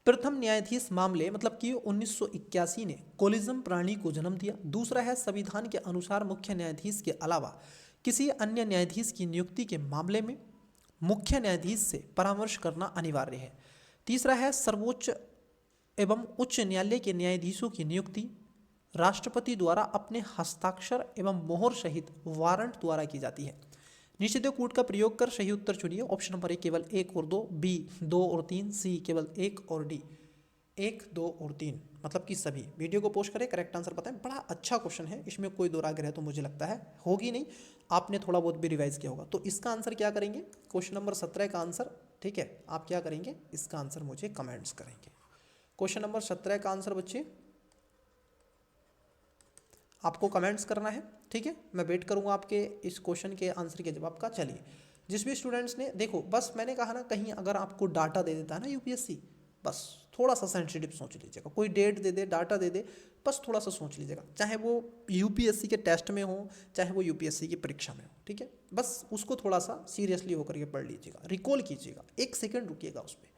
प्रथम न्यायाधीश मामले मतलब कि 1981 ने कोलिज्म प्रणाली को जन्म दिया। दूसरा है, संविधान के अनुसार मुख्य न्यायाधीश के अलावा किसी अन्य न्यायाधीश की नियुक्ति के मामले में मुख्य न्यायाधीश से परामर्श करना अनिवार्य है। तीसरा है, सर्वोच्च एवं उच्च न्यायालय के न्यायाधीशों की नियुक्ति राष्ट्रपति द्वारा अपने हस्ताक्षर एवं मोहर सहित वारंट द्वारा की जाती है। निषेध कूट का प्रयोग कर सही उत्तर चुनिए। ऑप्शन नंबर ए केवल 1 और 2, बी 2 और 3, सी केवल 1 और डी 1, 2 और 3 मतलब कि सभी। वीडियो को पोस्ट करें, करेक्ट आंसर बताएं। बड़ा अच्छा क्वेश्चन है, इसमें कोई दो राग रहे तो मुझे लगता है होगी नहीं, आपने थोड़ा बहुत भी रिवाइज किया होगा। तो इसका आंसर क्या करेंगे, क्वेश्चन नंबर 17 का आंसर। ठीक है, आप क्या करेंगे, इसका आंसर मुझे कमेंट्स करेंगे। क्वेश्चन नंबर 17 का आंसर बच्चे आपको कमेंट्स करना है। ठीक है, मैं वेट करूंगा आपके इस क्वेश्चन के आंसर के जवाब का। चलिए, जिस भी स्टूडेंट्स ने, देखो बस मैंने कहा ना, कहीं अगर आपको डाटा दे देता है ना यूपीएससी, बस थोड़ा सा सेंसिटिव सोच लीजिएगा। कोई डेट दे दे, डाटा दे दे, बस थोड़ा सा सोच लीजिएगा, चाहे वो यूपीएससी के टेस्ट में हो, चाहे वो यूपीएससी की परीक्षा में हो। ठीक है, बस उसको थोड़ा सा सीरियसली होकर के पढ़ लीजिएगा, रिकॉल कीजिएगा, 1 सेकेंड रुकिएगा उस पर।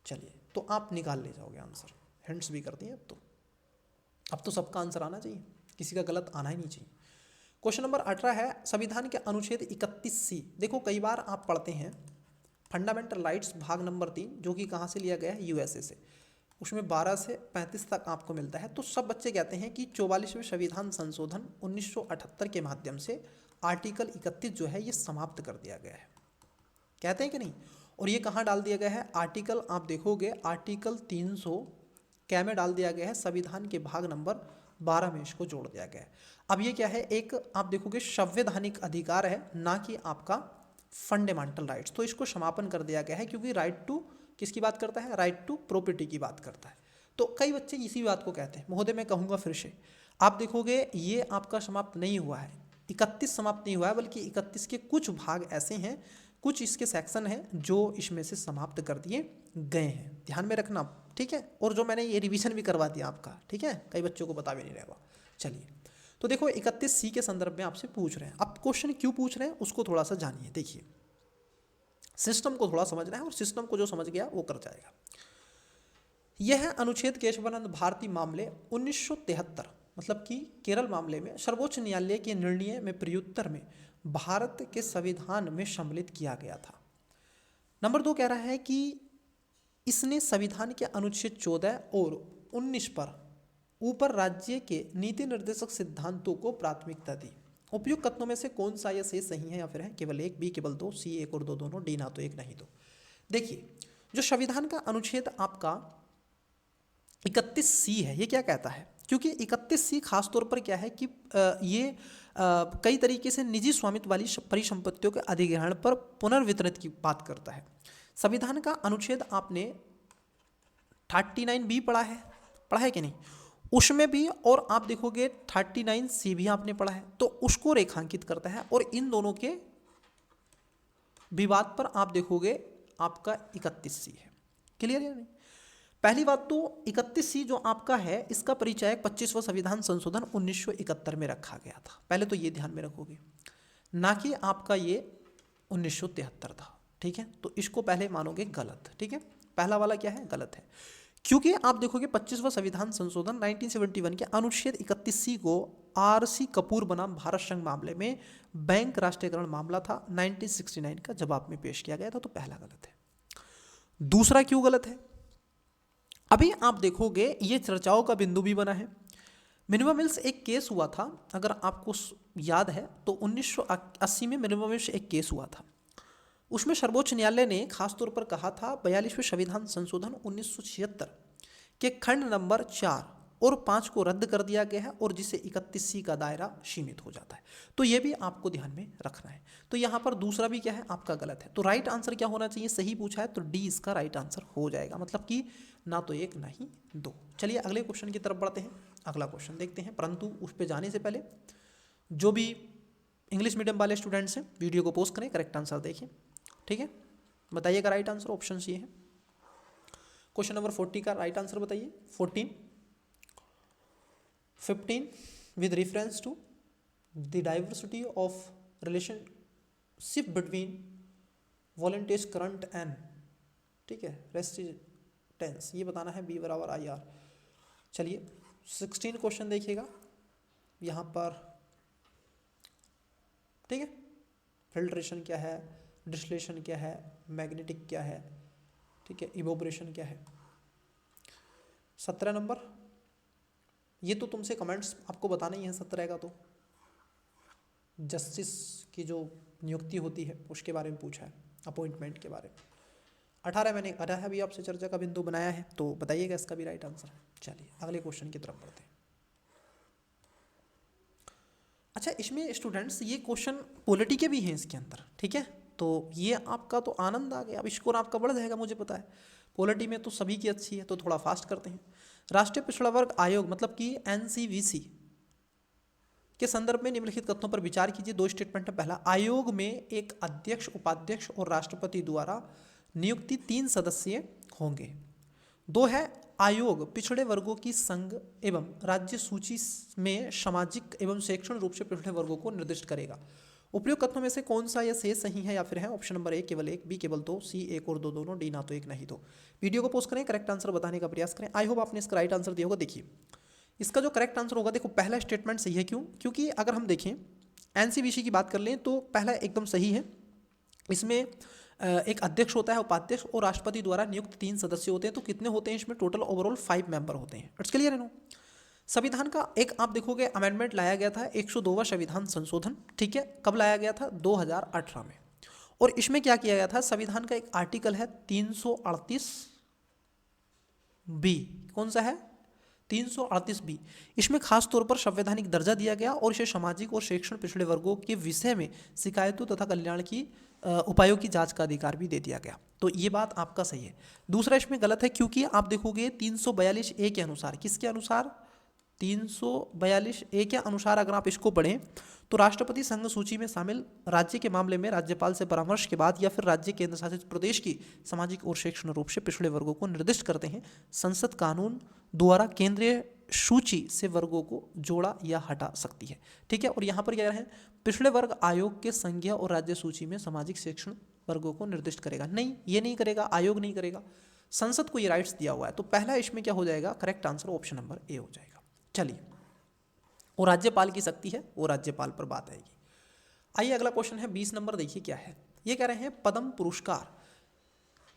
चलिए, तो आप निकाल ले जाओगे आंसर। हिंट्स भी कर दिए अब तो सबका आंसर आना चाहिए, किसी का गलत आना ही नहीं चाहिए। क्वेश्चन नंबर 18 है, संविधान के अनुच्छेद 31C। देखो कई बार आप पढ़ते हैं फंडामेंटल राइट्स भाग नंबर 3, जो कि कहाँ से लिया गया है, यूएसए से। उसमें 12 से 35 तक आपको मिलता है। तो सब बच्चे कहते हैं कि 44वें संविधान संशोधन 1978 के माध्यम से आर्टिकल 31 जो है ये समाप्त कर दिया गया है, कहते हैं कि नहीं। और ये कहाँ डाल दिया गया है, आर्टिकल आप देखोगे आर्टिकल 300 क्या में डाल दिया गया है, संविधान के भाग नंबर 12 में इसको जोड़ दिया गया है। अब ये क्या है, एक आप देखोगे संवैधानिक अधिकार है, ना कि आपका फंडामेंटल राइट्स। तो इसको समापन कर दिया गया है, क्योंकि राइट टू किसकी बात करता है, राइट टू प्रॉपर्टी की बात करता है। तो कई बच्चे इसी बात को कहते हैं। महोदय मैं कहूँगा फिर से, आप देखोगे ये आपका समाप्त नहीं हुआ है, 31 समाप्त नहीं हुआ है, बल्कि 31 के कुछ भाग ऐसे हैं, कुछ इसके सेक्शन हैं जो इसमें से समाप्त कर दिए गए हैं, ध्यान में रखना। ठीक है, और जो मैंने ये रिवीजन भी करवा दिया आपका। ठीक है, कई बच्चों को पता भी नहीं रहेगा। चलिए, तो देखो 31C के संदर्भ में आपसे पूछ रहे हैं। अब क्वेश्चन क्यों पूछ रहे हैं उसको थोड़ा सा जानिए। देखिए, सिस्टम को थोड़ा समझना है, और सिस्टम को जो समझ गया वो कर जाएगा। यह है अनुच्छेद केशवानंद भारती मामले 1973, मतलब कि केरल मामले में सर्वोच्च न्यायालय के निर्णय में प्रत्युत्तर में भारत के संविधान में सम्मिलित किया गया था। नंबर 2 कह रहा है कि इसने संविधान के अनुच्छेद 14 और 19 पर ऊपर राज्य के नीति निर्देशक सिद्धांतों को प्राथमिकता दी। उपयुक्त कथनों में से कौन सा या से सही है या फिर है, केवल 1, बी केवल 2, सी 1 और 2 दोनों, डी ना तो 1 नहीं 2। देखिए, जो संविधान का अनुच्छेद आपका 31C है, ये क्या कहता है, क्योंकि 31C खासतौर पर क्या है कि ये कई तरीके से निजी स्वामित्व वाली परिसंपत्तियों के अधिग्रहण पर पुनर्वितरण की बात करता है। संविधान का अनुच्छेद आपने 39B पढ़ा है कि नहीं, उसमें भी, और आप देखोगे 39C भी आपने पढ़ा है, तो उसको रेखांकित करता है। और इन दोनों के विवाद पर आप देखोगे आपका 31C है। क्लियर है नहीं? पहली बात तो 31C जो आपका है, इसका परिचय 25वां संविधान संशोधन 1971 में रखा गया था। पहले तो ये ध्यान में रखोगे, ना कि आपका ये 1973 था। ठीक है, तो इसको पहले मानोगे गलत। ठीक है, पहला वाला क्या है, गलत है, क्योंकि आप देखोगे 25वां संविधान संशोधन 1971 के अनुच्छेद 31C को RC कपूर बनाम भारत संघ मामले में बैंक राष्ट्रीयकरण मामला था 1969 का जवाब में पेश किया गया था। तो पहला गलत है। दूसरा क्यों गलत है, अभी आप देखोगे ये चर्चाओं का बिंदु भी बना है। मिनिमम वेज एक केस हुआ था, अगर आपको याद है तो 1980 में मिनिमम वेज एक केस हुआ था। उसमें सर्वोच्च न्यायालय ने खासतौर पर कहा था 42वें संविधान संशोधन 1976 के खंड नंबर 4 और 5 को रद्द कर दिया गया है और जिससे 31C का दायरा सीमित हो जाता है। तो ये भी आपको ध्यान में रखना है। तो यहाँ पर दूसरा भी क्या है आपका गलत है। तो राइट आंसर क्या होना चाहिए, सही पूछा है तो डी इसका राइट आंसर हो जाएगा, मतलब कि ना तो 1 ना ही 2। चलिए अगले क्वेश्चन की तरफ बढ़ते हैं, अगला क्वेश्चन देखते हैं। परंतु उस पर जाने से पहले जो भी इंग्लिश मीडियम वाले स्टूडेंट्स हैं वीडियो को पोस्ट करें, करेक्ट आंसर देखें, ठीक है। बताइएगा राइट आंसर, ऑप्शन ये है। क्वेश्चन नंबर 40 का राइट आंसर बताइए। 14, 15 with reference to the diversity of relationship between voltage current and, ठीक है, रेजिस्टेंस, ये बताना है बी बराबर आई आर। चलिए 16 क्वेश्चन देखिएगा यहाँ पर, ठीक है। फिल्ट्रेशन क्या है, डिस्टिलेशन क्या है, मैग्नेटिक क्या है, ठीक है, इवोपरेशन क्या है। 17 नंबर, ये तो तुमसे कमेंट्स आपको बताना ही है 17 का, तो जस्टिस की जो नियुक्ति होती है उसके बारे में पूछा है, अपॉइंटमेंट के बारे में। 18 मैंने 18 भी आपसे चर्चा का बिंदु बनाया है, तो बताइएगा इसका भी राइट आंसर। चलिए अगले क्वेश्चन की तरफ बढ़ते हैं। अच्छा, इसमें स्टूडेंट्स ये क्वेश्चन पॉलिटी के भी हैं इसके अंदर, ठीक है। तो ये आपका तो आनंद आ गया, अब स्कोर आपका बढ़ जाएगा, मुझे पता है। पॉलिटी में तो सभी की अच्छी है, तो थोड़ा फास्ट करते हैं। राष्ट्रीय पिछड़ा वर्ग आयोग मतलब कि NCVC के संदर्भ में निम्नलिखित कथनों पर विचार कीजिए। 2 स्टेटमेंट है। पहला, आयोग में एक अध्यक्ष, उपाध्यक्ष और राष्ट्रपति द्वारा नियुक्ति 3 सदस्य होंगे। 2 है, आयोग पिछड़े वर्गों की संघ एवं राज्य सूची में सामाजिक एवं शैक्षणिक रूप से पिछड़े वर्गों को निर्दिष्ट करेगा। उपयुक्त कथनों में से कौन सा या शेष सही है या फिर है? ऑप्शन नंबर ए केवल 1, बी केवल 2, सी 1 और 2 दोनों, डी ना तो 1 ना ही 2। वीडियो को पोस्ट करें, करेक्ट आंसर बताने का प्रयास करें। आई होप आपने इसका राइट आंसर दिया होगा। देखिए इसका जो करेक्ट आंसर होगा, देखो पहला स्टेटमेंट सही है। क्यों? क्योंकि अगर हम देखें NCVC की बात कर लें तो पहला एकदम सही है। इसमें एक अध्यक्ष होता है, उपाध्यक्ष और राष्ट्रपति द्वारा नियुक्त 3 सदस्य होते हैं। तो कितने होते हैं इसमें? टोटल ओवरऑल 5 मेंबर होते हैं। इट्स क्लियर है नो? संविधान का एक आप देखोगे अमेंडमेंट लाया गया था, 102वां संविधान संशोधन, ठीक है। कब लाया गया था? 2018 में। और इसमें क्या किया गया था? संविधान का एक आर्टिकल है 338B। कौन सा है? 338B। इसमें खास तौर पर संवैधानिक दर्जा दिया गया और इसे सामाजिक और शैक्षणिक पिछड़े वर्गों के विषय में शिकायतों तथा कल्याण की उपायों की जांच का अधिकार भी दे दिया गया। तो ये बात आपका सही है। दूसरा इसमें गलत है, क्योंकि आप देखोगे 342A के अनुसार, किसके अनुसार? 342A के अनुसार अगर आप इसको पढ़ें तो राष्ट्रपति संघ सूची में शामिल राज्य के मामले में राज्यपाल से परामर्श के बाद या फिर राज्य केंद्र शासित प्रदेश की सामाजिक और शैक्षणिक रूप से पिछड़े वर्गों को निर्दिष्ट करते हैं। संसद कानून द्वारा केंद्रीय सूची से वर्गों को जोड़ा या हटा सकती है, ठीक है। और यहाँ पर क्या है? पिछड़े वर्ग आयोग के संघीय और राज्य सूची में सामाजिक शैक्षणिक वर्गों को निर्दिष्ट करेगा। नहीं, ये नहीं करेगा, आयोग नहीं करेगा, संसद को ये राइट्स दिया हुआ है। तो पहला इसमें क्या हो जाएगा? Correct answer option number A हो जाएगा। चलिए, वो राज्यपाल की शक्ति है, वो राज्यपाल पर बात आएगी। आइए अगला क्वेश्चन है 20 नंबर, देखिए क्या है। ये कह रहे हैं पद्म पुरस्कार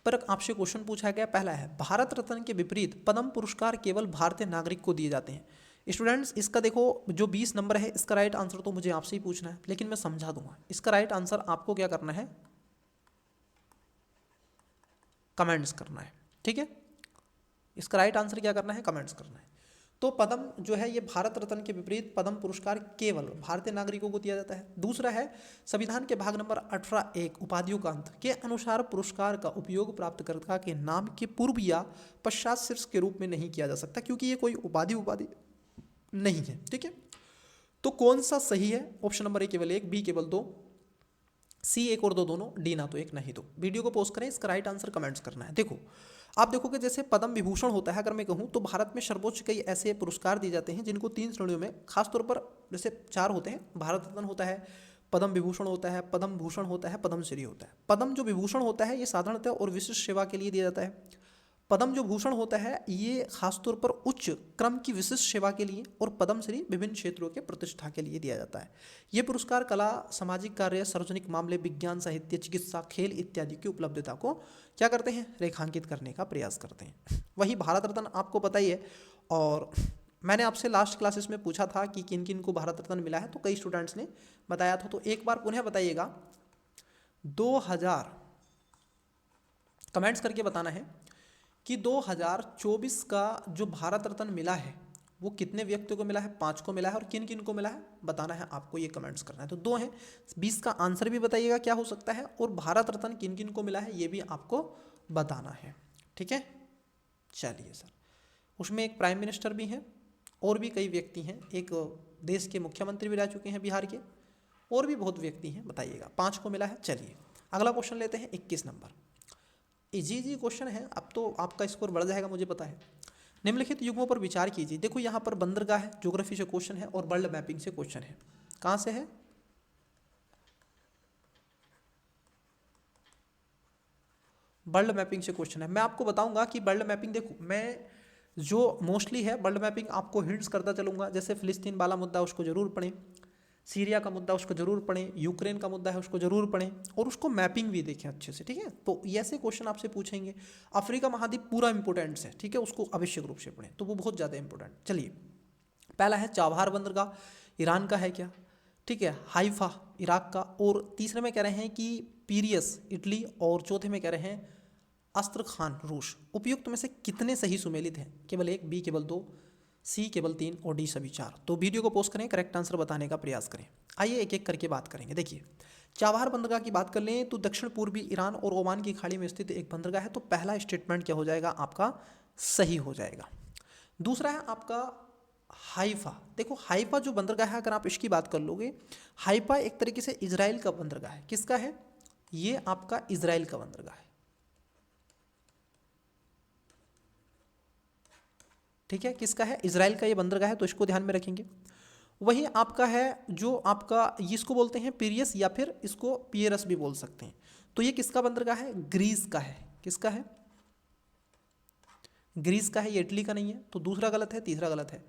पर आपसे क्वेश्चन पूछा गया। पहला है, भारत रत्न के विपरीत पद्म पुरस्कार केवल भारतीय नागरिक को दिए जाते हैं। स्टूडेंट्स इसका देखो जो 20 नंबर है, इसका राइट आंसर तो मुझे आपसे ही पूछना है, लेकिन मैं समझा दूंगा। इसका राइट आंसर आपको क्या करना है? कमेंट्स करना है, ठीक है। इसका राइट आंसर क्या करना है? कमेंट्स करना है। तो पद्म जो है ये भारत रत्न के विपरीत पद्म पुरस्कार केवल भारतीय नागरिकों को दिया जाता है। दूसरा है, संविधान के भाग नंबर 18(1) उपाधियों का अंत के अनुसार पुरस्कार का उपयोग प्राप्तकर्ता के नाम के पूर्व या पश्चात शीर्ष के रूप में नहीं किया जा सकता, क्योंकि ये कोई उपाधि नहीं है, ठीक है। तो कौन सा सही है? ऑप्शन नंबर ए केवल 1, बी केवल 2, सी 1 और 2 दोनों, डी ना तो 1 ना ही 2। वीडियो को पोस्ट करें, इसका राइट आंसर कमेंट्स करना है। देखो आप देखोगे जैसे पद्म विभूषण होता है, अगर मैं कहूँ तो भारत में सर्वोच्च कई ऐसे पुरस्कार दिए जाते हैं जिनको 3 श्रेणियों में, खासतौर पर जैसे 4 होते हैं। भारत रत्न होता है, पद्म विभूषण होता है, पद्म भूषण होता है, पद्मश्री होता है। पद्म जो विभूषण होता है ये साधारणतः और विशिष्ट सेवा के लिए दिया जाता है। पद्म जो भूषण होता है ये खासतौर पर उच्च क्रम की विशिष्ट सेवा के लिए, और पद्मश्री विभिन्न क्षेत्रों के प्रतिष्ठा के लिए दिया जाता है। ये पुरस्कार कला, सामाजिक कार्य, सार्वजनिक मामले, विज्ञान, साहित्य, चिकित्सा, खेल इत्यादि की उपलब्धता को क्या करते हैं? रेखांकित करने का प्रयास करते हैं। वही भारत रत्न आपको पता ही है, और मैंने आपसे लास्ट क्लासेस में पूछा था कि किन किन को भारत रत्न मिला है, तो कई स्टूडेंट्स ने बताया था। तो एक बार पुनः बताइएगा, 2000 कमेंट्स करके बताना है कि 2024 का जो भारत रत्न मिला है वो कितने व्यक्तियों को मिला है, 5 को मिला है, और किन किन को मिला है बताना है आपको, ये कमेंट्स करना है। तो 2 हैं, 20 का आंसर भी बताइएगा क्या हो सकता है, और भारत रत्न किन किन को मिला है ये भी आपको बताना है। ठीक है, चलिए सर। उसमें एक प्राइम मिनिस्टर भी हैं, और भी कई व्यक्ति हैं, एक देश के मुख्यमंत्री भी रह चुके हैं बिहार के, और भी बहुत व्यक्ति हैं, बताइएगा। 5 को मिला है। चलिए अगला क्वेश्चन लेते हैं, 21 नंबर। इजी क्वेश्चन है, अब तो आपका स्कोर बढ़ जाएगा मुझे पता है। निम्नलिखित युग्मों पर विचार कीजिए। देखो यहाँ पर बंदरगाह है, ज्योग्राफी से क्वेश्चन है, और वर्ल्ड मैपिंग से क्वेश्चन है। कहाँ से है? वर्ल्ड मैपिंग से क्वेश्चन है। मैं आपको बताऊंगा कि वर्ल्ड मैपिंग, देखो मैं जो मोस्टली है वर्ल्ड मैपिंग आपको हिंट्स करता चलूंगा। जैसे फिलिस्तीन वाला मुद्दा उसको जरूर पढ़ें, सीरिया का मुद्दा उसको जरूर पढ़ें, यूक्रेन का मुद्दा है उसको जरूर पढ़ें, और उसको मैपिंग भी देखें अच्छे से। ठीक है, तो ऐसे क्वेश्चन आपसे पूछेंगे। अफ्रीका महाद्वीप पूरा इंपोर्टेंट है, ठीक है, उसको आवश्यक रूप से पढ़ें, तो वो बहुत ज़्यादा इंपॉर्टेंट। चलिए पहला है चाबहार बंदरगाह, ईरान का है क्या? ठीक है, हाइफा इराक का, और तीसरे में कह रहे हैं कि पीरियस इटली, और चौथे में कह रहे हैं अस्त्रखान रूस। उपयुक्त में से कितने सही सुमेलित हैं? केवल 1, बी केवल 2, सी केवल 3 और डी सभी 4। तो वीडियो को पोस्ट करें, करेक्ट आंसर बताने का प्रयास करें। आइए एक एक करके बात करेंगे। देखिए चाबहार बंदरगाह की बात कर लें तो दक्षिण पूर्वी ईरान और ओमान की खाड़ी में स्थित एक बंदरगाह है, तो पहला स्टेटमेंट क्या हो जाएगा आपका? सही हो जाएगा। दूसरा है आपका हाइफा। देखो हाइफा जो बंदरगाह है, अगर आप इसकी बात कर लोगे, हाइफा एक तरीके से इजराइल का बंदरगाह है। किसका है? ये आपका इजराइल का बंदरगाह है। ठीक है, किसका है? इजराइल का ये बंदरगाह है, तो इसको ध्यान में रखेंगे। वही आपका है जो आपका, इसको बोलते हैं पीरियस, या फिर इसको पियरस भी बोल सकते हैं। तो ये किसका बंदरगाह है? ग्रीस का है। किसका है? ग्रीस का है, ये इटली का नहीं है, तो दूसरा गलत है, तीसरा गलत है।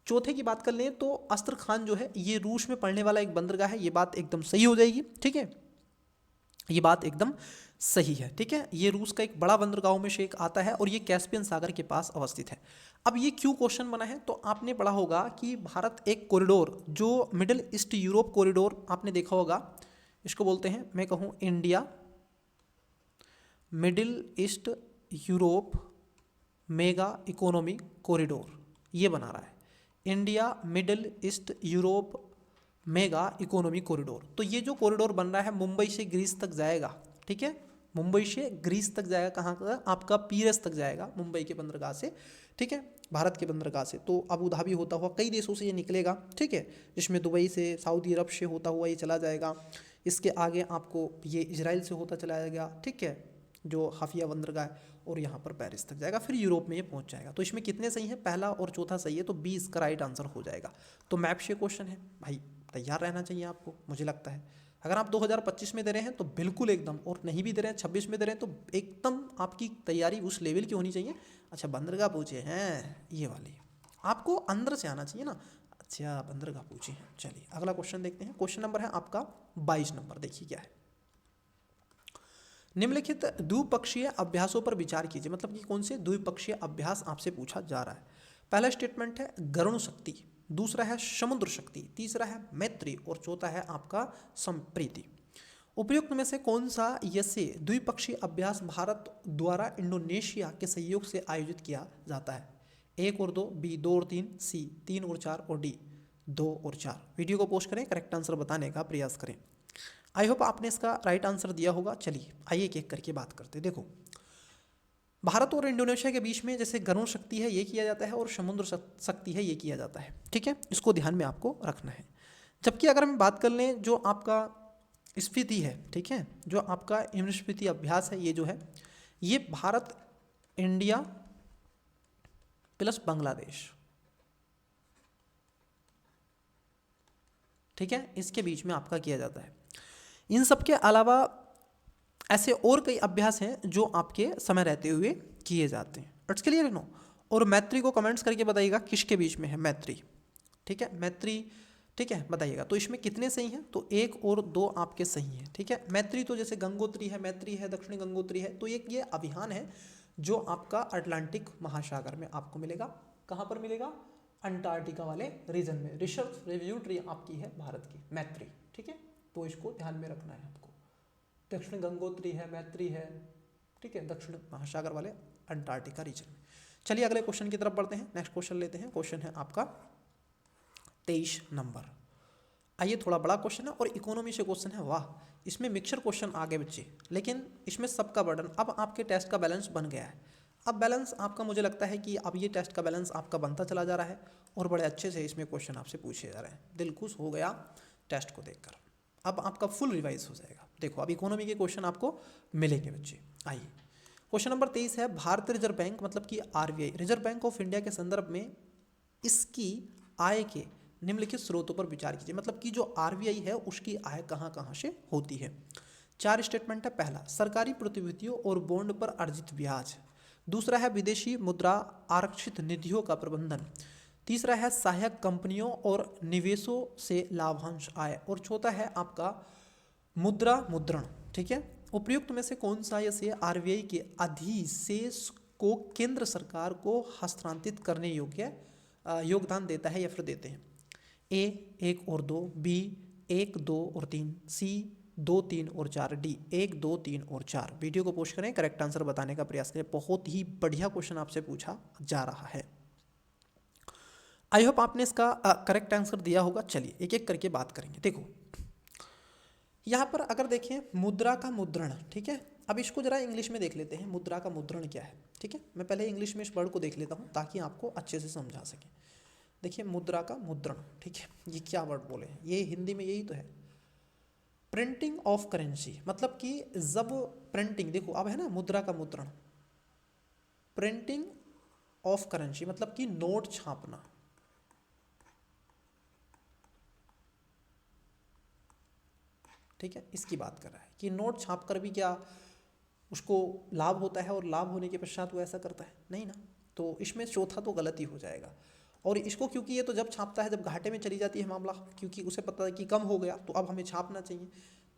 चौथे की बात कर लें तो अस्त्रखान जो है ये रूस में पड़ने वाला एक बंदरगाह है, ये बात एकदम सही हो जाएगी। ठीक है, ये बात एकदम सही है। ठीक है, ये रूस का एक बड़ा बंदरगाहों में से एक आता है, और ये कैस्पियन सागर के पास अवस्थित है। अब ये क्यों क्वेश्चन बना है, तो आपने पढ़ा होगा कि भारत एक कॉरिडोर, जो मिडिल ईस्ट यूरोप कॉरिडोर आपने देखा होगा, इसको बोलते हैं, मैं कहूँ India middle east Europe mega economy corridor, ये बना रहा है India middle east Europe mega economy corridor. तो ये जो कॉरिडोर बन रहा है मुंबई से ग्रीस तक जाएगा। ठीक है, मुंबई से ग्रीस तक जाएगा, कहाँ का? आपका पीरस तक जाएगा, मुंबई के बंदरगाह से। ठीक है, भारत के बंदरगाह से। तो अबू धाबी होता हुआ कई देशों से ये निकलेगा। ठीक है, जिसमें दुबई से, सऊदी अरब से होता हुआ ये चला जाएगा। इसके आगे आपको ये इजराइल से होता चला जाएगा। ठीक है, जो हाफिया बंदरगाह है, और यहाँ पर पेरिस तक जाएगा, फिर यूरोप में ये पहुँच जाएगा। तो इसमें कितने सही हैं? पहला और चौथा सही है, तो 20 का राइट आंसर हो जाएगा। तो मैप से क्वेश्चन है भाई, तैयार रहना चाहिए आपको, मुझे लगता है। अगर आप 2025 में दे रहे हैं तो बिल्कुल एकदम, और नहीं भी दे रहे हैं 26 में दे रहे हैं, तो एकदम आपकी तैयारी उस लेवल की होनी चाहिए। अच्छा बंदरगाह पूछे हैं ये वाली, आपको अंदर से आना चाहिए ना। अच्छा बंदरगाह पूछे हैं। चलिए अगला क्वेश्चन देखते हैं। क्वेश्चन नंबर है आपका 22 नंबर। देखिए क्या है, निम्नलिखित द्विपक्षीय अभ्यासों पर विचार कीजिए। मतलब कि कौन से द्विपक्षीय अभ्यास आपसे पूछा जा रहा है। पहला स्टेटमेंट है गरुण शक्ति, दूसरा है समुद्र शक्ति, तीसरा है मैत्री, और चौथा है आपका संप्रीति। उपयुक्त में से कौन सा यसे द्विपक्षीय अभ्यास भारत द्वारा इंडोनेशिया के सहयोग से आयोजित किया जाता है? 1 और 2, बी 2 और 3, सी 3 और 4, और डी 2 और 4। वीडियो को पोस्ट करें, करेक्ट आंसर बताने का प्रयास करें। आई होप आपने इसका राइट आंसर दिया होगा। चलिए आइए एक एक करके बात करते हैं। देखो भारत और इंडोनेशिया के बीच में जैसे गरुण शक्ति है ये किया जाता है, और समुद्र शक्ति है ये किया जाता है। ठीक है, इसको ध्यान में आपको रखना है। जबकि अगर हम बात कर लें जो आपका स्फीति है, ठीक है, जो आपका स्फीति अभ्यास है, ये जो है ये भारत इंडिया प्लस बांग्लादेश, ठीक है, इसके बीच में आपका किया जाता है। इन सब के अलावा ऐसे और कई अभ्यास हैं जो आपके समय रहते हुए किए जाते हैं। It's clear no. और मैत्री को कमेंट्स करके बताइएगा किसके बीच में है मैत्री। ठीक है, मैत्री, ठीक है, बताइएगा। तो इसमें कितने सही हैं? तो 1 और 2 आपके सही हैं। ठीक है, मैत्री तो जैसे गंगोत्री है, मैत्री है, दक्षिणी गंगोत्री है, तो एक ये अभियान है जो आपका अटलांटिक महासागर में आपको मिलेगा। कहाँ पर मिलेगा? अंटार्कटिका वाले रीजन में। रिसर्च रिव्यू ट्री आपकी है भारत की मैत्री। ठीक है, तो इसको ध्यान में रखना है आपको। दक्षिण गंगोत्री है, मैत्री है, ठीक है, दक्षिण महासागर वाले अंटार्कटिका रीजन में। चलिए अगले क्वेश्चन की तरफ बढ़ते हैं। नेक्स्ट क्वेश्चन लेते हैं। क्वेश्चन है आपका 23 नंबर। आइए, थोड़ा बड़ा क्वेश्चन है और इकोनॉमी से क्वेश्चन है। वाह, इसमें मिक्सर क्वेश्चन आ गए बच्चे, लेकिन इसमें सबका बर्डन। अब आपके टेस्ट का बैलेंस बन गया है। अब बैलेंस आपका, मुझे लगता है कि अब ये टेस्ट का बैलेंस आपका बनता चला जा रहा है और बड़े अच्छे से इसमें क्वेश्चन आपसे पूछे जा रहे हैं। दिल खुश हो गया टेस्ट को देखकर। अब आपका फुल रिवाइज हो जाएगा। देखो, अब इकोनॉमी के क्वेश्चन आपको मिलेंगे बच्चे। आइए, क्वेश्चन नंबर 23 है, भारतीय रिजर्व बैंक मतलब कि RBI, reserve Bank of India के संदर्भ में इसकी आय के निम्नलिखित स्रोतों पर विचार कीजिए। मतलब कि जो आरबीआई है उसकी आय कहाँ कहाँ से होती है। 4 स्टेटमेंट है। पहला, सरकारी प्रतिभूतियों और बॉन्ड पर अर्जित ब्याज। दूसरा है विदेशी मुद्रा आरक्षित निधियों का प्रबंधन। तीसरा है सहायक कंपनियों और निवेशों से लाभांश आय। और चौथा है आपका मुद्रा मुद्रण। ठीक है, उपयुक्त में से कौन सा से आरबीआई के अधिशेष को केंद्र सरकार को हस्तांतरित करने योग्य योगदान देता है या फिर देते हैं। ए 1 और 2, बी 1, 2 और 3, सी 2, 3 और 4, डी 1, 2, 3 और 4। वीडियो को पोस्ट करें, करेक्ट आंसर बताने का प्रयास करें। बहुत ही बढ़िया क्वेश्चन आपसे पूछा जा रहा है। आई होप आपने इसका करेक्ट आंसर दिया होगा। चलिए एक एक करके बात करेंगे। देखो, यहाँ पर अगर देखें मुद्रा का मुद्रण, ठीक है। अब इसको जरा इंग्लिश में देख लेते हैं, मुद्रा का मुद्रण क्या है। ठीक है, मैं पहले इंग्लिश में इस वर्ड को देख लेता हूँ ताकि आपको अच्छे से समझा सके। देखिए, मुद्रा का मुद्रण, ठीक है, ये क्या वर्ड बोले हैं, ये हिंदी में यही तो है, प्रिंटिंग ऑफ करेंसी। मतलब कि जब प्रिंटिंग, देखो अब है ना मुद्रा का मुद्रण, प्रिंटिंग ऑफ करेंसी मतलब कि नोट छापना। ठीक है, इसकी बात कर रहा है कि नोट छाप कर भी क्या उसको लाभ होता है और लाभ होने के पश्चात वो ऐसा करता है, नहीं ना। तो इसमें चौथा तो गलत ही हो जाएगा। और इसको क्योंकि ये तो जब छापता है जब घाटे में चली जाती है मामला, क्योंकि उसे पता है कि कम हो गया तो अब हमें छापना चाहिए।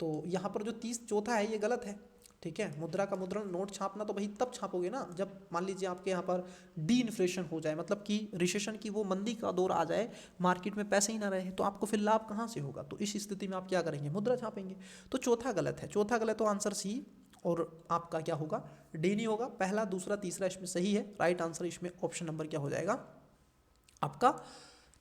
तो यहाँ पर जो 30 चौथा है ये गलत है। ठीक है, मुद्रा का मुद्रण नोट छापना तो भाई तब छापोगे ना जब मान लीजिए आपके यहाँ पर डी इन्फ्लेशन हो जाए, मतलब कि रिसेशन की वो मंदी का दौर आ जाए, मार्केट में पैसे ही ना रहे, तो आपको फिर लाभ कहाँ से होगा। तो इस स्थिति में आप क्या करेंगे, मुद्रा छापेंगे। तो चौथा गलत है, चौथा गलत, तो आंसर सी और आपका क्या होगा, डी नहीं होगा। पहला दूसरा तीसरा इसमें सही है। राइट आंसर इसमें ऑप्शन नंबर क्या हो जाएगा आपका,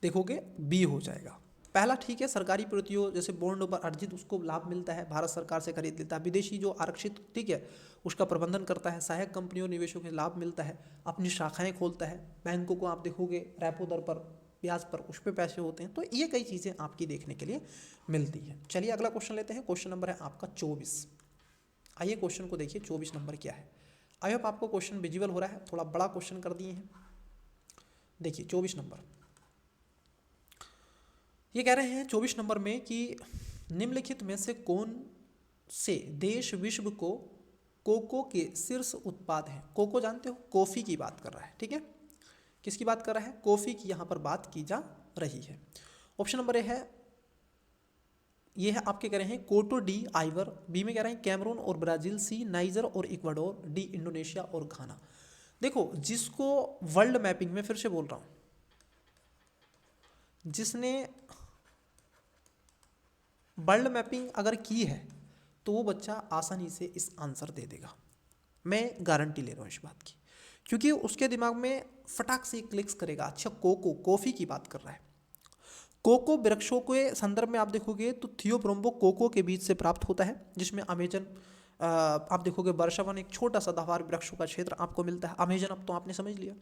देखोगे बी हो जाएगा। पहला ठीक है, सरकारी प्रतियों जैसे बॉन्ड पर अर्जित उसको लाभ मिलता है, भारत सरकार से खरीद लेता है। विदेशी जो आरक्षित, ठीक है, उसका प्रबंधन करता है। सहायक कंपनियों निवेशों के लाभ मिलता है, अपनी शाखाएं खोलता है। बैंकों को आप देखोगे रेपो दर पर, ब्याज पर, उस पर पैसे होते हैं। तो ये कई चीज़ें आपकी देखने के लिए मिलती है। चलिए अगला क्वेश्चन लेते हैं। क्वेश्चन नंबर है आपका 24। आइए क्वेश्चन को देखिए, 24 नंबर क्या है। आई होप आपको क्वेश्चन विजिबल हो रहा है, थोड़ा बड़ा क्वेश्चन कर दिए हैं। देखिए 24 नंबर, ये कह रहे हैं 24 नंबर में कि निम्नलिखित में से कौन से देश विश्व को कोको के शीर्ष उत्पाद हैं। कोको जानते हो, कॉफ़ी की बात कर रहा है। ठीक है, किसकी बात कर रहा है, कॉफ़ी की यहाँ पर बात की जा रही है। ऑप्शन नंबर ए है, ये है आपके कह रहे हैं कोटो डी आइवर। बी में कह रहे हैं कैमरून और ब्राज़ील। सी नाइजर और इक्वाडोर। डी इंडोनेशिया और घाना। देखो, जिसको वर्ल्ड मैपिंग में, फिर से बोल रहा हूँ, जिसने वर्ल्ड मैपिंग अगर की है तो वो बच्चा आसानी से इस आंसर दे देगा। मैं गारंटी ले रहा हूँ इस बात की, क्योंकि उसके दिमाग में फटाक से क्लिक्स करेगा। अच्छा, कोको, कॉफ़ी की बात कर रहा है। कोको वृक्षों के संदर्भ में आप देखोगे तो थियोब्रोम्बो कोको के बीज से प्राप्त होता है, जिसमें अमेजन, आप देखोगे वर्षावन एक छोटा सदाबहार वृक्षों का क्षेत्र आपको मिलता है। अमेजन अब तो आपने समझ लिया।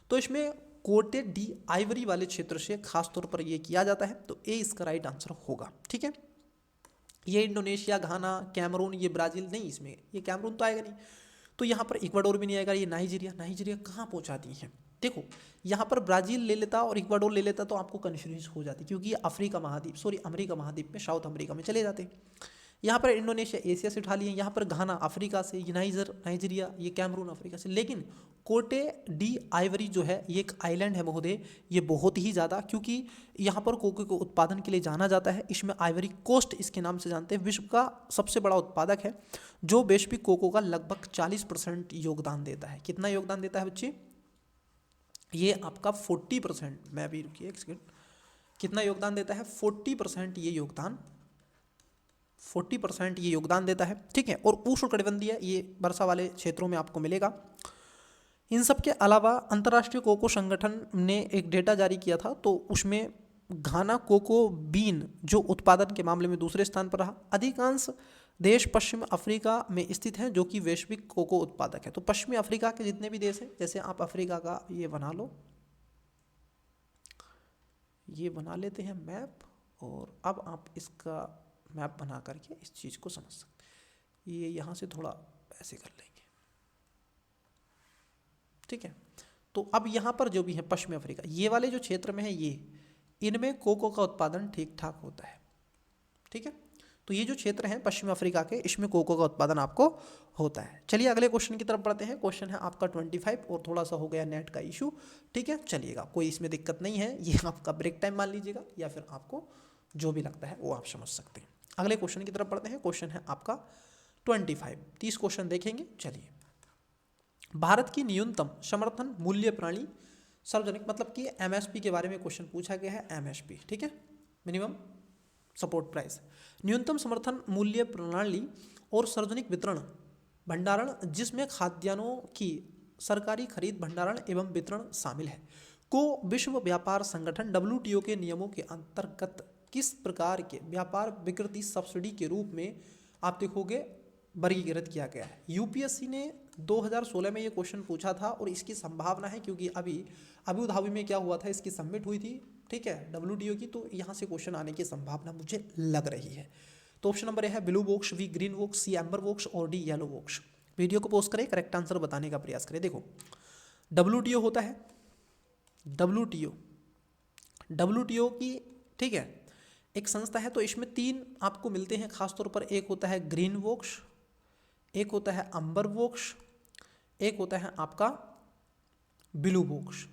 तो इसमें कोटे डी आइवरी वाले क्षेत्र से खास तौर पर ये किया जाता है। तो ए इसका राइट आंसर होगा। ठीक है, ये इंडोनेशिया, घाना, कैमरून, ये ब्राज़ील नहीं, इसमें ये कैमरून तो आएगा नहीं। तो यहाँ पर इक्वाडोर भी नहीं आएगा। ये नाइजीरिया, नाइजीरिया कहाँ पहुँचा दी है। देखो, यहाँ पर ब्राज़ील ले लेता और इक्वाडोर ले लेता तो आपको कन्फ्यूज हो जाती, क्योंकि ये अफ्रीका महाद्वीप, सॉरी अमेरिका महाद्वीप में, साउथ अमेरिका में चले जाते। यहाँ पर इंडोनेशिया एशिया से उठा लिए, यहाँ पर घाना अफ्रीका से, ये नाइजीरिया, ये कैमरून अफ्रीका से। लेकिन कोटे डी आइवरी जो है ये एक आइलैंड है महोदय, ये बहुत ही ज़्यादा, क्योंकि यहाँ पर कोको के उत्पादन के लिए जाना जाता है। इसमें आइवरी कोस्ट इसके नाम से जानते हैं। विश्व का सबसे बड़ा उत्पादक है, जो वैश्विक कोको का लगभग 40% योगदान देता है। कितना योगदान देता है बच्चे, ये आपका 40%, मैं अभी रुकिए एक सेकेंड, कितना योगदान देता है, 40% ये योगदान, 40% ये योगदान देता है। ठीक है, और उष्णकटिबंधीय ये वर्षा वाले क्षेत्रों में आपको मिलेगा। इन सब के अलावा अंतर्राष्ट्रीय कोको संगठन ने एक डेटा जारी किया था, तो उसमें घाना कोको बीन जो उत्पादन के मामले में दूसरे स्थान पर रहा। अधिकांश देश पश्चिम अफ्रीका में स्थित हैं जो कि वैश्विक कोको उत्पादक है। तो पश्चिमी अफ्रीका के जितने भी देश हैं, जैसे आप अफ्रीका का ये बना लो, ये बना लेते हैं मैप, और अब आप इसका मैप बना करके इस चीज़ को समझ सकते हैं। ये यहाँ से थोड़ा ऐसे कर लेंगे, ठीक है। तो अब यहाँ पर जो भी है पश्चिमी अफ्रीका, ये वाले जो क्षेत्र में है, ये इनमें कोको का उत्पादन ठीक ठाक होता है, ठीक है। तो ये जो क्षेत्र हैं पश्चिमी अफ्रीका के, इसमें कोको का उत्पादन आपको होता है। चलिए अगले क्वेश्चन की तरफ बढ़ते हैं। क्वेश्चन है आपका 25, और थोड़ा सा हो गया नेट का इशू, ठीक है। चलिएगा, कोई इसमें दिक्कत नहीं है, ये आपका ब्रेक टाइम मान लीजिएगा, या फिर आपको जो भी लगता है वो आप समझ सकते हैं। अगले क्वेश्चन की तरफ बढ़ते हैं। क्वेश्चन है आपका 25, 30 क्वेश्चन देखेंगे। चलिए, भारत की न्यूनतम समर्थन मूल्य प्रणाली सार्वजनिक, मतलब कि एमएसपी के बारे में क्वेश्चन पूछा गया है। एमएसपी, ठीक है, मिनिमम सपोर्ट प्राइस, न्यूनतम समर्थन मूल्य प्रणाली और सार्वजनिक वितरण भंडारण, जिसमें खाद्यान्नों की सरकारी खरीद, भंडारण एवं वितरण शामिल है, को विश्व व्यापार संगठन WTO के नियमों के अंतर्गत किस प्रकार के व्यापार विकृति सब्सिडी के रूप में आप देखोगे वर्गीकृत किया गया है। यूपीएससी ने 2016 में ये क्वेश्चन पूछा था, और इसकी संभावना है, क्योंकि अभी अबू धाबी में क्या हुआ था, इसकी सबमिट हुई थी, ठीक है, WTO की, तो यहाँ से क्वेश्चन आने की संभावना मुझे लग रही है। तो ऑप्शन नंबर है blue box, B green box, C amber box, और डी येलो बॉक्स। वीडियो को पोस्ट करें, करेक्ट आंसर बताने का प्रयास करें। देखो, WTO होता है, WTO की, ठीक है, एक संस्था है। तो इसमें 3 आपको मिलते हैं खासतौर पर, एक होता है ग्रीन बॉक्स, एक होता है अंबर बॉक्स, एक होता है आपका ब्लू बॉक्स,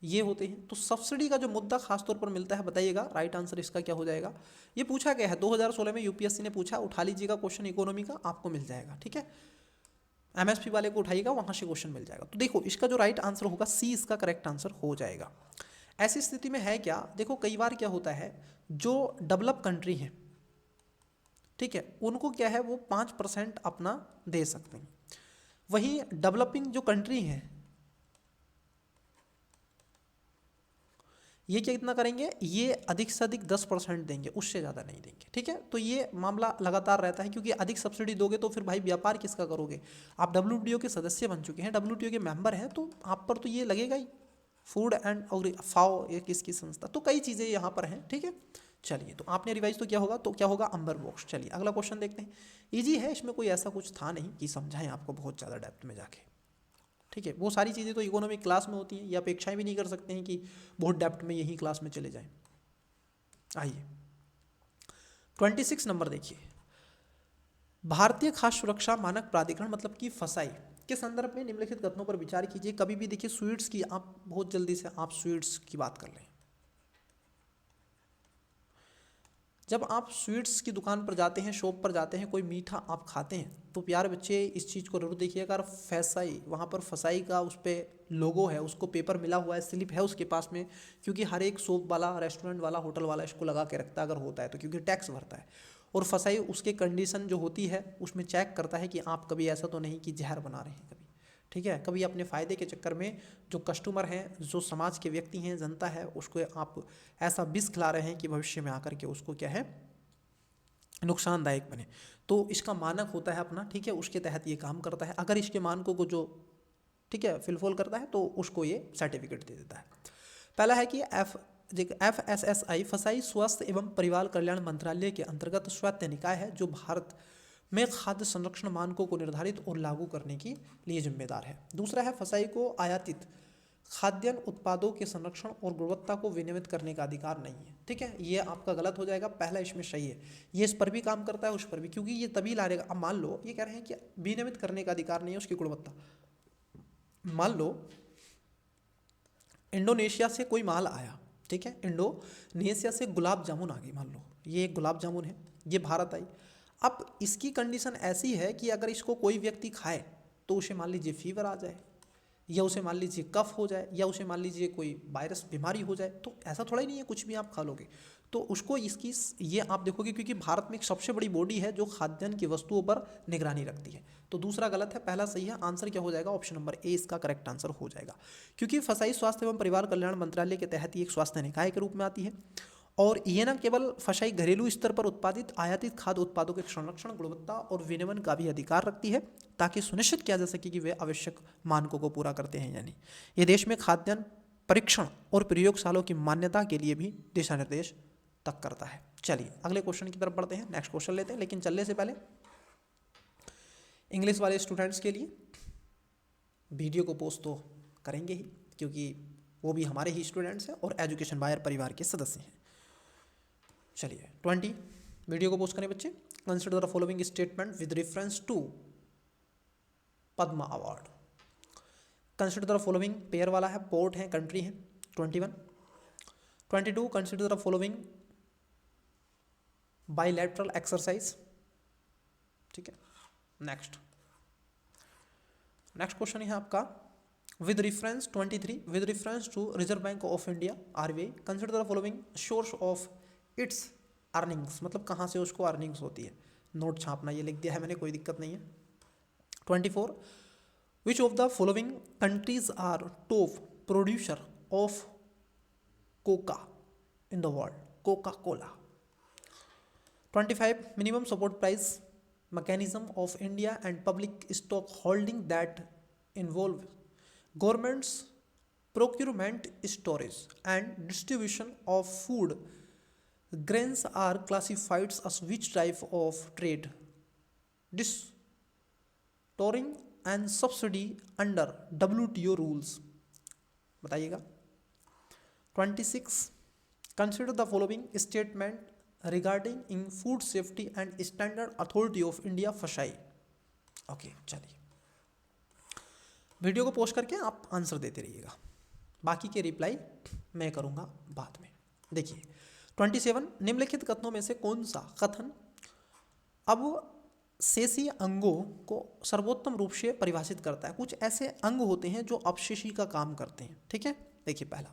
ये होते हैं। तो सब्सिडी का जो मुद्दा खासतौर पर मिलता है, बताइएगा राइट आंसर इसका क्या हो जाएगा। ये पूछा गया है 2016 में, यूपीएससी ने पूछा, उठा लीजिएगा क्वेश्चन इकोनॉमी का, आपको मिल जाएगा, ठीक है। एमएसपी वाले को उठाइएगा, वहां से क्वेश्चन मिल जाएगा। तो देखो, इसका जो राइट आंसर होगा सी, इसका करेक्ट आंसर हो जाएगा। ऐसी स्थिति में है क्या, देखो कई बार क्या होता है, जो डेवलप कंट्री है, ठीक है, उनको क्या है, वो 5% अपना दे सकते हैं। वहीं डेवलपिंग जो कंट्री है, ये क्या कितना करेंगे, ये अधिक से अधिक 10% देंगे, उससे ज़्यादा नहीं देंगे, ठीक है। तो ये मामला लगातार रहता है, क्योंकि अधिक सब्सिडी दोगे तो फिर भाई व्यापार किसका करोगे। आप WTO के सदस्य बन चुके हैं, WTO के मेंबर हैं, तो आप पर तो ये लगेगा ही। फूड एंड और फाओ, ये किसकी संस्था, तो कई चीज़ें यहाँ पर हैं, ठीक है। चलिए, तो आपने रिवाइज तो क्या होगा, तो क्या होगा, अंबर बॉक्स। चलिए अगला क्वेश्चन देखते हैं। इजी है, इसमें कोई ऐसा कुछ था नहीं कि समझाएं आपको बहुत ज़्यादा डेप्थ में जाके, ठीक है। वो सारी चीज़ें तो इकोनॉमिक क्लास में होती हैं, ये अपेक्षाएं भी नहीं कर सकते हैं कि बहुत डेप्थ में यही क्लास में चले जाएं। आइए 26 नंबर देखिए, भारतीय खाद्य सुरक्षा मानक प्राधिकरण, मतलब कि फसाई के संदर्भ में निम्नलिखित कथनों पर विचार कीजिए। कभी भी देखिए स्वीट्स की, आप बहुत जल्दी से आप स्वीट्स की बात कर लें। जब आप स्वीट्स की दुकान पर जाते हैं, शॉप पर जाते हैं, कोई मीठा आप खाते हैं, तो प्यारे बच्चे इस चीज़ को जरूर देखिएगा। अगर फसाई, वहाँ पर फसाई का उस पर लोगो है, उसको पेपर मिला हुआ है, स्लिप है उसके पास में, क्योंकि हर एक शॉप वाला, रेस्टोरेंट वाला, होटल वाला इसको लगा के रखता है, अगर होता है तो, क्योंकि टैक्स भरता है। और फसाई उसके कंडीशन जो होती है उसमें चेक करता है कि आप कभी ऐसा तो नहीं कि जहर बना रहे हैं कभी, ठीक है, कभी अपने फ़ायदे के चक्कर में जो कस्टमर हैं, जो समाज के व्यक्ति हैं, जनता है, उसको आप ऐसा विष खिला रहे हैं कि भविष्य में आकर के उसको क्या है, नुकसानदायक बने। तो इसका मानक होता है अपना, ठीक है, उसके तहत ये काम करता है। अगर इसके मानकों को जो, ठीक है, फिलफिल करता है तो उसको ये सर्टिफिकेट दे देता है। पहला है कि FSSAI फसाई स्वास्थ्य एवं परिवार कल्याण मंत्रालय के अंतर्गत स्वायत्त निकाय है, जो भारत में खाद्य संरक्षण मानकों को निर्धारित और लागू करने के लिए जिम्मेदार है। दूसरा है, फसाई को आयातित खाद्यान्न उत्पादों के संरक्षण और गुणवत्ता को विनियमित करने का अधिकार नहीं है, ठीक है, ये आपका गलत हो जाएगा। पहला इसमें सही है, ये इस पर भी काम करता है, उस पर भी, क्योंकि ये तभी लाएगा। अब मान लो ये कह रहे हैं कि विनियमित करने का अधिकार नहीं है उसकी गुणवत्ता। मान लो इंडोनेशिया से कोई माल आया, ठीक है, इंडोनेशिया से गुलाब जामुन आ गई, मान लो ये एक गुलाब जामुन है, ये भारत आई। अब इसकी कंडीशन ऐसी है कि अगर इसको कोई व्यक्ति खाए तो उसे मान लीजिए फीवर आ जाए, या उसे मान लीजिए कफ हो जाए, या उसे मान लीजिए कोई वायरस बीमारी हो जाए, तो ऐसा थोड़ा ही नहीं है कुछ भी आप खा लोगे। तो उसको इसकी ये आप देखोगे, क्योंकि भारत में एक सबसे बड़ी बॉडी है जो खाद्यान्न की वस्तुओं पर निगरानी रखती है। तो दूसरा गलत है, पहला सही है। आंसर क्या हो जाएगा? ऑप्शन नंबर ए इसका करेक्ट आंसर हो जाएगा, क्योंकि फसाई स्वास्थ्य एवं परिवार कल्याण मंत्रालय के तहत ये एक स्वास्थ्य निकाय के रूप में आती है। और ये न केवल फसाई घरेलू स्तर पर उत्पादित आयातित खाद्य उत्पादों के संरक्षण, गुणवत्ता और विनियमन का भी अधिकार रखती है, ताकि सुनिश्चित किया जा सके कि वे आवश्यक मानकों को पूरा करते हैं या नहीं। ये देश में खाद्यान्न परीक्षण और प्रयोगशालों की मान्यता के लिए भी दिशा निर्देश तक करता है। चलिए अगले क्वेश्चन की तरफ बढ़ते हैं, नेक्स्ट क्वेश्चन लेते हैं। लेकिन चलने से पहले इंग्लिश वाले स्टूडेंट्स के लिए वीडियो को पोस्ट तो करेंगे ही, क्योंकि वो भी हमारे ही स्टूडेंट्स हैं और एजुकेशन वायर परिवार के सदस्य हैं। चलिए 20 वीडियो को पोस्ट करें बच्चे। Consider the following statement with reference to Padma award. Consider the following pair वाला है, पोर्ट है, कंट्री है। 21 22 consider the following bilateral exercise. ठीक है, नेक्स्ट क्वेश्चन है आपका with reference 23 with reference to Reserve Bank of India RBI consider the following source of its earnings, मतलब कहाँ से उसको अर्निंग्स होती है। नोट छापना, ये लिख दिया है मैंने, कोई दिक्कत नहीं है। 24 which of the following countries are top producer of coca in the world, coca cola. 25 minimum support price mechanism of India and public stock holding that involve government's procurement, storage and distribution of food grains are classified as which type of trade? Distorting and subsidy under WTO rules, बताइएगा। 26 consider the following statement regarding in food safety and standard authority of India फसाई। Okay, चलिए video को post करके आप answer देते रहिएगा, बाकी के रिप्लाई मैं करूंगा बाद में। देखिए 27 निम्नलिखित कथनों में से कौन सा कथन अब शेषीय अंगों को सर्वोत्तम रूप से परिभाषित करता है? कुछ ऐसे अंग होते हैं जो अपशेषी का काम करते हैं। ठीक है, देखिए पहला,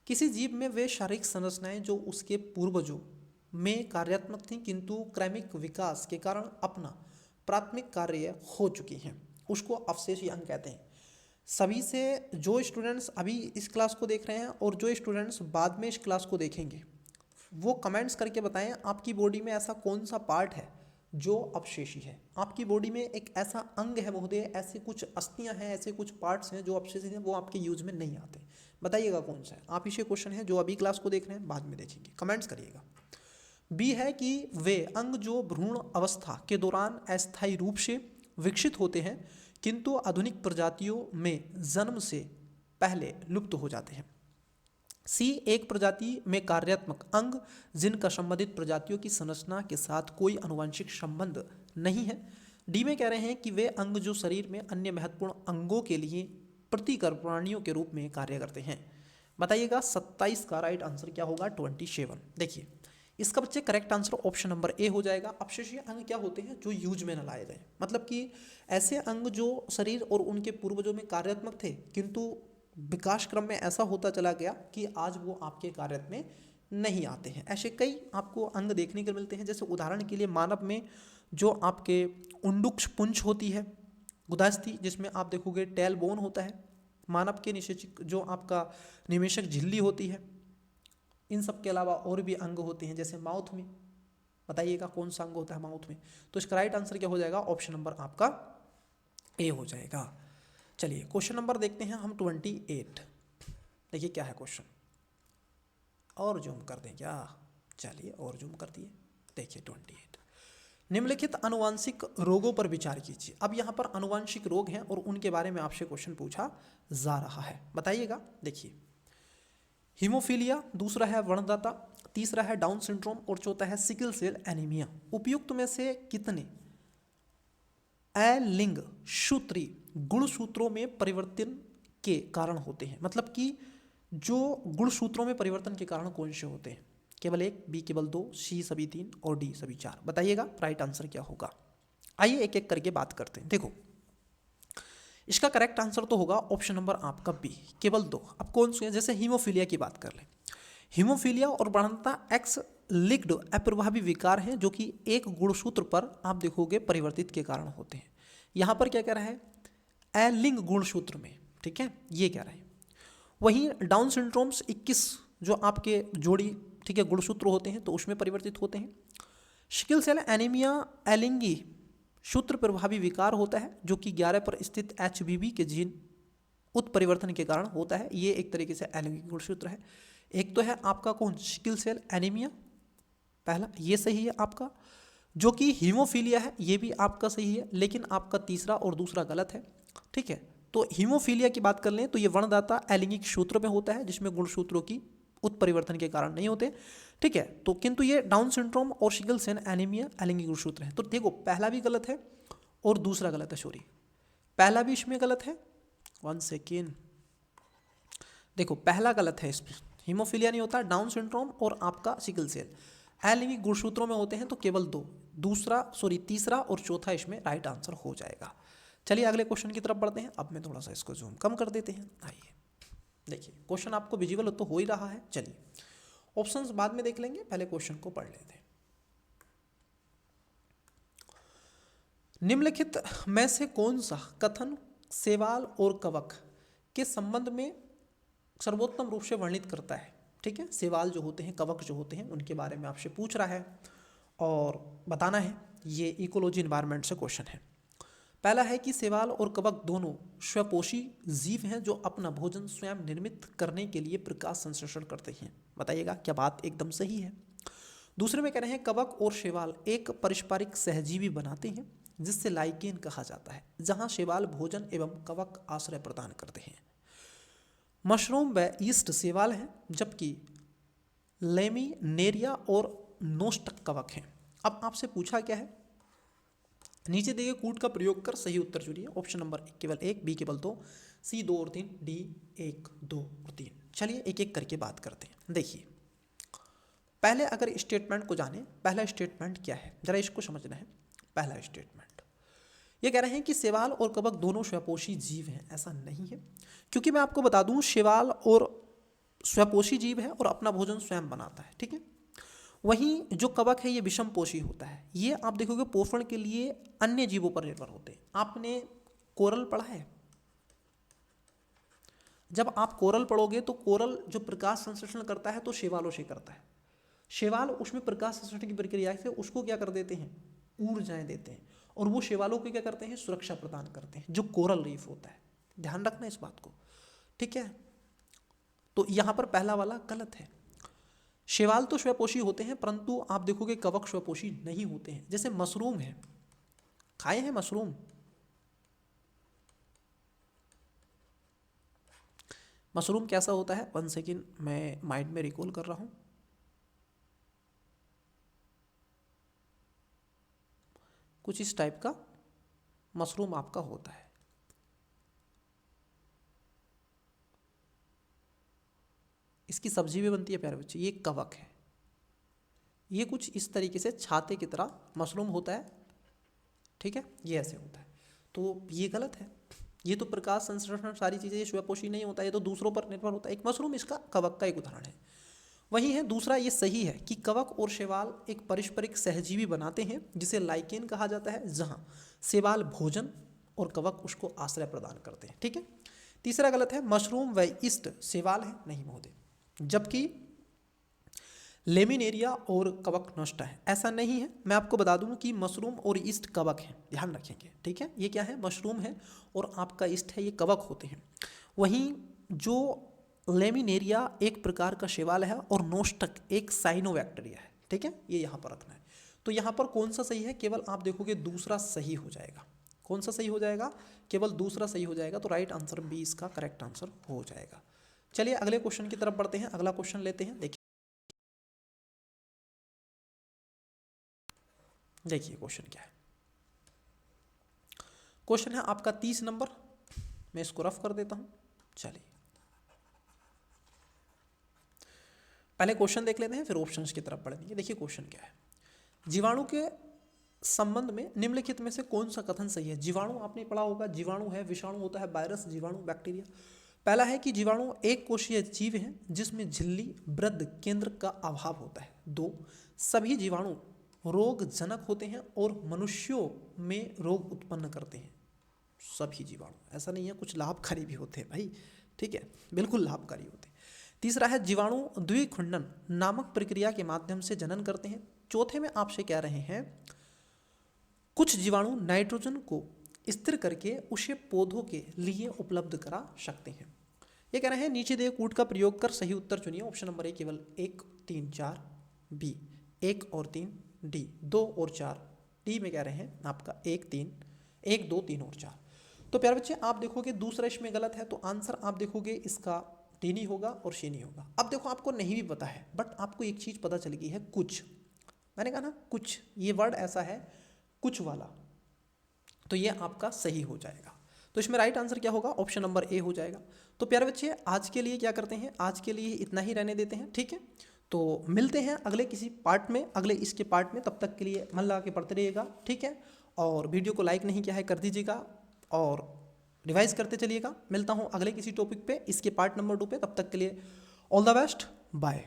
किसी जीव में वे शारीरिक संरचनाएं जो उसके पूर्वजों में कार्यात्मक थी किंतु क्रमिक विकास के कारण अपना प्राथमिक कार्य हो चुकी हैं, उसको अवशेषी अंग कहते हैं। सभी से जो स्टूडेंट्स अभी इस क्लास को देख रहे हैं और जो स्टूडेंट्स बाद में इस क्लास को देखेंगे, वो कमेंट्स करके बताएं आपकी बॉडी में ऐसा कौन सा पार्ट है जो अवशेषी है। आपकी बॉडी में एक ऐसा अंग है महोदय, ऐसे कुछ अस्थियां हैं, ऐसे कुछ पार्ट्स हैं जो अवशेषी हैं, वो आपके यूज में नहीं आते। बताइएगा कौन सा है। आप इसे क्वेश्चन है जो अभी क्लास को देख रहे हैं, बाद में देखेंगे, कमेंट्स करिएगा। बी है कि वे अंग जो भ्रूण अवस्था के दौरान अस्थायी रूप से विकसित होते हैं किंतु आधुनिक प्रजातियों में जन्म से पहले लुप्त हो जाते हैं। सी एक प्रजाति में कार्यात्मक अंग जिनका संबंधित प्रजातियों की संरचना के साथ कोई आनुवंशिक संबंध नहीं है। डी में कह रहे हैं कि वे अंग जो शरीर में अन्य महत्वपूर्ण अंगों के लिए प्रतिकर प्राणियों के रूप में कार्य करते हैं। बताइएगा 27 का राइट आंसर क्या होगा? 27। देखिए इसका बच्चे correct answer option number A हो जाएगा। अपशेषीय अंग क्या होते हैं? जो यूज में न लाए गए, मतलब कि ऐसे अंग जो शरीर और उनके पूर्वजों में कार्यात्मक थे किंतु विकास क्रम में ऐसा होता चला गया कि आज वो आपके कार्य में नहीं आते हैं। ऐसे कई आपको अंग देखने को मिलते हैं। जैसे उदाहरण के लिए मानव में जो आपके उंडुक्ष पुंछ होती है, गुदास्थी, जिसमें आप देखोगे टेल बोन होता है। मानव के निषेचक जो आपका निमेशक झिल्ली होती है। इन सब के अलावा और भी अंग होते हैं, जैसे माउथ में। बताइएगा कौन सा अंग होता है माउथ में? तो इसका राइट आंसर क्या हो जाएगा? ऑप्शन नंबर आपका ए हो जाएगा। चलिए क्वेश्चन नंबर देखते हैं हम 28। देखिए क्या है क्वेश्चन, और जूम कर दें क्या? चलिए और जूम कर दिए। देखिए 28, निम्नलिखित आनुवांशिक रोगों पर विचार कीजिए। अब यहाँ पर आनुवांशिक रोग हैं और उनके बारे में आपसे क्वेश्चन पूछा जा रहा है। बताइएगा। देखिए हीमोफीलिया, दूसरा है वर्णदाता, तीसरा है डाउन सिंड्रोम और चौथा है सिकल सेल एनीमिया। उपयुक्त में से कितने अलिंग सूत्री गुणसूत्रों में परिवर्तन के कारण होते हैं? मतलब कि जो गुणसूत्रों में परिवर्तन के कारण कौन से होते हैं? केवल एक, बी केवल दो, सी सभी तीन और डी सभी चार। बताइएगा राइट आंसर क्या होगा। आइए एक एक करके बात करते हैं। देखो इसका करेक्ट आंसर तो होगा ऑप्शन नंबर आपका बी, केवल दो। अब कौन से हैं? जैसे हीमोफीलिया की बात कर लें। हीमोफीलिया और बाढ़ंता एक्स लिंक्ड अप्रभावी विकार हैं जो कि एक गुणसूत्र पर आप देखोगे परिवर्तित के कारण होते हैं। यहाँ पर क्या कह रहा है, एलिंग गुणसूत्र में, ठीक है, ये कह रहा है। वहीं डाउन सिंड्रोम्स 21 जो आपके जोड़ी, ठीक है, गुणसूत्र होते हैं तो उसमें परिवर्तित होते हैं। सिकल सेल एनीमिया एलिंगी सूत्र प्रभावी विकार होता है जो कि 11 पर स्थित HBB के जीन उत्परिवर्तन के कारण होता है। ये एक तरीके से एलिंगी गुणसूत्र है। एक तो है आपका कौन, सिकल सेल एनीमिया, पहला ये सही है आपका, जो कि हीमोफीलिया है ये भी आपका सही है, लेकिन आपका तीसरा और दूसरा गलत है, ठीक है। तो हीमोफीलिया की बात कर लें तो ये वर्णदाता एलिंगिक सूत्र में होता है जिसमें गुणसूत्रों की उत्परिवर्तन के कारण नहीं होते, ठीक है। तो किंतु ये डाउन सिंड्रोम और सिकल सेल एनीमिया एलिंगिक गुणसूत्र है। तो देखो पहला भी गलत है और दूसरा गलत है, सॉरी पहला भी इसमें गलत है, 1 सेकेंड, देखो पहला गलत है, इसमें हीमोफीलिया नहीं होता, डाउन सिंड्रोम और आपका सिकल सेल एलिंगिक गुणसूत्रों में होते हैं तो केवल दो, तीसरा और चौथा इसमें राइट आंसर हो जाएगा। चलिए अगले क्वेश्चन की तरफ बढ़ते हैं। अब मैं थोड़ा सा इसको जूम कम कर देते हैं। आइए देखिए क्वेश्चन आपको विजिबल तो हो ही रहा है। चलिए ऑप्शंस बाद में देख लेंगे, पहले क्वेश्चन को पढ़ लेते हैं। निम्नलिखित में से कौन सा कथन शैवाल और कवक के संबंध में सर्वोत्तम रूप से वर्णित करता है, ठीक है। शैवाल जो होते हैं, कवक जो होते हैं, उनके बारे में आपसे पूछ रहा है और बताना है। ये इकोलॉजी एनवायरनमेंट से क्वेश्चन है। पहला है कि शैवाल और कवक दोनों स्वपोषी जीव हैं जो अपना भोजन स्वयं निर्मित करने के लिए प्रकाश संश्लेषण करते हैं। बताइएगा क्या बात एकदम सही है। दूसरे में कह रहे हैं कवक और शैवाल एक पारस्परिक सहजीवी बनाते हैं जिससे लाइकेन कहा जाता है, जहां शैवाल भोजन एवं कवक आश्रय प्रदान करते हैं। मशरूम व ईस्ट शैवाल हैं जबकि लेमिनेरिया और नोस्टक कवक हैं। अब आपसे पूछा क्या है, नीचे दिए कूट का प्रयोग कर सही उत्तर चुनिए। ऑप्शन नंबर केवल 1, बी केवल 2, सी 2 और 3, डी 1, 2 और 3। चलिए एक एक करके बात करते हैं। देखिए पहले अगर स्टेटमेंट को जाने, पहला स्टेटमेंट क्या है जरा इसको समझना है। पहला स्टेटमेंट ये कह रहे हैं कि शैवाल और कवक दोनों स्वपोषी जीव हैं। ऐसा नहीं है, क्योंकि मैं आपको बता दूं शैवाल और स्वपोषी जीव है और अपना भोजन स्वयं बनाता है, ठीक है। वहीं जो कवक है ये विषमपोषी होता है। ये आप देखोगे पोषण के लिए अन्य जीवों पर निर्भर होते हैं। आपने कोरल पढ़ा है, जब आप कोरल पढ़ोगे तो कोरल जो प्रकाश संश्लेषण करता है तो शैवालों से करता है। शैवाल उसमें प्रकाश संश्लेषण की प्रक्रिया से उसको क्या कर देते हैं, ऊर्जाएं देते हैं, और वो शैवालों को क्या करते हैं, सुरक्षा प्रदान करते हैं, जो कोरल रीफ होता है। ध्यान रखना इस बात को, ठीक है। तो यहां पर पहला वाला गलत है। शैवाल तो स्वपोषी होते हैं परंतु आप देखोगे कवक स्वपोषी नहीं होते हैं। जैसे मशरूम है, खाए हैं मशरूम, मशरूम कैसा होता है, 1 सेकेंड मैं माइंड में रिकॉल कर रहा हूं। कुछ इस टाइप का मशरूम आपका होता है। इसकी सब्जी भी बनती है प्यारे बच्चे। ये कवक है, ये कुछ इस तरीके से छाते की तरह मशरूम होता है, ठीक है, ये ऐसे होता है। तो ये गलत है। ये तो प्रकाश संश्लेषण सारी चीज़ें, ये स्वपोषी नहीं होता, ये तो दूसरों पर निर्भर होता है। एक मशरूम इसका कवक का एक उदाहरण है। वही है दूसरा, ये सही है कि कवक और शैवाल एक पारस्परिक सहजीवी बनाते हैं जिसे लाइकेन कहा जाता है, जहाँ शैवाल भोजन और कवक उसको आश्रय प्रदान करते हैं, ठीक है। तीसरा गलत है, मशरूम व ईस्ट शैवाल है, नहीं महोदय, जबकि लेमिनेरिया और कवक नष्ट है। ऐसा नहीं है, मैं आपको बता दूं कि मशरूम और ईस्ट कवक हैं, ध्यान रखेंगे, ठीक है। ये क्या है, मशरूम है और आपका ईस्ट है, ये कवक होते हैं। वहीं जो लेमिनेरिया एक प्रकार का शैवाल है और नोस्टक एक साइनोबैक्टीरिया है, ठीक है, ये यहाँ पर रखना है। तो यहाँ पर कौन सा सही है, केवल आप देखोगे दूसरा सही हो जाएगा। कौन सा सही हो जाएगा, केवल दूसरा सही हो जाएगा। तो राइट आंसर बी इसका करेक्ट आंसर हो जाएगा। चलिए अगले क्वेश्चन की तरफ बढ़ते हैं। अगला क्वेश्चन लेते हैं। देखिए क्वेश्चन क्या है। क्वेश्चन है आपका 30 नंबर, मैं इसको रफ कर देता हूं। चलिए पहले क्वेश्चन देख लेते हैं, फिर ऑप्शंस की तरफ बढ़ेंगे। देखिए क्वेश्चन क्या है, जीवाणु के संबंध में निम्नलिखित में से कौन सा कथन सही है। जीवाणु आपने पढ़ा होगा, जीवाणु है, विषाणु होता है, वायरस, जीवाणु, बैक्टीरिया। पहला है कि जीवाणु एक कोशीय जीव हैं जिसमें झिल्ली वृद्ध केंद्र का अभाव होता है। 2, सभी जीवाणु रोगजनक होते हैं और मनुष्यों में रोग उत्पन्न करते हैं। सभी जीवाणु, ऐसा नहीं है, कुछ लाभकारी भी होते हैं भाई, ठीक है, बिल्कुल लाभकारी होते हैं। तीसरा है जीवाणु द्विखंडन नामक प्रक्रिया के माध्यम से जनन करते हैं। चौथे में आपसे कह रहे हैं कुछ जीवाणु नाइट्रोजन को स्थिर करके उसे पौधों के लिए उपलब्ध करा सकते हैं। ये कह रहे हैं नीचे दिए कूट का प्रयोग कर सही उत्तर चुनिए। ऑप्शन नंबर ए केवल 1, 3, 4, बी 1 और 3, डी 2 और 4, डी में कह रहे हैं आपका 1, 2, 3 और 4। तो प्यारे बच्चे आप देखोगे दूसरा इसमें गलत है, तो आंसर आप देखोगे इसका डी नहीं होगा और सी नहीं होगा। अब देखो आपको नहीं भी पता है, बट आपको एक चीज़ पता चल गई है, कुछ, मैंने कहा ना कुछ, ये वर्ड ऐसा है कुछ वाला, तो ये आपका सही हो जाएगा। तो इसमें राइट आंसर क्या होगा? ऑप्शन नंबर ए हो जाएगा। तो प्यारे बच्चे आज के लिए क्या करते हैं, आज के लिए इतना ही रहने देते हैं, ठीक है। तो मिलते हैं अगले किसी पार्ट में, अगले इसके पार्ट में, तब तक के लिए मन लगा के पढ़ते रहिएगा, ठीक है। और वीडियो को लाइक नहीं किया है कर दीजिएगा और रिवाइज करते चलिएगा। मिलता हूँ अगले किसी टॉपिक पे, इसके पार्ट नंबर 2 पे, तब तक के लिए ऑल द बेस्ट, बाय।